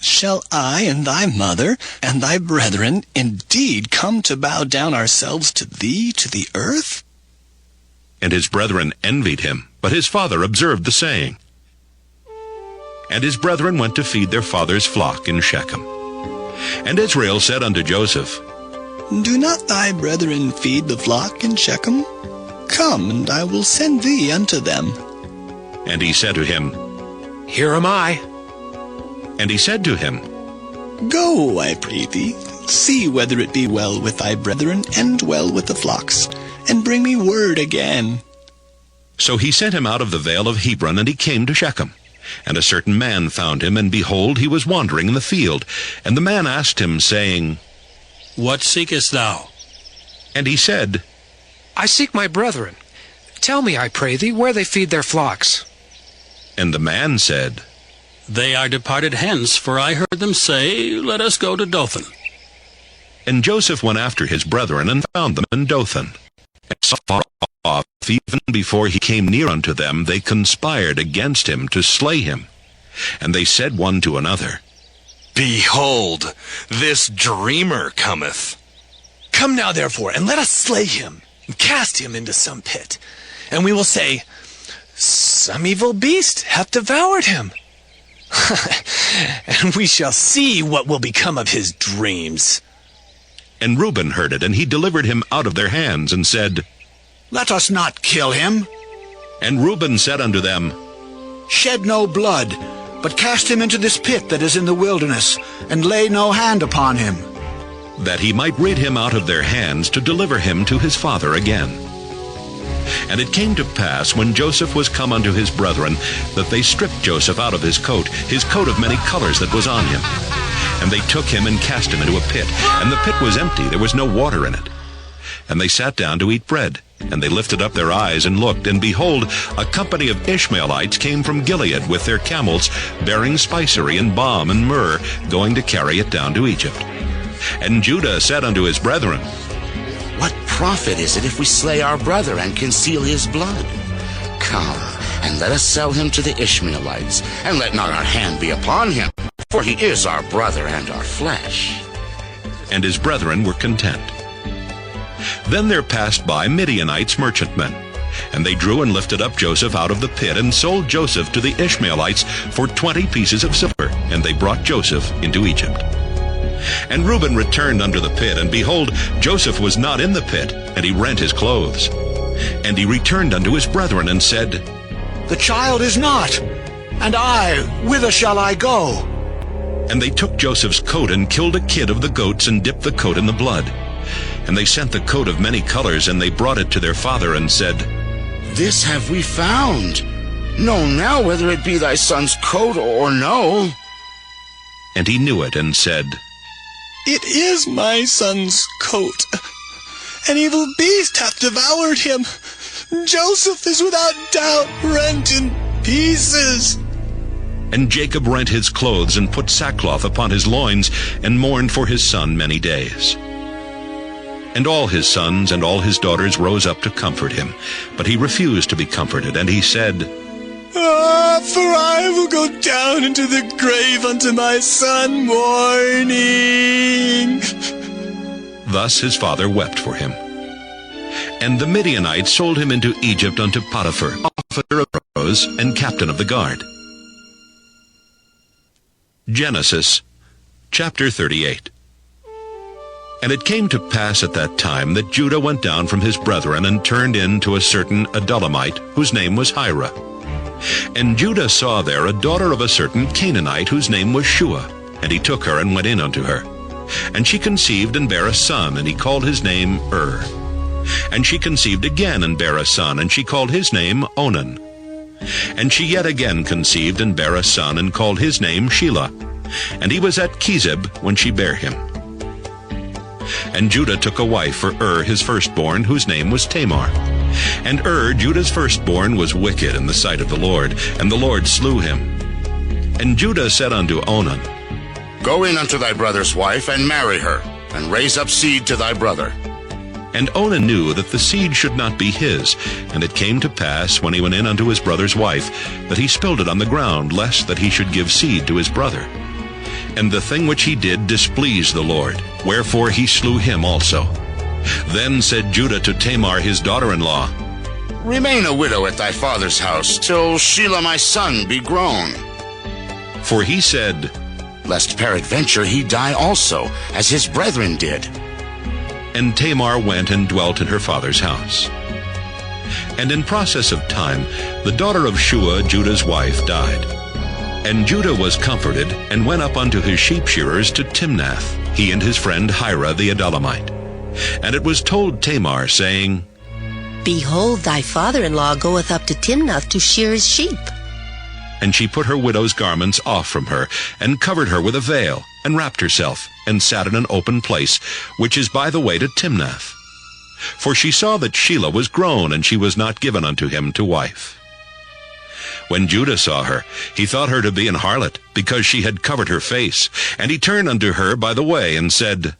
Shall I and thy mother and thy brethren indeed come to bow down ourselves to thee to the earth? And his brethren envied him, but his father observed the saying. And his brethren went to feed their father's flock in Shechem. And Israel said unto Joseph, Do not thy brethren feed the flock in Shechem? Come, and I will send thee unto them. And he said to him, Here am I. And he said to him, Go, I pray thee, see whether it be well with thy brethren, and well with the flocks, and bring me word again. So he sent him out of the vale of Hebron, and he came to Shechem. And a certain man found him, and behold, he was wandering in the field. And the man asked him, saying, What seekest thou? And he said, I seek my brethren. Tell me, I pray thee, where they feed their flocks. And the man said, They are departed hence, for I heard them say, Let us go to Dothan. And Joseph went after his brethren, and found them in Dothan. And so far off, even before he came near unto them, they conspired against him to slay him. And they said one to another, Behold, this dreamer cometh. Come now, therefore, and let us slay him, and cast him into some pit. And we will say, Some evil beast hath devoured him. And we shall see what will become of his dreams. And Reuben heard it, and he delivered him out of their hands, and said, Let us not kill him. And Reuben said unto them, Shed no blood, but cast him into this pit that is in the wilderness, and lay no hand upon him. that he might rid him out of their hands to deliver him to his father again. And it came to pass, when Joseph was come unto his brethren, that they stripped Joseph out of his coat of many colors that was on him. And they took him and cast him into a pit, and the pit was empty, there was no water in it. And they sat down to eat bread, and they lifted up their eyes and looked, and behold, a company of Ishmaelites came from Gilead with their camels, bearing spicery and balm and myrrh, going to carry it down to Egypt. And Judah said unto his brethren, What profit is it if we slay our brother and conceal his blood? Come, and let us sell him to the Ishmaelites, and let not our hand be upon him, for he is our brother and our flesh. And his brethren were content. Then there passed by Midianites merchantmen, and they drew and lifted up Joseph out of the pit, and sold Joseph to the Ishmaelites for 20 pieces of silver, and they brought Joseph into Egypt. And Reuben returned unto the pit, and behold, Joseph was not in the pit, and he rent his clothes. And he returned unto his brethren, and said, The child is not, and I, whither shall I go? And they took Joseph's coat, and killed a kid of the goats, and dipped the coat in the blood. And they sent the coat of many colors, and they brought it to their father, and said, This have we found. Know now whether it be thy son's coat or no. And he knew it, and said, It is my son's coat. An evil beast hath devoured him. Joseph is without doubt rent in pieces. And Jacob rent his clothes, and put sackcloth upon his loins, and mourned for his son many days. And all his sons and all his daughters rose up to comfort him. But he refused to be comforted, and he said, For I will go down into the grave unto my son mourning. Thus his father wept for him. And the Midianites sold him into Egypt unto Potiphar, officer of Pharaoh's, and captain of the guard. Genesis chapter 38. And it came to pass at that time that Judah went down from his brethren, and turned in to a certain Adullamite, whose name was Hira. And Judah saw there a daughter of a certain Canaanite, whose name was Shua, and he took her and went in unto her. And she conceived and bare a son, and he called his name And she conceived again and bare a son, and she called his name Onan. And she yet again conceived and bare a son, and called his name Shelah. And he was at Chezib when she bare him. And Judah took a wife for his firstborn, whose name was Tamar. And Judah's firstborn, was wicked in the sight of the Lord, and the Lord slew him. And Judah said unto Onan, Go in unto thy brother's wife, and marry her, and raise up seed to thy brother. And Onan knew that the seed should not be his. And it came to pass, when he went in unto his brother's wife, that he spilled it on the ground, lest that he should give seed to his brother. And the thing which he did displeased the Lord, wherefore he slew him also. Then said Judah to Tamar his daughter-in-law, Remain a widow at thy father's house, till Shelah my son be grown. For he said, Lest peradventure he die also, as his brethren did. And Tamar went and dwelt in her father's house. And in process of time, the daughter of Shua, Judah's wife, died. And Judah was comforted, and went up unto his sheep shearers to Timnath, he and his friend Hira the Adullamite. And it was told Tamar, saying, Behold, thy father-in-law goeth up to Timnath to shear his sheep. And she put her widow's garments off from her, and covered her with a veil, and wrapped herself, and sat in an open place, which is by the way to Timnath. For she saw that Shelah was grown, and she was not given unto him to wife. When Judah saw her, he thought her to be an harlot, because she had covered her face. And he turned unto her by the way, and said,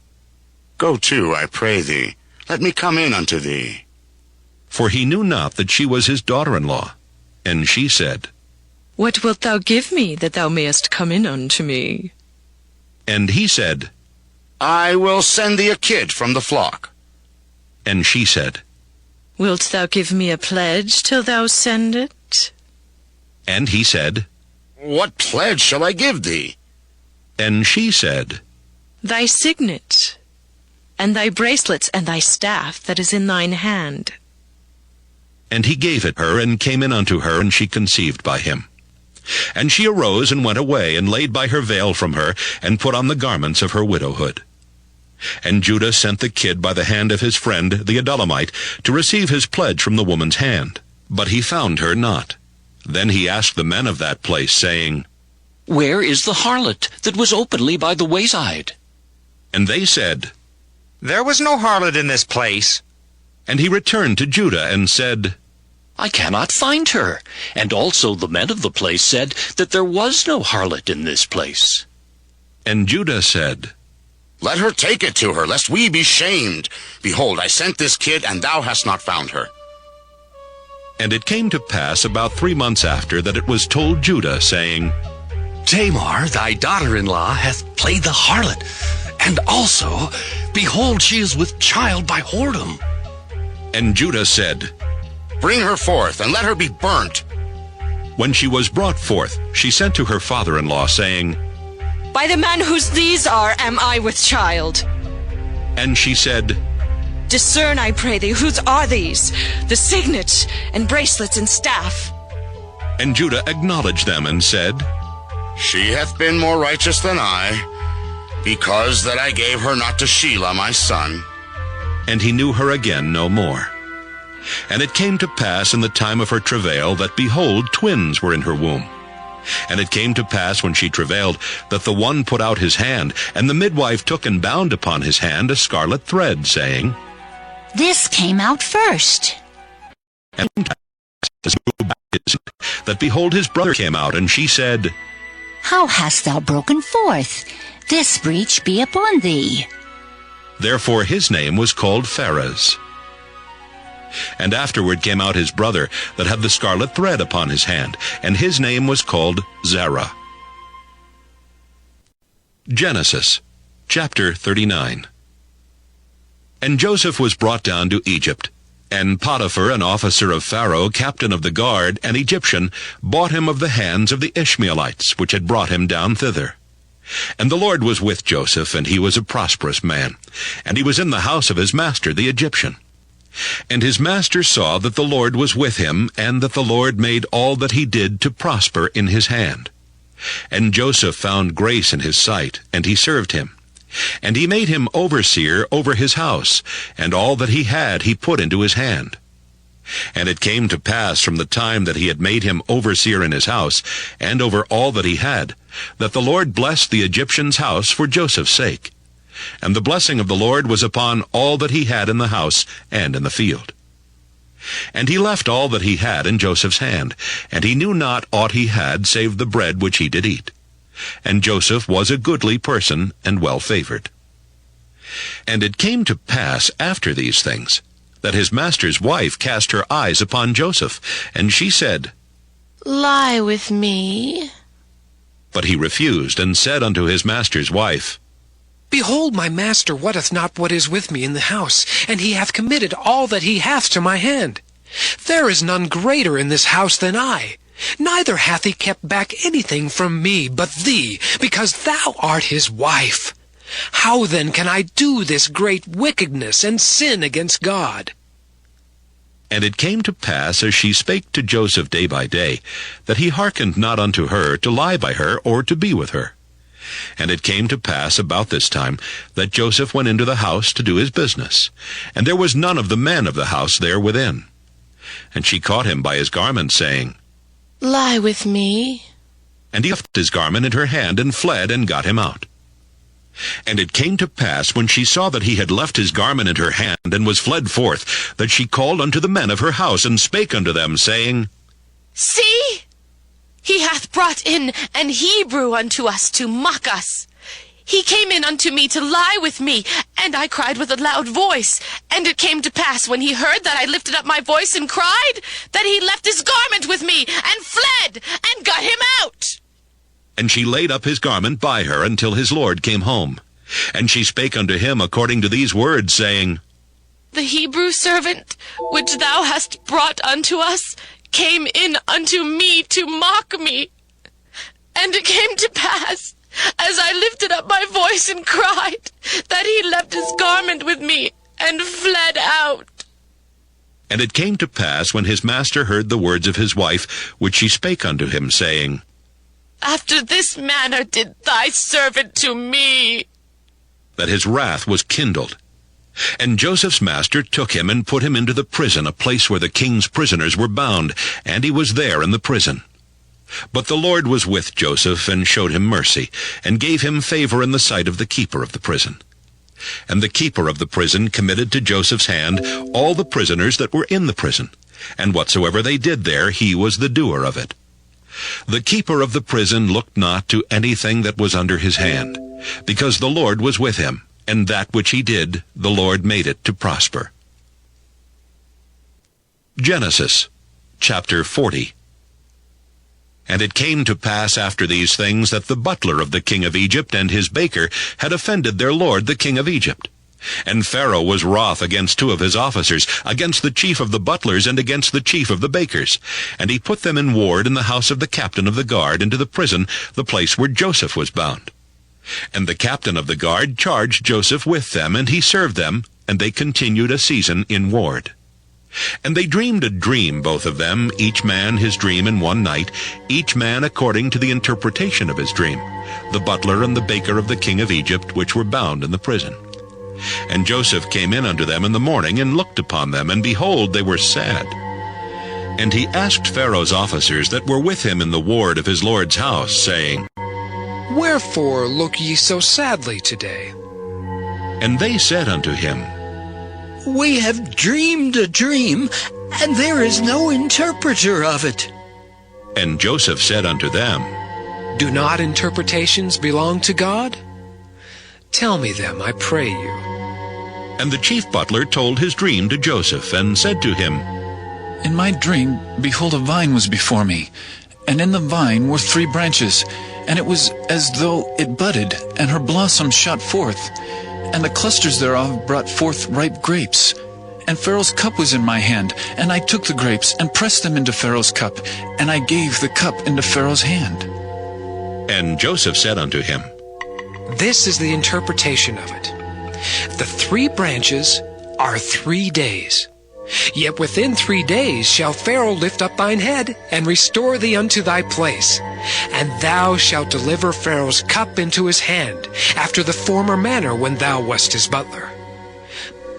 Go to, I pray thee, let me come in unto thee. For he knew not that she was his daughter-in-law. And she said, What wilt thou give me, that thou mayest come in unto me? And he said, I will send thee a kid from the flock. And she said, Wilt thou give me a pledge till thou send it? And he said, What pledge shall I give thee? And she said, Thy signet, and thy bracelets, and thy staff that is in thine hand. And he gave it her, and came in unto her, and she conceived by him. And she arose and went away, and laid by her veil from her, and put on the garments of her widowhood. And Judah sent the kid by the hand of his friend the Adullamite to receive his pledge from the woman's hand. But he found her not. Then he asked the men of that place, saying, Where is the harlot that was openly by the wayside? And they said, There was no harlot in this place. And he returned to Judah and said, I cannot find her. And also the men of the place said that there was no harlot in this place. And Judah said, Let her take it to her, lest we be shamed. Behold, I sent this kid, and thou hast not found her. And it came to pass about 3 months after that it was told Judah, saying, Tamar, thy daughter-in-law, hath played the harlot, and also, behold, she is with child by whoredom. And Judah said, Bring her forth, and let her be burnt. When she was brought forth, she sent to her father-in-law, saying, By the man whose these are am I with child. And she said, Discern, I pray thee, whose are these, the signet, and bracelets, and staff? And Judah acknowledged them, and said, She hath been more righteous than I, because that I gave her not to Shelah my son. And he knew her again no more. And it came to pass in the time of her travail, that, behold, twins were in her womb. And it came to pass, when she travailed, that the one put out his hand, and the midwife took and bound upon his hand a scarlet thread, saying, This came out first. And that, behold, his brother came out, and she said, How hast thou broken forth? This breach be upon thee. Therefore his name was called Pharez. And afterward came out his brother, that had the scarlet thread upon his hand, and his name was called Zerah. Genesis, chapter 39. And Joseph was brought down to Egypt, and Potiphar, an officer of Pharaoh, captain of the guard, an Egyptian, bought him of the hands of the Ishmaelites, which had brought him down thither. And the Lord was with Joseph, and he was a prosperous man, and he was in the house of his master the Egyptian. And his master saw that the Lord was with him, and that the Lord made all that he did to prosper in his hand. And Joseph found grace in his sight, and he served him. And he made him overseer over his house, and all that he had he put into his hand. And it came to pass from the time that he had made him overseer in his house, and over all that he had, that the Lord blessed the Egyptian's house for Joseph's sake. And the blessing of the Lord was upon all that he had in the house and in the field. And he left all that he had in Joseph's hand, and he knew not aught he had save the bread which he did eat. And Joseph was a goodly person and well-favored. And it came to pass after these things, that his master's wife cast her eyes upon Joseph, and she said, Lie with me. But he refused, and said unto his master's wife, Behold, my master wotteth not what is with me in the house, and he hath committed all that he hath to my hand. There is none greater in this house than I. Neither hath he kept back anything from me but thee, because thou art his wife. How then can I do this great wickedness and sin against God? And it came to pass, as she spake to Joseph day by day, that he hearkened not unto her to lie by her or to be with her. And it came to pass about this time that Joseph went into the house to do his business, and there was none of the men of the house there within. And she caught him by his garment, saying, Lie with me. And he left his garment in her hand, and fled, and got him out. And it came to pass, when she saw that he had left his garment in her hand, and was fled forth, that she called unto the men of her house, and spake unto them, saying, See, he hath brought in an Hebrew unto us to mock us. He came in unto me to lie with me, and I cried with a loud voice. And it came to pass, when he heard that I lifted up my voice and cried, that he left his garment with me, and fled, and got him out. And she laid up his garment by her until his lord came home. And she spake unto him according to these words, saying, The Hebrew servant which thou hast brought unto us came in unto me to mock me. And it came to pass, as I lifted up my voice and cried, that he left his garment with me, and fled out. And it came to pass, when his master heard the words of his wife, which she spake unto him, saying, After this manner did thy servant to me, that his wrath was kindled. And Joseph's master took him, and put him into the prison, a place where the king's prisoners were bound, and he was there in the prison. But the Lord was with Joseph, and showed him mercy, and gave him favor in the sight of the keeper of the prison. And the keeper of the prison committed to Joseph's hand all the prisoners that were in the prison, and whatsoever they did there, he was the doer of it. The keeper of the prison looked not to anything that was under his hand, because the Lord was with him, and that which he did, the Lord made it to prosper. Genesis chapter 40. And it came to pass after these things, that the butler of the king of Egypt and his baker had offended their lord the king of Egypt. And Pharaoh was wroth against two of his officers, against the chief of the butlers, and against the chief of the bakers. And he put them in ward in the house of the captain of the guard, into the prison, the place where Joseph was bound. And the captain of the guard charged Joseph with them, and he served them, and they continued a season in ward. And they dreamed a dream, both of them, each man his dream in one night, each man according to the interpretation of his dream, the butler and the baker of the king of Egypt, which were bound in the prison. And Joseph came in unto them in the morning, and looked upon them, and behold, they were sad. And he asked Pharaoh's officers that were with him in the ward of his lord's house, saying, Wherefore look ye so sadly today? And they said unto him, We have dreamed a dream, and there is no interpreter of it. And Joseph said unto them, Do not interpretations belong to God? Tell me them, I pray you. And the chief butler told his dream to Joseph, and said to him, In my dream, behold, a vine was before me, and in the vine were 3 branches, and it was as though it budded, and her blossoms shot forth, and the clusters thereof brought forth ripe grapes. And Pharaoh's cup was in my hand, and I took the grapes, and pressed them into Pharaoh's cup, and I gave the cup into Pharaoh's hand. And Joseph said unto him, This is the interpretation of it. The 3 branches are 3 days. Yet within 3 days shall Pharaoh lift up thine head, and restore thee unto thy place. And thou shalt deliver Pharaoh's cup into his hand, after the former manner when thou wast his butler.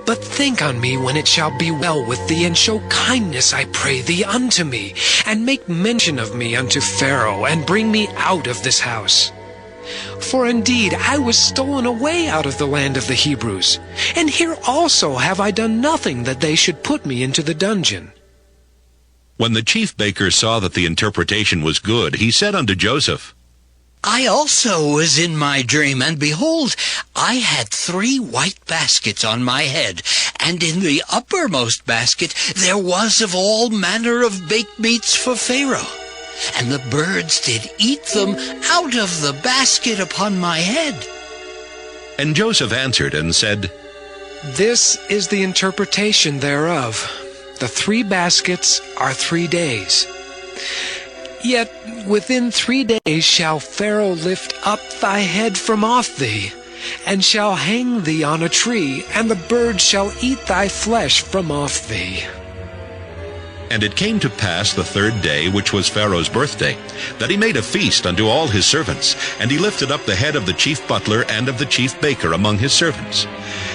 But think on me when it shall be well with thee, and show kindness, I pray thee, unto me, and make mention of me unto Pharaoh, and bring me out of this house. For indeed I was stolen away out of the land of the Hebrews, and here also have I done nothing that they should put me into the dungeon. When the chief baker saw that the interpretation was good, he said unto Joseph, I also was in my dream, and behold, I had 3 white baskets on my head, and in the uppermost basket there was of all manner of baked meats for Pharaoh. And the birds did eat them out of the basket upon my head. And Joseph answered and said, This is the interpretation thereof. The 3 baskets are 3 days. Yet within 3 days shall Pharaoh lift up thy head from off thee, and shall hang thee on a tree, and the birds shall eat thy flesh from off thee. And it came to pass the 3rd day, which was Pharaoh's birthday, that he made a feast unto all his servants, and he lifted up the head of the chief butler and of the chief baker among his servants.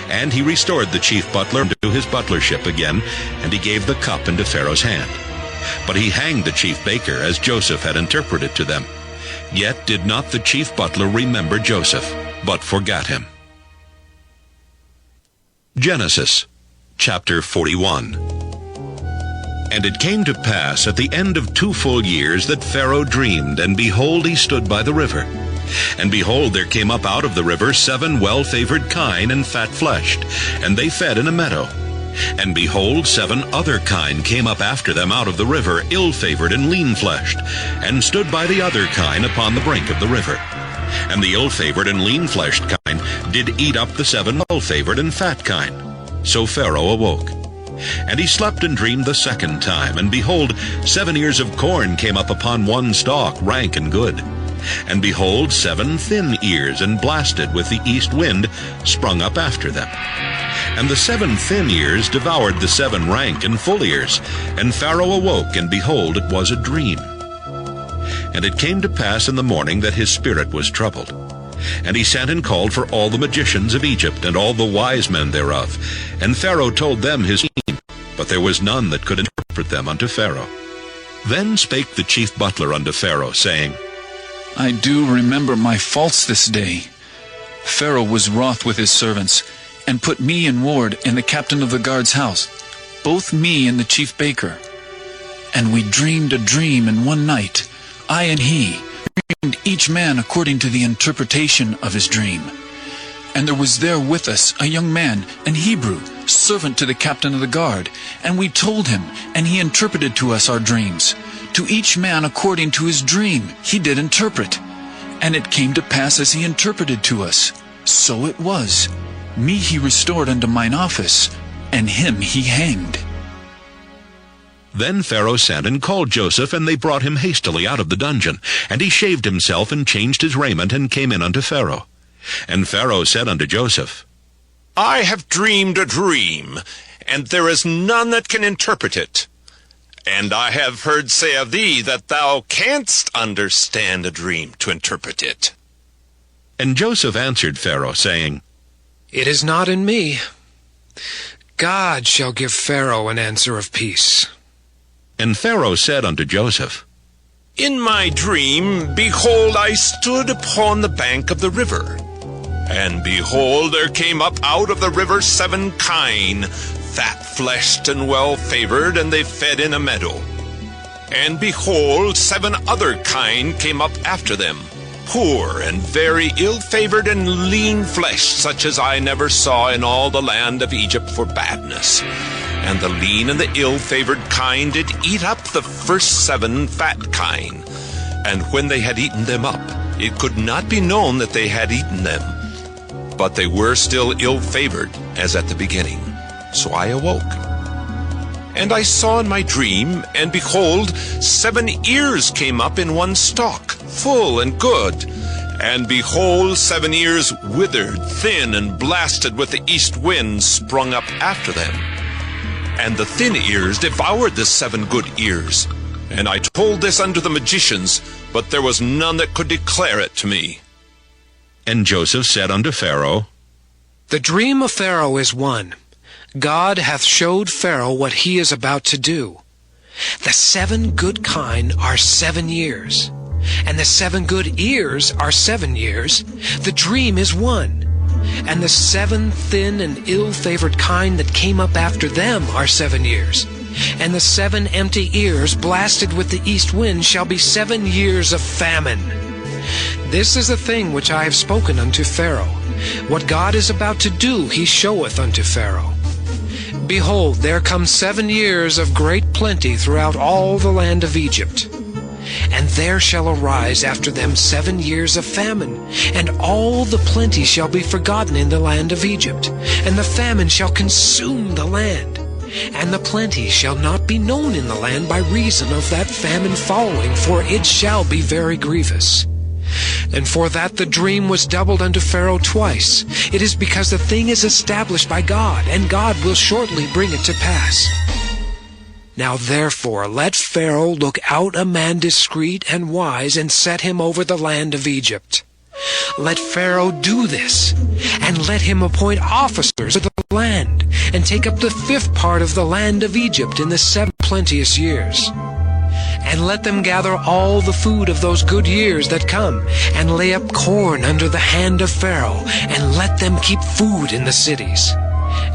And he restored the chief butler to his butlership again, and he gave the cup into Pharaoh's hand. But he hanged the chief baker, as Joseph had interpreted to them. Yet did not the chief butler remember Joseph, but forgat him. Genesis chapter 41. And it came to pass at the end of 2 full years that Pharaoh dreamed, and behold, he stood by the river. And behold, there came up out of the river 7 well-favored kine and fat-fleshed, and they fed in a meadow. And behold, 7 other kine came up after them out of the river, ill-favored and lean-fleshed, and stood by the other kine upon the brink of the river. And the ill-favored and lean-fleshed kine did eat up the 7 well-favored and fat kine. So Pharaoh awoke. And he slept and dreamed the 2nd time, and behold, 7 ears of corn came up upon one stalk, rank and good. And behold, 7 thin ears, and blasted with the east wind, sprung up after them. And the 7 thin ears devoured the 7 rank and full ears. And Pharaoh awoke, and behold, it was a dream. And it came to pass in the morning that his spirit was troubled. And he sent and called for all the magicians of Egypt, and all the wise men thereof. And Pharaoh told them his dream, but there was none that could interpret them unto Pharaoh. Then spake the chief butler unto Pharaoh, saying, I do remember my faults this day. Pharaoh was wroth with his servants, and put me in ward in the captain of the guard's house, both me and the chief baker. And we dreamed a dream in one night, I and he, dreamed each man according to the interpretation of his dream. And there was there with us a young man, an Hebrew, servant to the captain of the guard, and we told him, and he interpreted to us our dreams. To each man according to his dream he did interpret. And it came to pass as he interpreted to us. So it was. Me he restored unto mine office, and him he hanged. Then Pharaoh sent and called Joseph, and they brought him hastily out of the dungeon. And he shaved himself, and changed his raiment, and came in unto Pharaoh. And Pharaoh said unto Joseph, I have dreamed a dream, and there is none that can interpret it. And I have heard say of thee that thou canst understand a dream to interpret it. And Joseph answered Pharaoh, saying, It is not in me. God shall give Pharaoh an answer of peace. And Pharaoh said unto Joseph, In my dream, behold, I stood upon the bank of the river. And behold, there came up out of the river 7 kine, fat-fleshed and well-favored, and they fed in a meadow. And behold, 7 other kine came up after them, poor and very ill-favored and lean-fleshed, such as I never saw in all the land of Egypt for badness. And the lean and the ill-favored kine did eat up the first 7 fat kine. And when they had eaten them up, it could not be known that they had eaten them. But they were still ill-favored, as at the beginning. So I awoke. And I saw in my dream, and behold, 7 ears came up in one stalk, full and good. And behold, 7 ears withered, thin, and blasted with the east wind sprung up after them. and the thin ears devoured the 7 good ears. And I told this unto the magicians, but there was none that could declare it to me. And Joseph said unto Pharaoh, The dream of Pharaoh is one. God hath showed Pharaoh what he is about to do. The 7 good kine are 7 years, and the 7 good ears are 7 years. The dream is one. And the 7 thin and ill-favored kine that came up after them are 7 years. And the 7 empty ears blasted with the east wind shall be 7 years of famine. This is the thing which I have spoken unto Pharaoh. What God is about to do he showeth unto Pharaoh. Behold, there come 7 years of great plenty throughout all the land of Egypt. And there shall arise after them 7 years of famine, and all the plenty shall be forgotten in the land of Egypt, and the famine shall consume the land. And the plenty shall not be known in the land by reason of that famine following, for it shall be very grievous. And for that the dream was doubled unto Pharaoh twice, it is because the thing is established by God, and God will shortly bring it to pass. Now therefore let Pharaoh look out a man discreet and wise, and set him over the land of Egypt. Let Pharaoh do this, and let him appoint officers of the land, and take up the 5th part of the land of Egypt in the 7 plenteous years. And let them gather all the food of those good years that come, and lay up corn under the hand of Pharaoh, and let them keep food in the cities.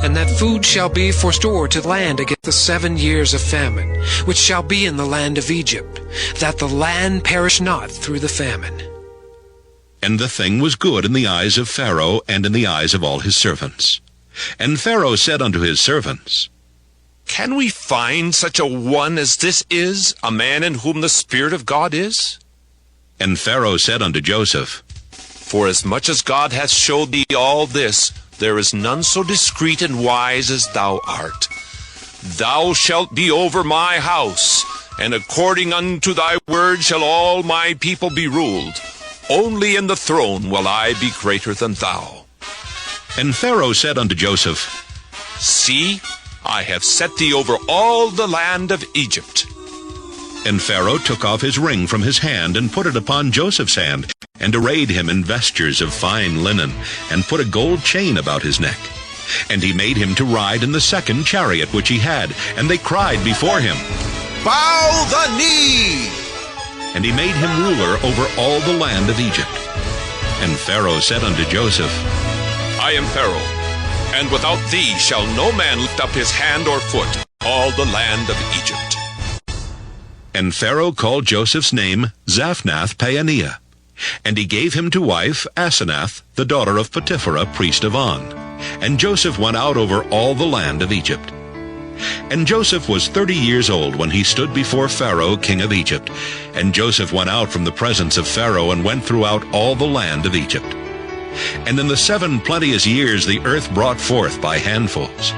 And that food shall be for store to the land against the 7 years of famine, which shall be in the land of Egypt, that the land perish not through the famine. And the thing was good in the eyes of Pharaoh, and in the eyes of all his servants. And Pharaoh said unto his servants, Can we find such a one as this is, a man in whom the Spirit of God is? And Pharaoh said unto Joseph, Forasmuch as God hath showed thee all this, there is none so discreet and wise as thou art. Thou shalt be over my house, and according unto thy word shall all my people be ruled. Only in the throne will I be greater than thou. And Pharaoh said unto Joseph, See, I have set thee over all the land of Egypt. And Pharaoh took off his ring from his hand, and put it upon Joseph's hand, and arrayed him in vestures of fine linen, and put a gold chain about his neck. And he made him to ride in the 2nd chariot which he had, and they cried before him, Bow the knee! And he made him ruler over all the land of Egypt. And Pharaoh said unto Joseph, I am Pharaoh, and without thee shall no man lift up his hand or foot all the land of Egypt. And Pharaoh called Joseph's name Zaphnath-Paaneah, and he gave him to wife Asenath, the daughter of Potipherah, priest of On. And Joseph went out over all the land of Egypt. And Joseph was 30 years old when he stood before Pharaoh, king of Egypt. And Joseph went out from the presence of Pharaoh, and went throughout all the land of Egypt. And in the 7 plenteous years the earth brought forth by handfuls.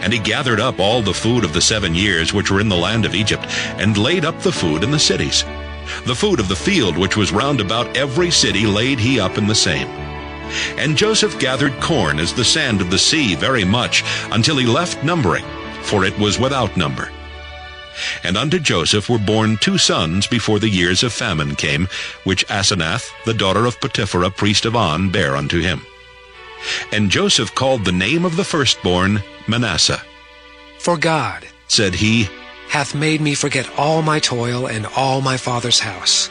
And he gathered up all the food of the 7 years which were in the land of Egypt, and laid up the food in the cities. The food of the field which was round about every city laid he up in the same. And Joseph gathered corn as the sand of the sea very much, until he left numbering, for it was without number. And unto Joseph were born 2 sons before the years of famine came, which Asenath, the daughter of Potipherah, priest of On, bare unto him. And Joseph called the name of the firstborn Manasseh. For God, said he, hath made me forget all my toil and all my father's house.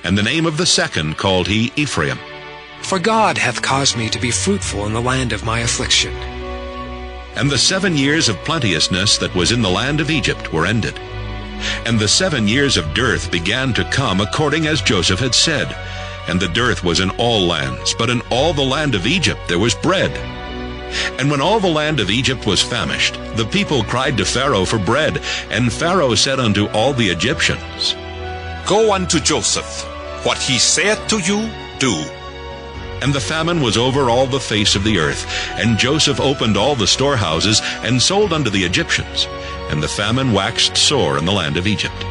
And the name of the second called he Ephraim. For God hath caused me to be fruitful in the land of my affliction. And the 7 years of plenteousness that was in the land of Egypt were ended. And the 7 years of dearth began to come according as Joseph had said. And the dearth was in all lands, but in all the land of Egypt there was bread. And when all the land of Egypt was famished, the people cried to Pharaoh for bread. And Pharaoh said unto all the Egyptians, Go unto Joseph. What he saith to you, do. And the famine was over all the face of the earth. And Joseph opened all the storehouses, and sold unto the Egyptians. And the famine waxed sore in the land of Egypt.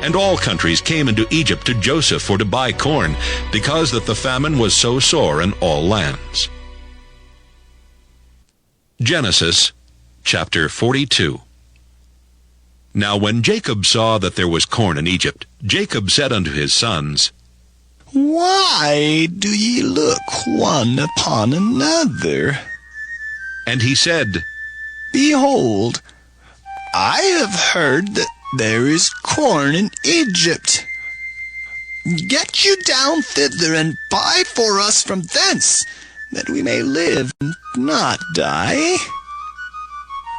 And all countries came into Egypt to Joseph for to buy corn, because that the famine was so sore in all lands. Genesis Chapter 42. Now when Jacob saw that there was corn in Egypt, Jacob said unto his sons, Why do ye look one upon another? And he said, Behold, I have heard that there is corn in Egypt. Get you down thither and buy for us from thence, that we may live and not die.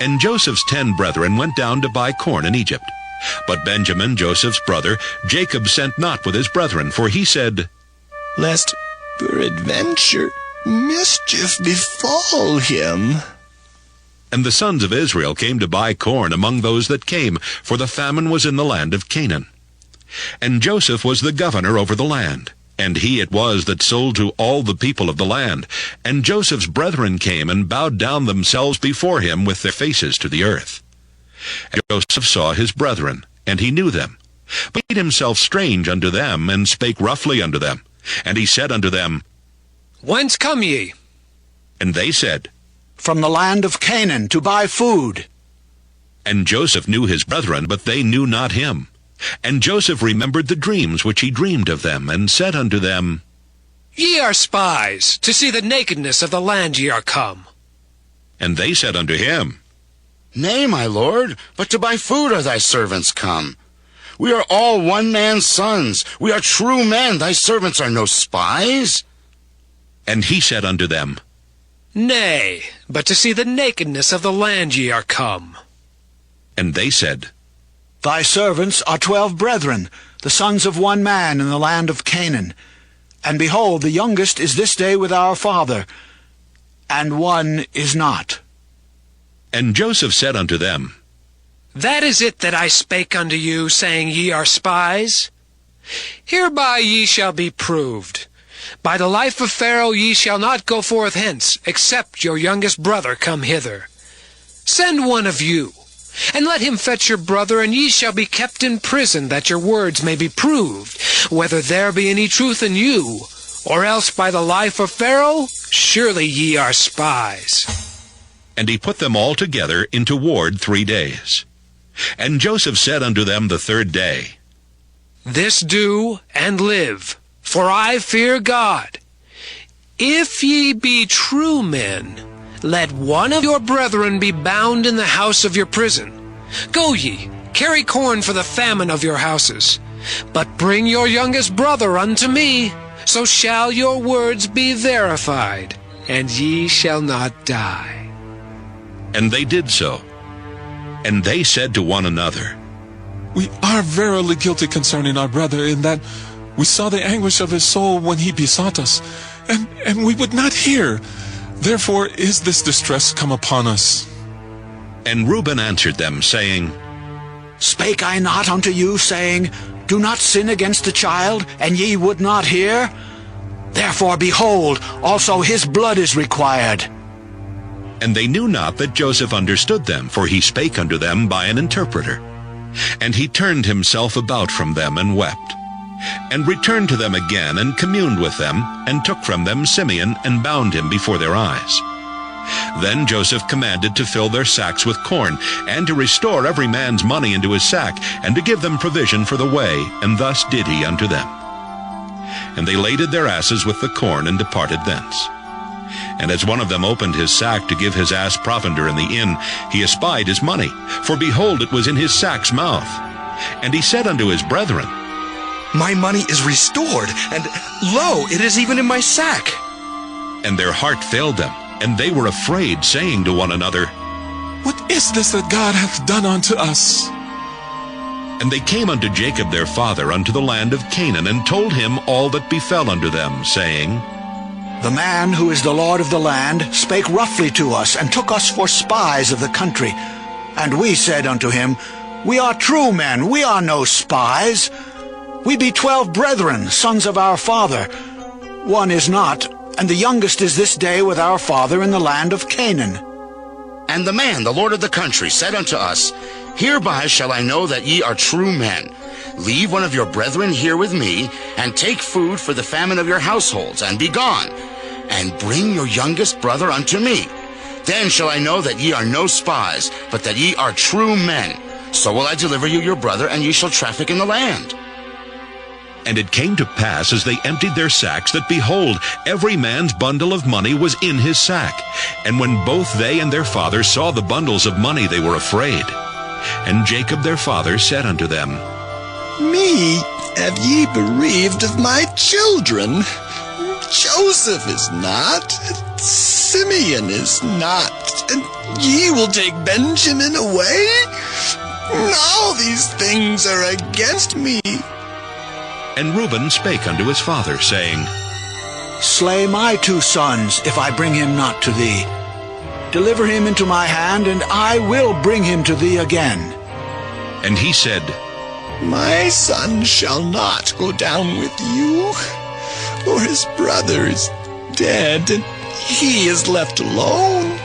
And Joseph's 10 brethren went down to buy corn in Egypt. But Benjamin, Joseph's brother, Jacob sent not with his brethren, for he said, Lest peradventure mischief befall him. And the sons of Israel came to buy corn among those that came, for the famine was in the land of Canaan. And Joseph was the governor over the land, and he it was that sold to all the people of the land. And Joseph's brethren came and bowed down themselves before him with their faces to the earth. And Joseph saw his brethren, and he knew them, but made himself strange unto them, and spake roughly unto them. And he said unto them, Whence come ye? And they said, From the land of Canaan, to buy food. And Joseph knew his brethren, but they knew not him. And Joseph remembered the dreams which he dreamed of them, and said unto them, Ye are spies, to see the nakedness of the land ye are come. And they said unto him, Nay, my lord, but to buy food are thy servants come. We are all one man's sons. We are true men. Thy servants are no spies. And he said unto them, Nay, but to see the nakedness of the land ye are come. And they said, Thy servants are 12 brethren, the sons of one man in the land of Canaan. And behold, the youngest is this day with our father, and one is not. And Joseph said unto them, That is it that I spake unto you, saying, Ye are spies. Hereby ye shall be proved. By the life of Pharaoh ye shall not go forth hence, except your youngest brother come hither. Send one of you, and let him fetch your brother, and ye shall be kept in prison, that your words may be proved, whether there be any truth in you, or else by the life of Pharaoh, surely ye are spies. And he put them all together into ward 3 days. And Joseph said unto them the 3rd day, This do, and live, for I fear God. If ye be true men, let one of your brethren be bound in the house of your prison. Go ye, carry corn for the famine of your houses. But bring your youngest brother unto me, so shall your words be verified, and ye shall not die. And they did so. And they said to one another, We are verily guilty concerning our brother, in that we saw the anguish of his soul when he besought us, and we would not hear. Therefore is this distress come upon us. And Reuben answered them, saying, Spake I not unto you, saying, Do not sin against the child, and ye would not hear? Therefore, behold, also his blood is required. And they knew not that Joseph understood them, for he spake unto them by an interpreter. And he turned himself about from them, and wept, and returned to them again, and communed with them, and took from them Simeon, and bound him before their eyes. Then Joseph commanded to fill their sacks with corn, and to restore every man's money into his sack, and to give them provision for the way, and thus did he unto them. And they laded their asses with the corn, and departed thence. And as one of them opened his sack to give his ass provender in the inn, he espied his money, for behold, it was in his sack's mouth. And he said unto his brethren, My money is restored, and lo, it is even in my sack. And their heart failed them, and they were afraid, saying to one another, What is this that God hath done unto us? And they came unto Jacob their father unto the land of Canaan, and told him all that befell unto them, saying, The man who is the Lord of the land spake roughly to us, and took us for spies of the country. And we said unto him, We are true men, we are no spies. We be 12 brethren, sons of our father. One is not, and the youngest is this day with our father in the land of Canaan. And the man, the lord of the country, said unto us, Hereby shall I know that ye are true men. Leave one of your brethren here with me, and take food for the famine of your households, and be gone. And bring your youngest brother unto me, Then shall I know that ye are no spies, but that ye are true men. So will I deliver you your brother, and ye shall traffic in the land. And it came to pass, as they emptied their sacks, that, behold, every man's bundle of money was in his sack. And when both they and their father saw the bundles of money, they were afraid. And Jacob their father said unto them, Me have ye bereaved of my children. Joseph is not, Simeon is not, and ye will take Benjamin away? All these things are against me. And Reuben spake unto his father, saying, Slay my 2 sons, if I bring him not to thee. Deliver him into my hand, and I will bring him to thee again. And he said, My son shall not go down with you, for his brother is dead, and he is left alone.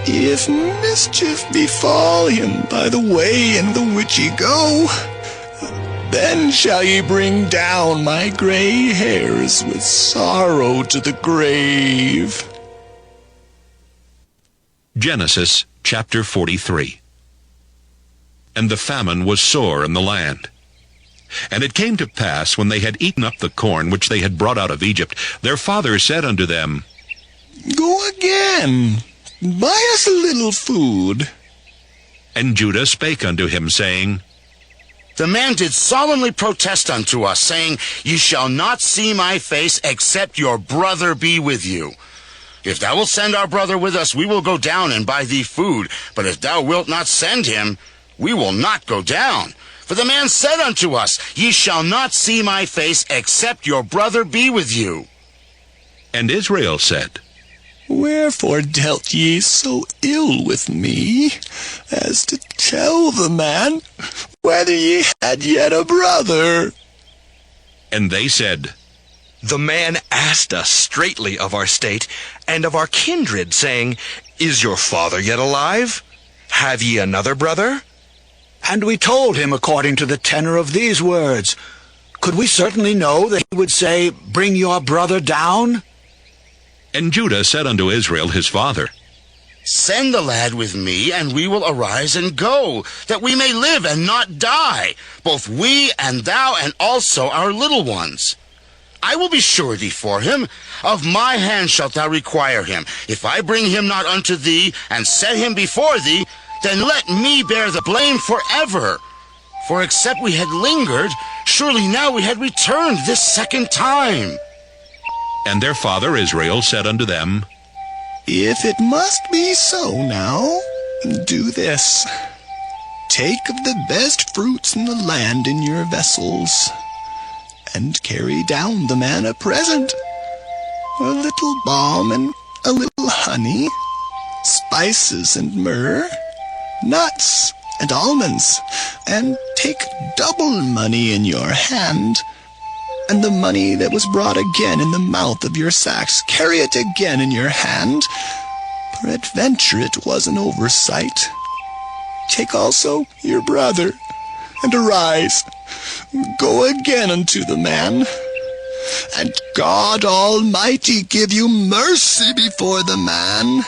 If mischief befall him by the way in the which ye go, then shall ye bring down my gray hairs with sorrow to the grave. Genesis chapter 43. And the famine was sore in the land. And it came to pass, when they had eaten up the corn which they had brought out of Egypt, their father said unto them, Go again, buy us a little food. And Judah spake unto him, saying, The man did solemnly protest unto us, saying, Ye shall not see my face, except your brother be with you. If thou wilt send our brother with us, we will go down and buy thee food. But if thou wilt not send him, we will not go down. For the man said unto us, Ye shall not see my face, except your brother be with you. And Israel said, Wherefore dealt ye so ill with me, as to tell the man whether ye had yet a brother? And they said, The man asked us straitly of our state and of our kindred, saying, Is your father yet alive? Have ye another brother? And we told him according to the tenor of these words. Could we certainly know that he would say, Bring your brother down? And Judah said unto Israel his father, Send the lad with me, and we will arise and go, that we may live and not die, both we and thou, and also our little ones. I will be surety for him. Of my hand shalt thou require him. If I bring him not unto thee, and set him before thee, then let me bear the blame forever. For except we had lingered, surely now we had returned this second time. And their father Israel said unto them, If it must be so now, do this. Take of the best fruits in the land in your vessels, and carry down the man a present, a little balm and a little honey, spices and myrrh, nuts and almonds, and take double money in your hand, and the money that was brought again in the mouth of your sacks, carry it again in your hand. Peradventure it was an oversight. Take also your brother, and arise, go again unto the man, and God Almighty give you mercy before the man,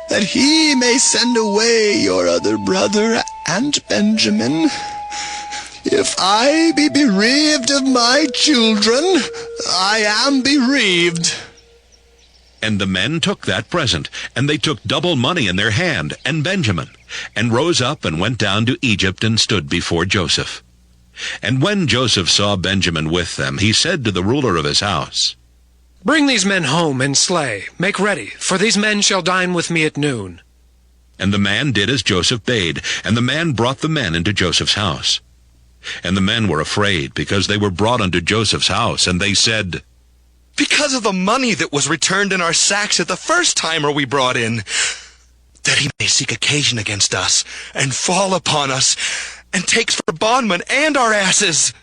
that he may send away your other brother and Benjamin. If I be bereaved of my children, I am bereaved. And the men took that present, and they took double money in their hand, and Benjamin, and rose up and went down to Egypt, and stood before Joseph. And when Joseph saw Benjamin with them, he said to the ruler of his house, Bring these men home and slay. Make ready, for these men shall dine with me at noon. And the man did as Joseph bade, and the man brought the men into Joseph's house. And the men were afraid, because they were brought unto Joseph's house, and they said, Because of the money that was returned in our sacks at the first time are we brought in, that he may seek occasion against us, and fall upon us, and takes for bondmen and our asses.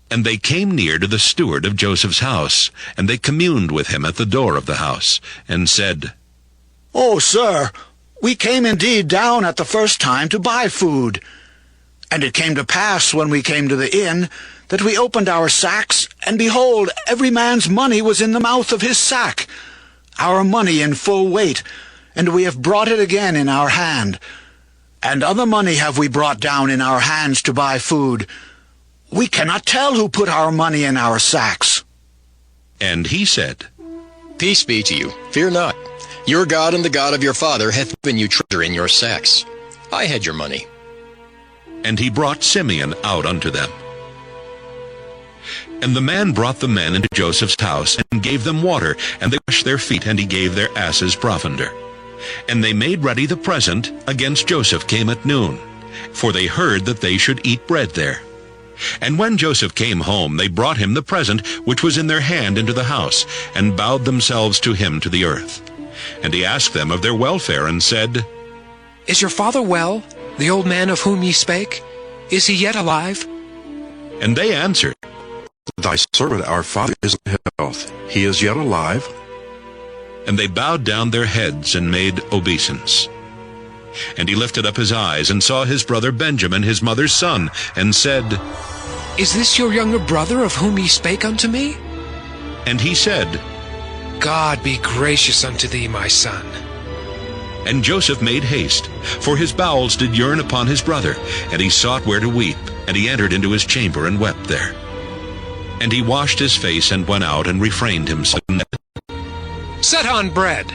And they came near to the steward of Joseph's house, and they communed with him at the door of the house, and said, Oh, sir, we came indeed down at the first time to buy food. And it came to pass, when we came to the inn, that we opened our sacks, and behold, every man's money was in the mouth of his sack, our money in full weight, and we have brought it again in our hand. And other money have we brought down in our hands to buy food. We cannot tell who put our money in our sacks. And he said, Peace be to you. Fear not. Your God and the God of your father hath given you treasure in your sacks. I had your money. And he brought Simeon out unto them. And the man brought the men into Joseph's house, and gave them water, and they washed their feet, and he gave their asses provender. And they made ready the present against Joseph came at noon, for they heard that they should eat bread there. And when Joseph came home, they brought him the present which was in their hand into the house, and bowed themselves to him to the earth. And he asked them of their welfare, and said, Is your father well, the old man of whom ye spake? Is he yet alive? And they answered, Thy servant our father is in health. He is yet alive. And they bowed down their heads and made obeisance. And he lifted up his eyes, and saw his brother Benjamin, his mother's son, and said, Is this your younger brother of whom ye spake unto me? And he said, God be gracious unto thee, my son. And Joseph made haste, for his bowels did yearn upon his brother, and he sought where to weep, and he entered into his chamber and wept there. And he washed his face and went out and refrained himself. Set on bread.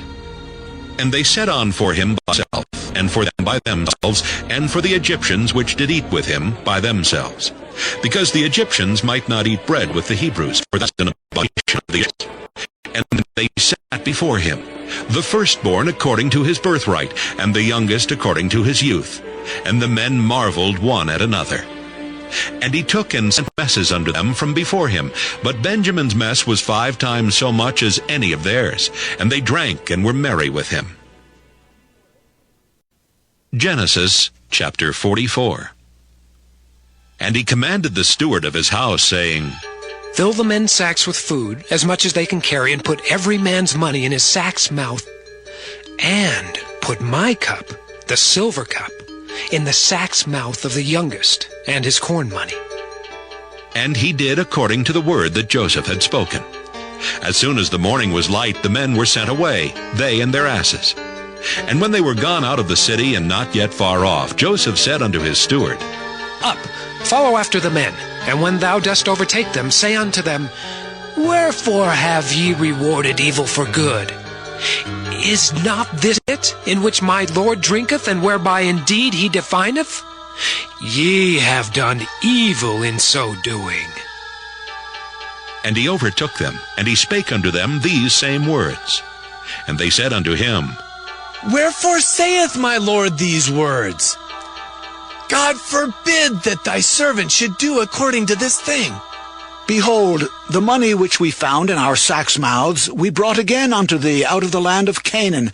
And they set on for him by themselves, and for them by themselves, and for the Egyptians which did eat with him by themselves, because the Egyptians might not eat bread with the Hebrews, for that's an abomination of the earth. And they sat before him, the firstborn according to his birthright, and the youngest according to his youth. And the men marveled one at another. And he took and sent messes unto them from before him. But Benjamin's mess was 5 times so much as any of theirs, and they drank and were merry with him. Genesis chapter 44. And he commanded the steward of his house, saying, Fill the men's sacks with food, as much as they can carry, and put every man's money in his sack's mouth. And put my cup, the silver cup, in the sack's mouth of the youngest, and his corn money. And he did according to the word that Joseph had spoken. As soon as the morning was light, the men were sent away, they and their asses. And when they were gone out of the city, and not yet far off, Joseph said unto his steward, Up, follow after the men, and when thou dost overtake them, say unto them, Wherefore have ye rewarded evil for good? Is not this it, in which my Lord drinketh, and whereby indeed he defineth? Ye have done evil in so doing. And he overtook them, and he spake unto them these same words. And they said unto him, Wherefore saith my Lord these words? God forbid that thy servant should do according to this thing. Behold, the money which we found in our sacks' mouths we brought again unto thee out of the land of Canaan.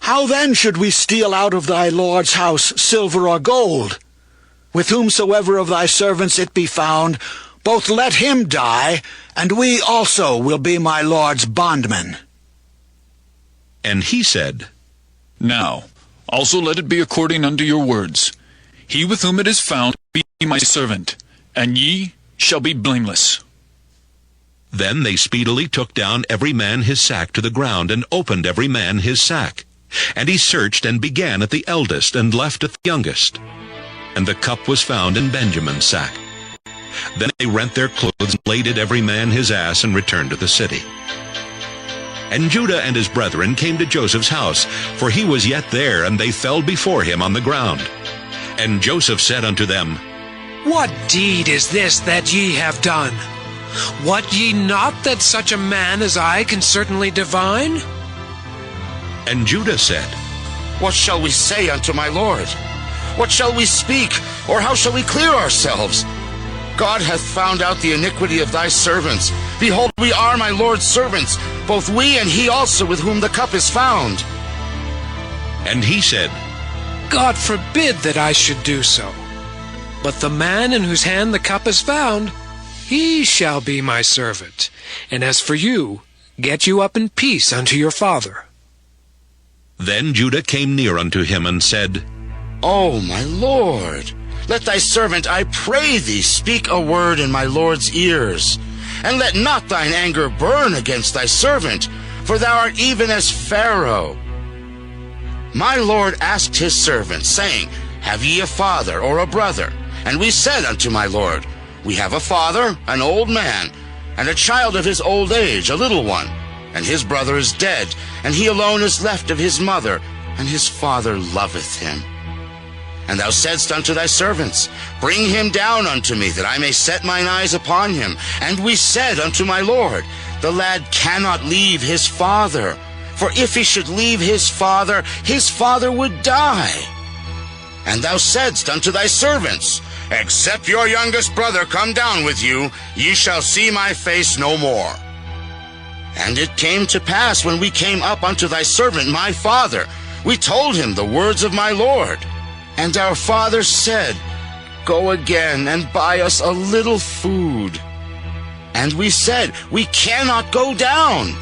How then should we steal out of thy Lord's house silver or gold? With whomsoever of thy servants it be found, both let him die, and we also will be my Lord's bondmen. And he said, Now also let it be according unto your words. He with whom it is found be my servant, and ye shall be blameless. Then they speedily took down every man his sack to the ground, and opened every man his sack. And he searched, and began at the eldest, and left at the youngest. And the cup was found in Benjamin's sack. Then they rent their clothes, and laded every man his ass, and returned to the city. And Judah and his brethren came to Joseph's house, for he was yet there, and they fell before him on the ground. And Joseph said unto them, What deed is this that ye have done? Wot ye not that such a man as I can certainly divine? And Judah said, What shall we say unto my Lord? What shall we speak, or how shall we clear ourselves? God hath found out the iniquity of thy servants. Behold, we are my Lord's servants, both we and he also with whom the cup is found. And he said, God forbid that I should do so. But the man in whose hand the cup is found, he shall be my servant. And as for you, get you up in peace unto your father. Then Judah came near unto him, and said, O my Lord, let thy servant, I pray thee, speak a word in my Lord's ears. And let not thine anger burn against thy servant, for thou art even as Pharaoh. My lord asked his servants, saying, Have ye a father or a brother? And we said unto my lord, We have a father, an old man, and a child of his old age, a little one. And his brother is dead, and he alone is left of his mother, and his father loveth him. And thou saidst unto thy servants, Bring him down unto me, that I may set mine eyes upon him. And we said unto my lord, The lad cannot leave his father, for if he should leave his father would die. And thou saidst unto thy servants, Except your youngest brother come down with you, ye shall see my face no more. And it came to pass, when we came up unto thy servant my father, we told him the words of my lord. And our father said, Go again and buy us a little food. And we said, We cannot go down.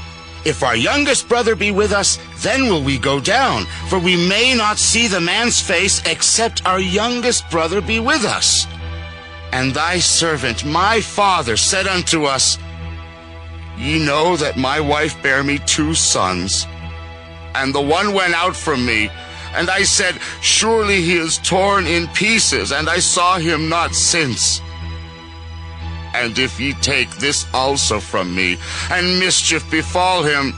If our youngest brother be with us, then will we go down, for we may not see the man's face, except our youngest brother be with us. And thy servant, my father, said unto us, Ye know that my wife bare me 2 sons, and the one went out from me, and I said, Surely he is torn in pieces, and I saw him not since. And if ye take this also from me, and mischief befall him,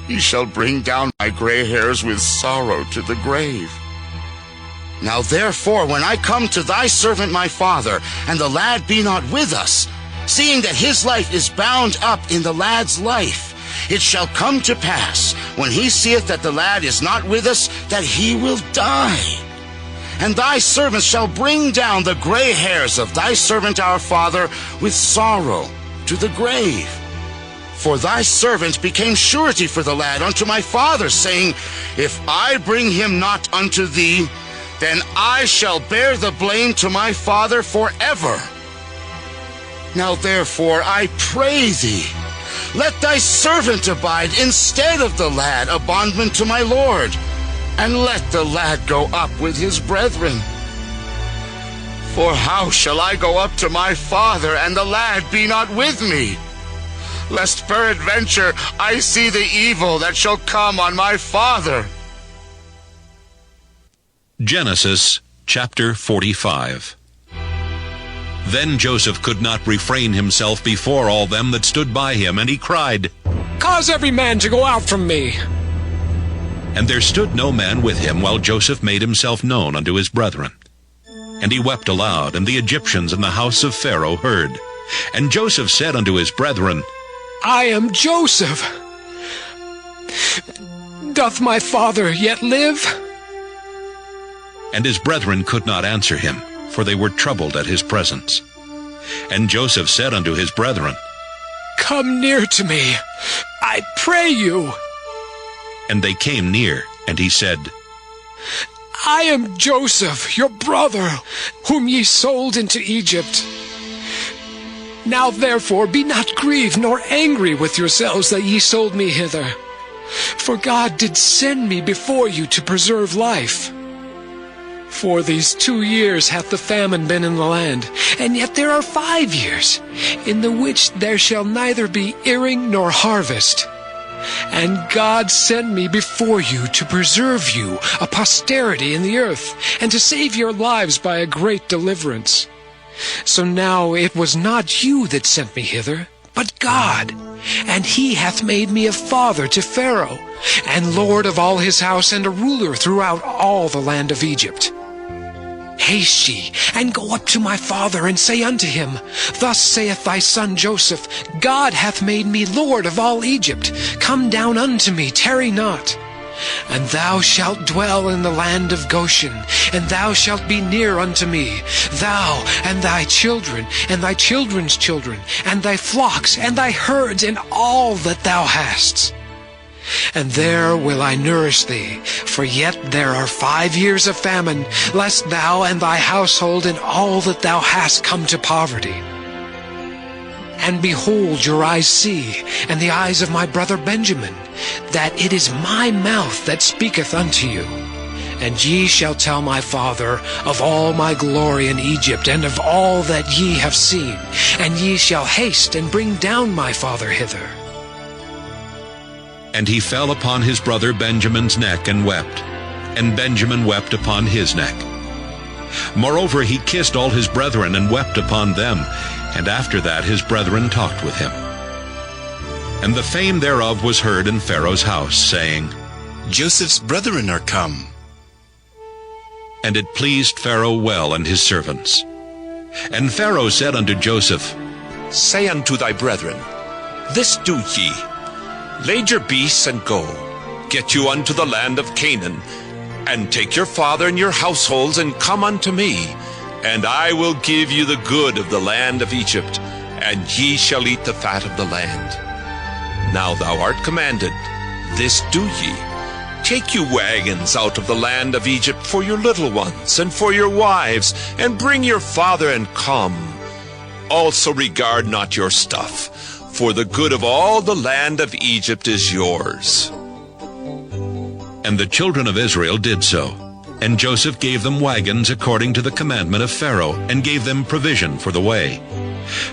ye shall bring down my gray hairs with sorrow to the grave. Now therefore, when I come to thy servant my father, and the lad be not with us, seeing that his life is bound up in the lad's life, it shall come to pass, when he seeth that the lad is not with us, that he will die. And thy servants shall bring down the gray hairs of thy servant our father with sorrow to the grave. For thy servant became surety for the lad unto my father, saying, If I bring him not unto thee, then I shall bear the blame to my father forever. Now therefore I pray thee, let thy servant abide instead of the lad, a bondman to my lord, and let the lad go up with his brethren. For how shall I go up to my father, and the lad be not with me? Lest peradventure I see the evil that shall come on my father. Genesis chapter 45. Then Joseph could not refrain himself before all them that stood by him, and he cried, Cause every man to go out from me. And there stood no man with him, while Joseph made himself known unto his brethren. And he wept aloud, and the Egyptians in the house of Pharaoh heard. And Joseph said unto his brethren, I am Joseph. Doth my father yet live? And his brethren could not answer him, for they were troubled at his presence. And Joseph said unto his brethren, Come near to me, I pray you. And they came near, and he said, I am Joseph, your brother, whom ye sold into Egypt. Now therefore be not grieved nor angry with yourselves that ye sold me hither. For God did send me before you to preserve life. For these 2 years hath the famine been in the land, and yet there are 5 years, in the which there shall neither be earing nor harvest. And God sent me before you to preserve you a posterity in the earth, and to save your lives by a great deliverance. So now it was not you that sent me hither, but God. And he hath made me a father to Pharaoh, and lord of all his house, and a ruler throughout all the land of Egypt. Haste ye, and go up to my father, and say unto him, Thus saith thy son Joseph, God hath made me lord of all Egypt. Come down unto me, tarry not. And thou shalt dwell in the land of Goshen, and thou shalt be near unto me, thou and thy children, and thy children's children, and thy flocks, and thy herds, and all that thou hast. And there will I nourish thee, for yet there are 5 years of famine, lest thou and thy household and all that thou hast come to poverty. And behold, your eyes see, and the eyes of my brother Benjamin, that it is my mouth that speaketh unto you. And ye shall tell my father of all my glory in Egypt, and of all that ye have seen, and ye shall haste and bring down my father hither. And he fell upon his brother Benjamin's neck and wept, and Benjamin wept upon his neck. Moreover, he kissed all his brethren and wept upon them, and after that his brethren talked with him. And the fame thereof was heard in Pharaoh's house, saying, Joseph's brethren are come. And it pleased Pharaoh well and his servants. And Pharaoh said unto Joseph, Say unto thy brethren, This do ye, Lade your beasts and go, get you unto the land of Canaan, and take your father and your households, and come unto me, and I will give you the good of the land of Egypt, and ye shall eat the fat of the land. Now thou art commanded, this do ye, take you wagons out of the land of Egypt for your little ones, and for your wives, and bring your father, and come. Also regard not your stuff, for the good of all the land of Egypt is yours. And the children of Israel did so. And Joseph gave them wagons according to the commandment of Pharaoh, and gave them provision for the way.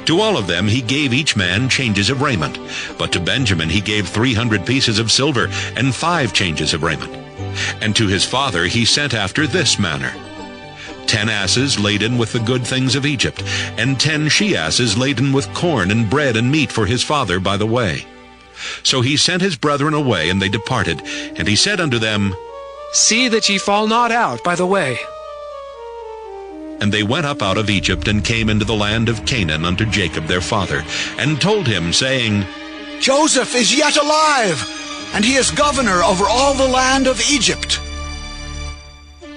To all of them he gave each man changes of raiment. But to Benjamin he gave 300 pieces of silver, and 5 changes of raiment. And to his father he sent after this manner: 10 asses laden with the good things of Egypt, and 10 she-asses laden with corn and bread and meat for his father by the way. So he sent his brethren away, and they departed. And he said unto them, See that ye fall not out by the way. And they went up out of Egypt, and came into the land of Canaan unto Jacob their father, and told him, saying, Joseph is yet alive, and he is governor over all the land of Egypt.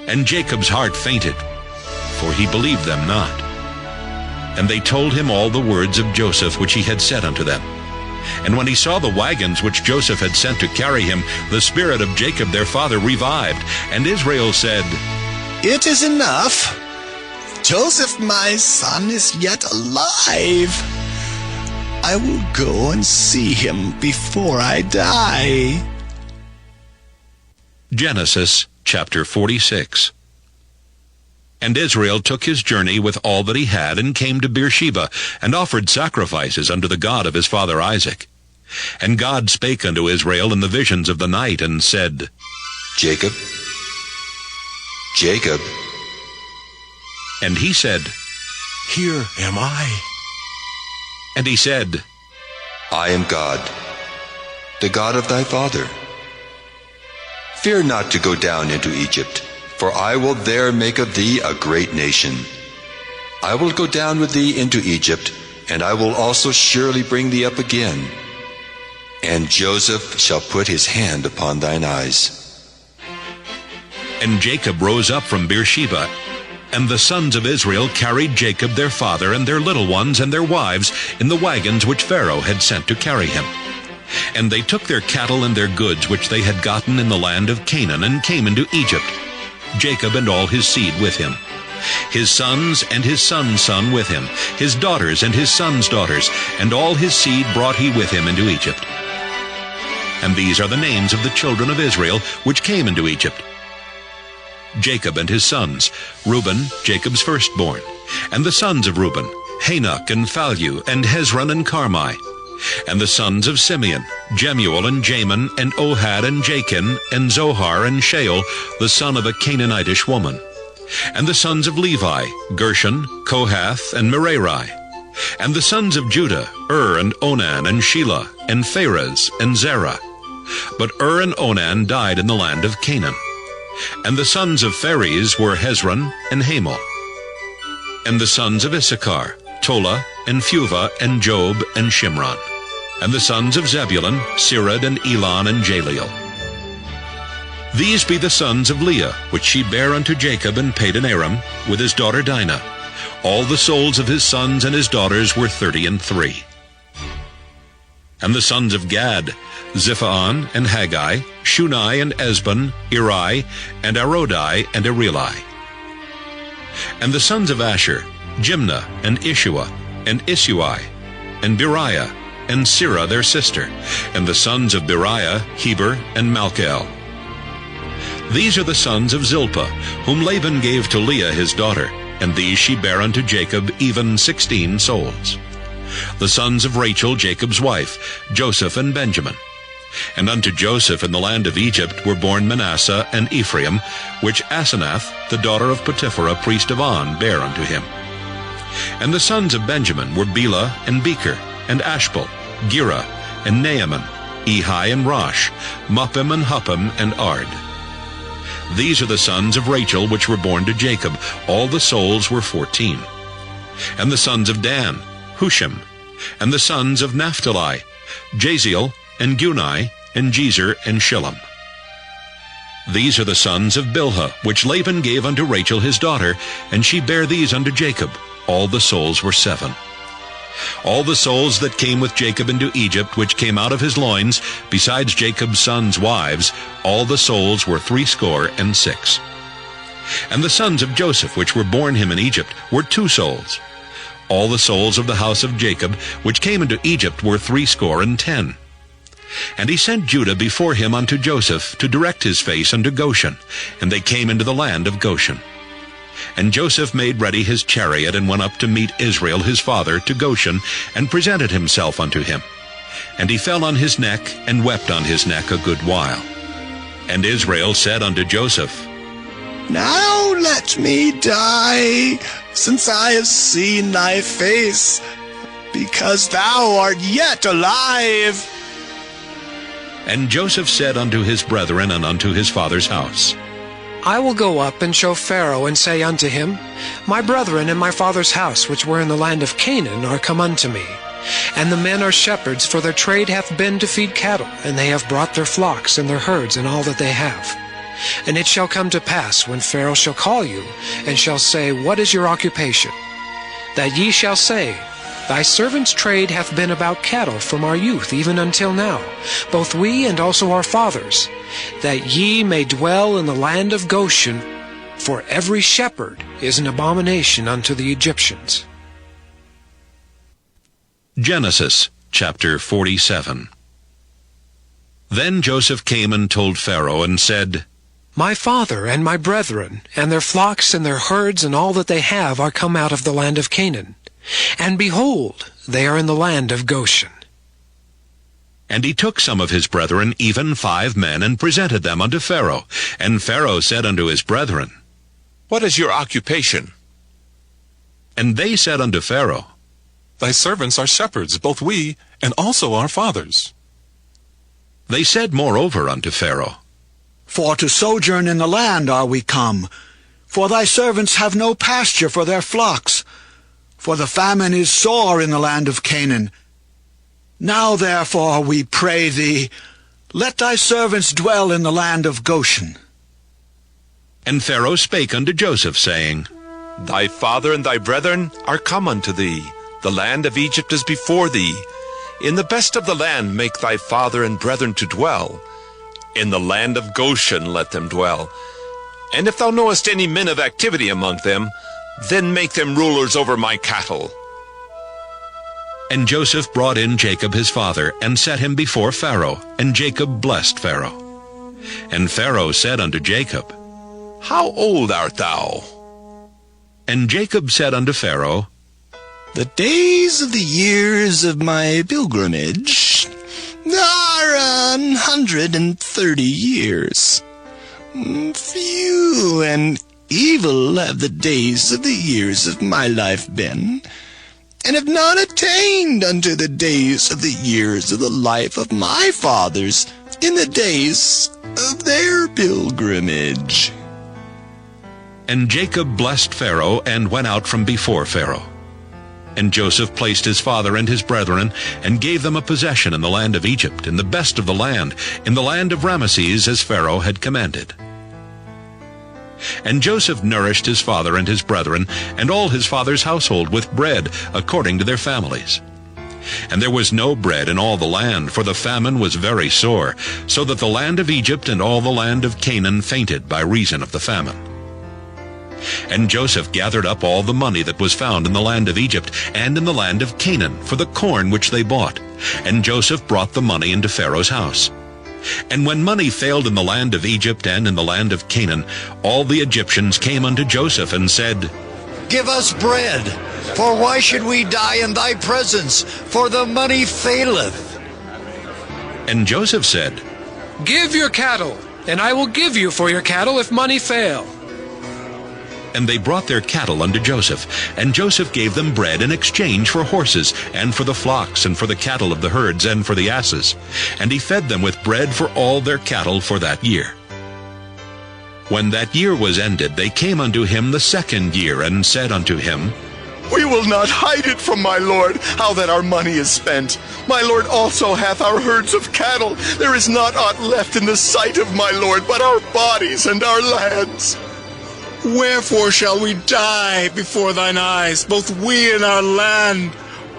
And Jacob's heart fainted, for he believed them not. And they told him all the words of Joseph which he had said unto them. And when he saw the wagons which Joseph had sent to carry him, the spirit of Jacob their father revived. And Israel said, It is enough. Joseph my son is yet alive. I will go and see him before I die. Genesis chapter 46. And Israel took his journey with all that he had, and came to Beersheba, and offered sacrifices unto the God of his father Isaac. And God spake unto Israel in the visions of the night, and said, Jacob, Jacob. And he said, Here am I. And he said, I am God, the God of thy father. Fear not to go down into Egypt, for I will there make of thee a great nation. I will go down with thee into Egypt, and I will also surely bring thee up again. And Joseph shall put his hand upon thine eyes. And Jacob rose up from Beersheba, and the sons of Israel carried Jacob their father, and their little ones, and their wives, in the wagons which Pharaoh had sent to carry him. And they took their cattle and their goods which they had gotten in the land of Canaan, and came into Egypt, Jacob and all his seed with him, his sons and his son's son with him, his daughters and his son's daughters, and all his seed brought he with him into Egypt. And these are the names of the children of Israel which came into Egypt: Jacob and his sons, Reuben, Jacob's firstborn, and the sons of Reuben, Hanok and Phallu, and Hezron and Carmi. And the sons of Simeon, Jemuel and Jamin, and Ohad and Jachin, and Zohar and Shael, the son of a Canaanitish woman. And the sons of Levi, Gershon, Kohath, and Merari. And the sons of Judah, and Onan, and Shelah, and Pharez, and Zerah. But and Onan died in the land of Canaan. And the sons of Pharez were Hezron and Hamul. And the sons of Issachar, Tola, and Phuvah, and Job, and Shimron. And the sons of Zebulun, Sirad, and Elon, and Jaleel. These be the sons of Leah, which she bare unto Jacob in Padan Aram, with his daughter Dinah. All the souls of his sons and his daughters were 33. And the sons of Gad, Ziphaon, and Haggai, Shunai, and Esbon, Eri, and Arodai, and Areli. And the sons of Asher, Jimnah, and Ishua, and Isui, and Beriah, and Sirah their sister, and the sons of Beriah, Heber, and Malchel. These are the sons of Zilpah, whom Laban gave to Leah his daughter, and these she bare unto Jacob, even 16 souls. The sons of Rachel, Jacob's wife, Joseph and Benjamin. And unto Joseph in the land of Egypt were born Manasseh and Ephraim, which Asenath, the daughter of Potipherah, priest of On, bare unto him. And the sons of Benjamin were Bela and Becher, and Ashbel, Gera, and Naaman, Ehi and Rosh, Muppim and Huppim, and Ard. These are the sons of Rachel which were born to Jacob. All the souls were 14. And the sons of Dan, Hushim. And the sons of Naphtali, Jaziel, and Guni, and Jezer, and Shillem. These are the sons of Bilhah, which Laban gave unto Rachel his daughter, and she bare these unto Jacob. All the souls were 7. All the souls that came with Jacob into Egypt, which came out of his loins, besides Jacob's sons' wives, all the souls were 66. And the sons of Joseph, which were born him in Egypt, were 2 souls. All the souls of the house of Jacob, which came into Egypt, were 70. And he sent Judah before him unto Joseph, to direct his face unto Goshen. And they came into the land of Goshen. And Joseph made ready his chariot, and went up to meet Israel his father to Goshen, and presented himself unto him. And he fell on his neck, and wept on his neck a good while. And Israel said unto Joseph, Now let me die, since I have seen thy face, because thou art yet alive. And Joseph said unto his brethren and unto his father's house, I will go up and show Pharaoh, and say unto him, My brethren and my father's house, which were in the land of Canaan, are come unto me. And the men are shepherds, for their trade hath been to feed cattle, and they have brought their flocks and their herds and all that they have. And it shall come to pass, when Pharaoh shall call you, and shall say, What is your occupation? That ye shall say, Thy servant's trade hath been about cattle from our youth even until now, both we and also our fathers, that ye may dwell in the land of Goshen, for every shepherd is an abomination unto the Egyptians. Genesis chapter 47. Then Joseph came and told Pharaoh, and said, My father and my brethren, and their flocks and their herds and all that they have are come out of the land of Canaan. And behold, they are in the land of Goshen. And he took some of his brethren, even 5 men, and presented them unto Pharaoh. And Pharaoh said unto his brethren, What is your occupation? And they said unto Pharaoh, Thy servants are shepherds, both we and also our fathers. They said moreover unto Pharaoh, For to sojourn in the land are we come, for thy servants have no pasture for their flocks, for the famine is sore in the land of Canaan. Now therefore, we pray thee, let thy servants dwell in the land of Goshen. And Pharaoh spake unto Joseph, saying, Thy father and thy brethren are come unto thee. The land of Egypt is before thee. In the best of the land make thy father and brethren to dwell. In the land of Goshen let them dwell. And if thou knowest any men of activity among them, then make them rulers over my cattle. And Joseph brought in Jacob his father, and set him before Pharaoh, and Jacob blessed Pharaoh. And Pharaoh said unto Jacob, How old art thou? And Jacob said unto Pharaoh, The days of the years of my pilgrimage are 130 years. Few and evil have the days of the years of my life been, and have not attained unto the days of the years of the life of my fathers in the days of their pilgrimage. And Jacob blessed Pharaoh, and went out from before Pharaoh. And Joseph placed his father and his brethren, and gave them a possession in the land of Egypt, in the best of the land, in the land of Ramesses, as Pharaoh had commanded. And Joseph nourished his father and his brethren, and all his father's household, with bread, according to their families. And there was no bread in all the land, for the famine was very sore, so that the land of Egypt and all the land of Canaan fainted by reason of the famine. And Joseph gathered up all the money that was found in the land of Egypt and in the land of Canaan for the corn which they bought. And Joseph brought the money into Pharaoh's house. And when money failed in the land of Egypt and in the land of Canaan, all the Egyptians came unto Joseph and said, Give us bread, for why should we die in thy presence? For the money faileth. And Joseph said, Give your cattle, and I will give you for your cattle if money fail. And they brought their cattle unto Joseph, and Joseph gave them bread in exchange for horses, and for the flocks, and for the cattle of the herds, and for the asses. And he fed them with bread for all their cattle for that year. When that year was ended, they came unto him the second year, and said unto him, We will not hide it from my lord, how that our money is spent. My lord also hath our herds of cattle. There is not aught left in the sight of my lord, but our bodies and our lands. Wherefore shall we die before thine eyes, both we and our land?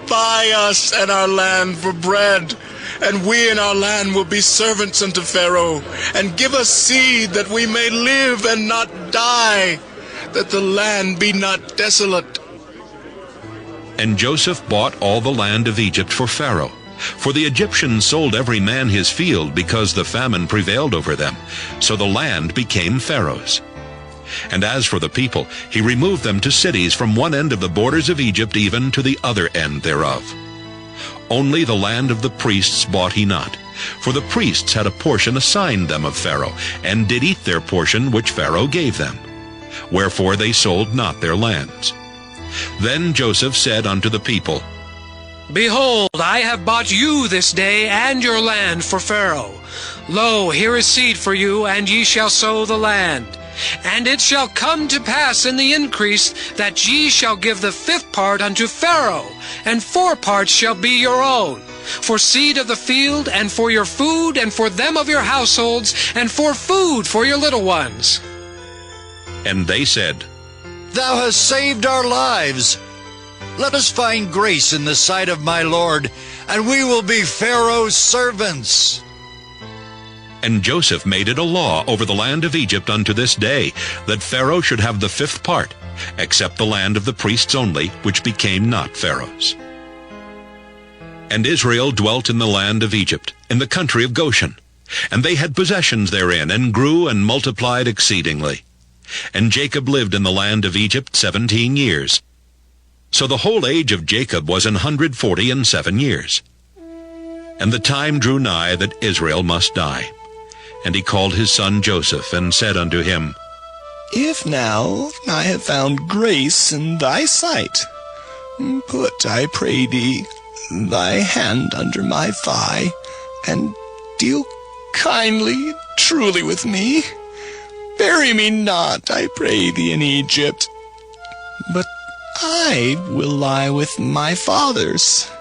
Buy us and our land for bread, and we and our land will be servants unto Pharaoh. And give us seed, that we may live and not die, that the land be not desolate. And Joseph bought all the land of Egypt for Pharaoh. For the Egyptians sold every man his field, because the famine prevailed over them. So the land became Pharaoh's. And as for the people, he removed them to cities from one end of the borders of Egypt even to the other end thereof. Only the land of the priests bought he not, for the priests had a portion assigned them of Pharaoh, and did eat their portion which Pharaoh gave them. Wherefore they sold not their lands. Then Joseph said unto the people, Behold, I have bought you this day and your land for Pharaoh. Lo, here is seed for you, and ye shall sow the land. And it shall come to pass in the increase that ye shall give the 5th part unto Pharaoh, and 4 parts shall be your own, for seed of the field, and for your food, and for them of your households, and for food for your little ones. And they said, Thou hast saved our lives. Let us find grace in the sight of my lord, and we will be Pharaoh's servants. And Joseph made it a law over the land of Egypt unto this day, that Pharaoh should have the 5th part, except the land of the priests only, which became not Pharaoh's. And Israel dwelt in the land of Egypt, in the country of Goshen. And they had possessions therein, and grew and multiplied exceedingly. And Jacob lived in the land of Egypt 17 years. So the whole age of Jacob was 147 years. And the time drew nigh that Israel must die. And he called his son Joseph, and said unto him, If now I have found grace in thy sight, put, I pray thee, thy hand under my thigh, and deal kindly, truly with me. Bury me not, I pray thee, in Egypt, but I will lie with my fathers,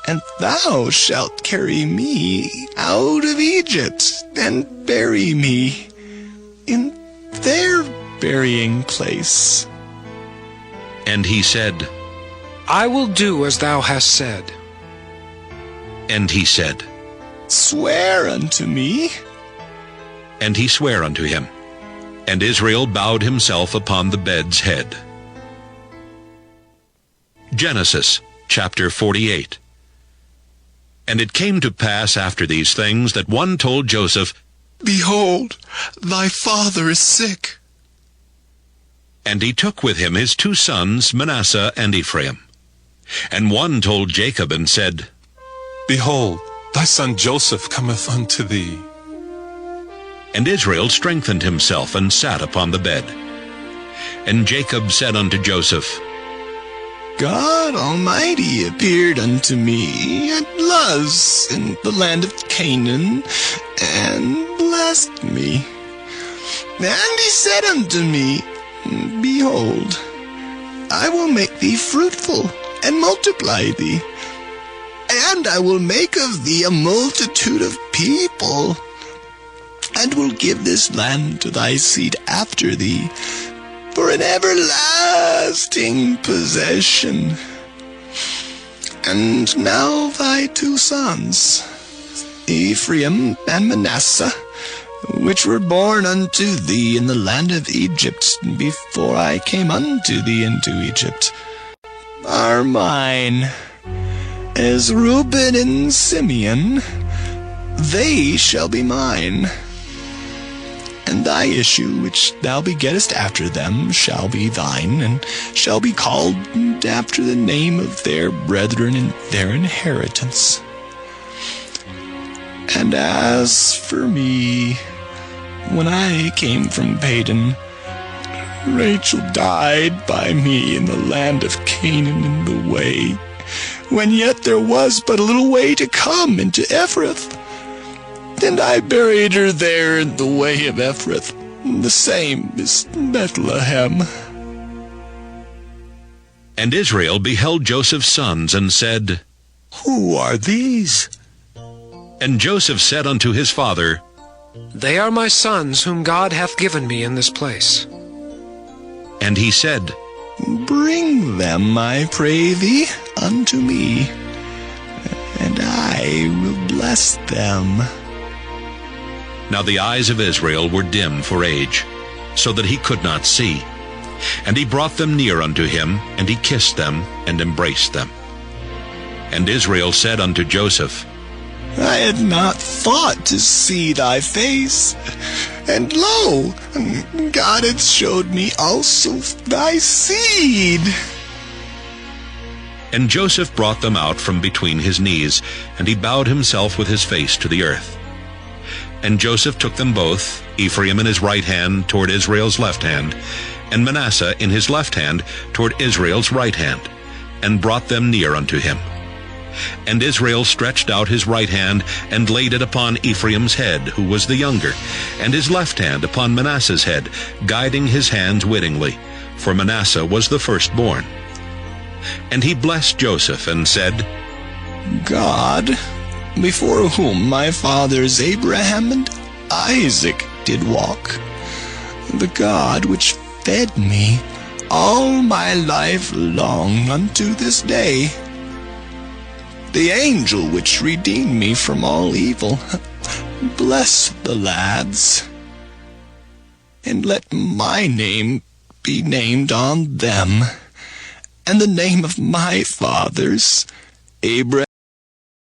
and thou shalt carry me out of Egypt, and bury me in their burying place. And he said, I will do as thou hast said. And he said, Swear unto me. And he sware unto him. And Israel bowed himself upon the bed's head. Genesis chapter 48. And it came to pass after these things that one told Joseph, Behold, thy father is sick. And he took with him his 2 sons, Manasseh and Ephraim. And one told Jacob and said, Behold, thy son Joseph cometh unto thee. And Israel strengthened himself and sat upon the bed. And Jacob said unto Joseph, God Almighty appeared unto me at Luz in the land of Canaan, and blessed me. And he said unto me, Behold, I will make thee fruitful, and multiply thee, and I will make of thee a multitude of people, and will give this land to thy seed after thee, for an everlasting possession. And now thy 2 sons, Ephraim and Manasseh, which were born unto thee in the land of Egypt, before I came unto thee into Egypt, are mine. As Reuben and Simeon, they shall be mine. And thy issue, which thou begettest after them, shall be thine, and shall be called after the name of their brethren and their inheritance. And as for me, when I came from Padan, Rachel died by me in the land of Canaan in the way, when yet there was but a little way to come into Ephrath. And I buried her there in the way of Ephrath, the same as Bethlehem. And Israel beheld Joseph's sons, and said, Who are these? And Joseph said unto his father, They are my sons whom God hath given me in this place. And he said, Bring them, I pray thee, unto me, and I will bless them. Now the eyes of Israel were dim for age, so that he could not see. And he brought them near unto him, and he kissed them, and embraced them. And Israel said unto Joseph, I had not thought to see thy face, and lo, God hath showed me also thy seed. And Joseph brought them out from between his knees, and he bowed himself with his face to the earth. And Joseph took them both, Ephraim in his right hand toward Israel's left hand, and Manasseh in his left hand toward Israel's right hand, and brought them near unto him. And Israel stretched out his right hand, and laid it upon Ephraim's head, who was the younger, and his left hand upon Manasseh's head, guiding his hands wittingly, for Manasseh was the firstborn. And he blessed Joseph, and said, God, before whom my fathers Abraham and Isaac did walk, the God which fed me all my life long unto this day, the angel which redeemed me from all evil, bless the lads, and let my name be named on them, and the name of my fathers, Abraham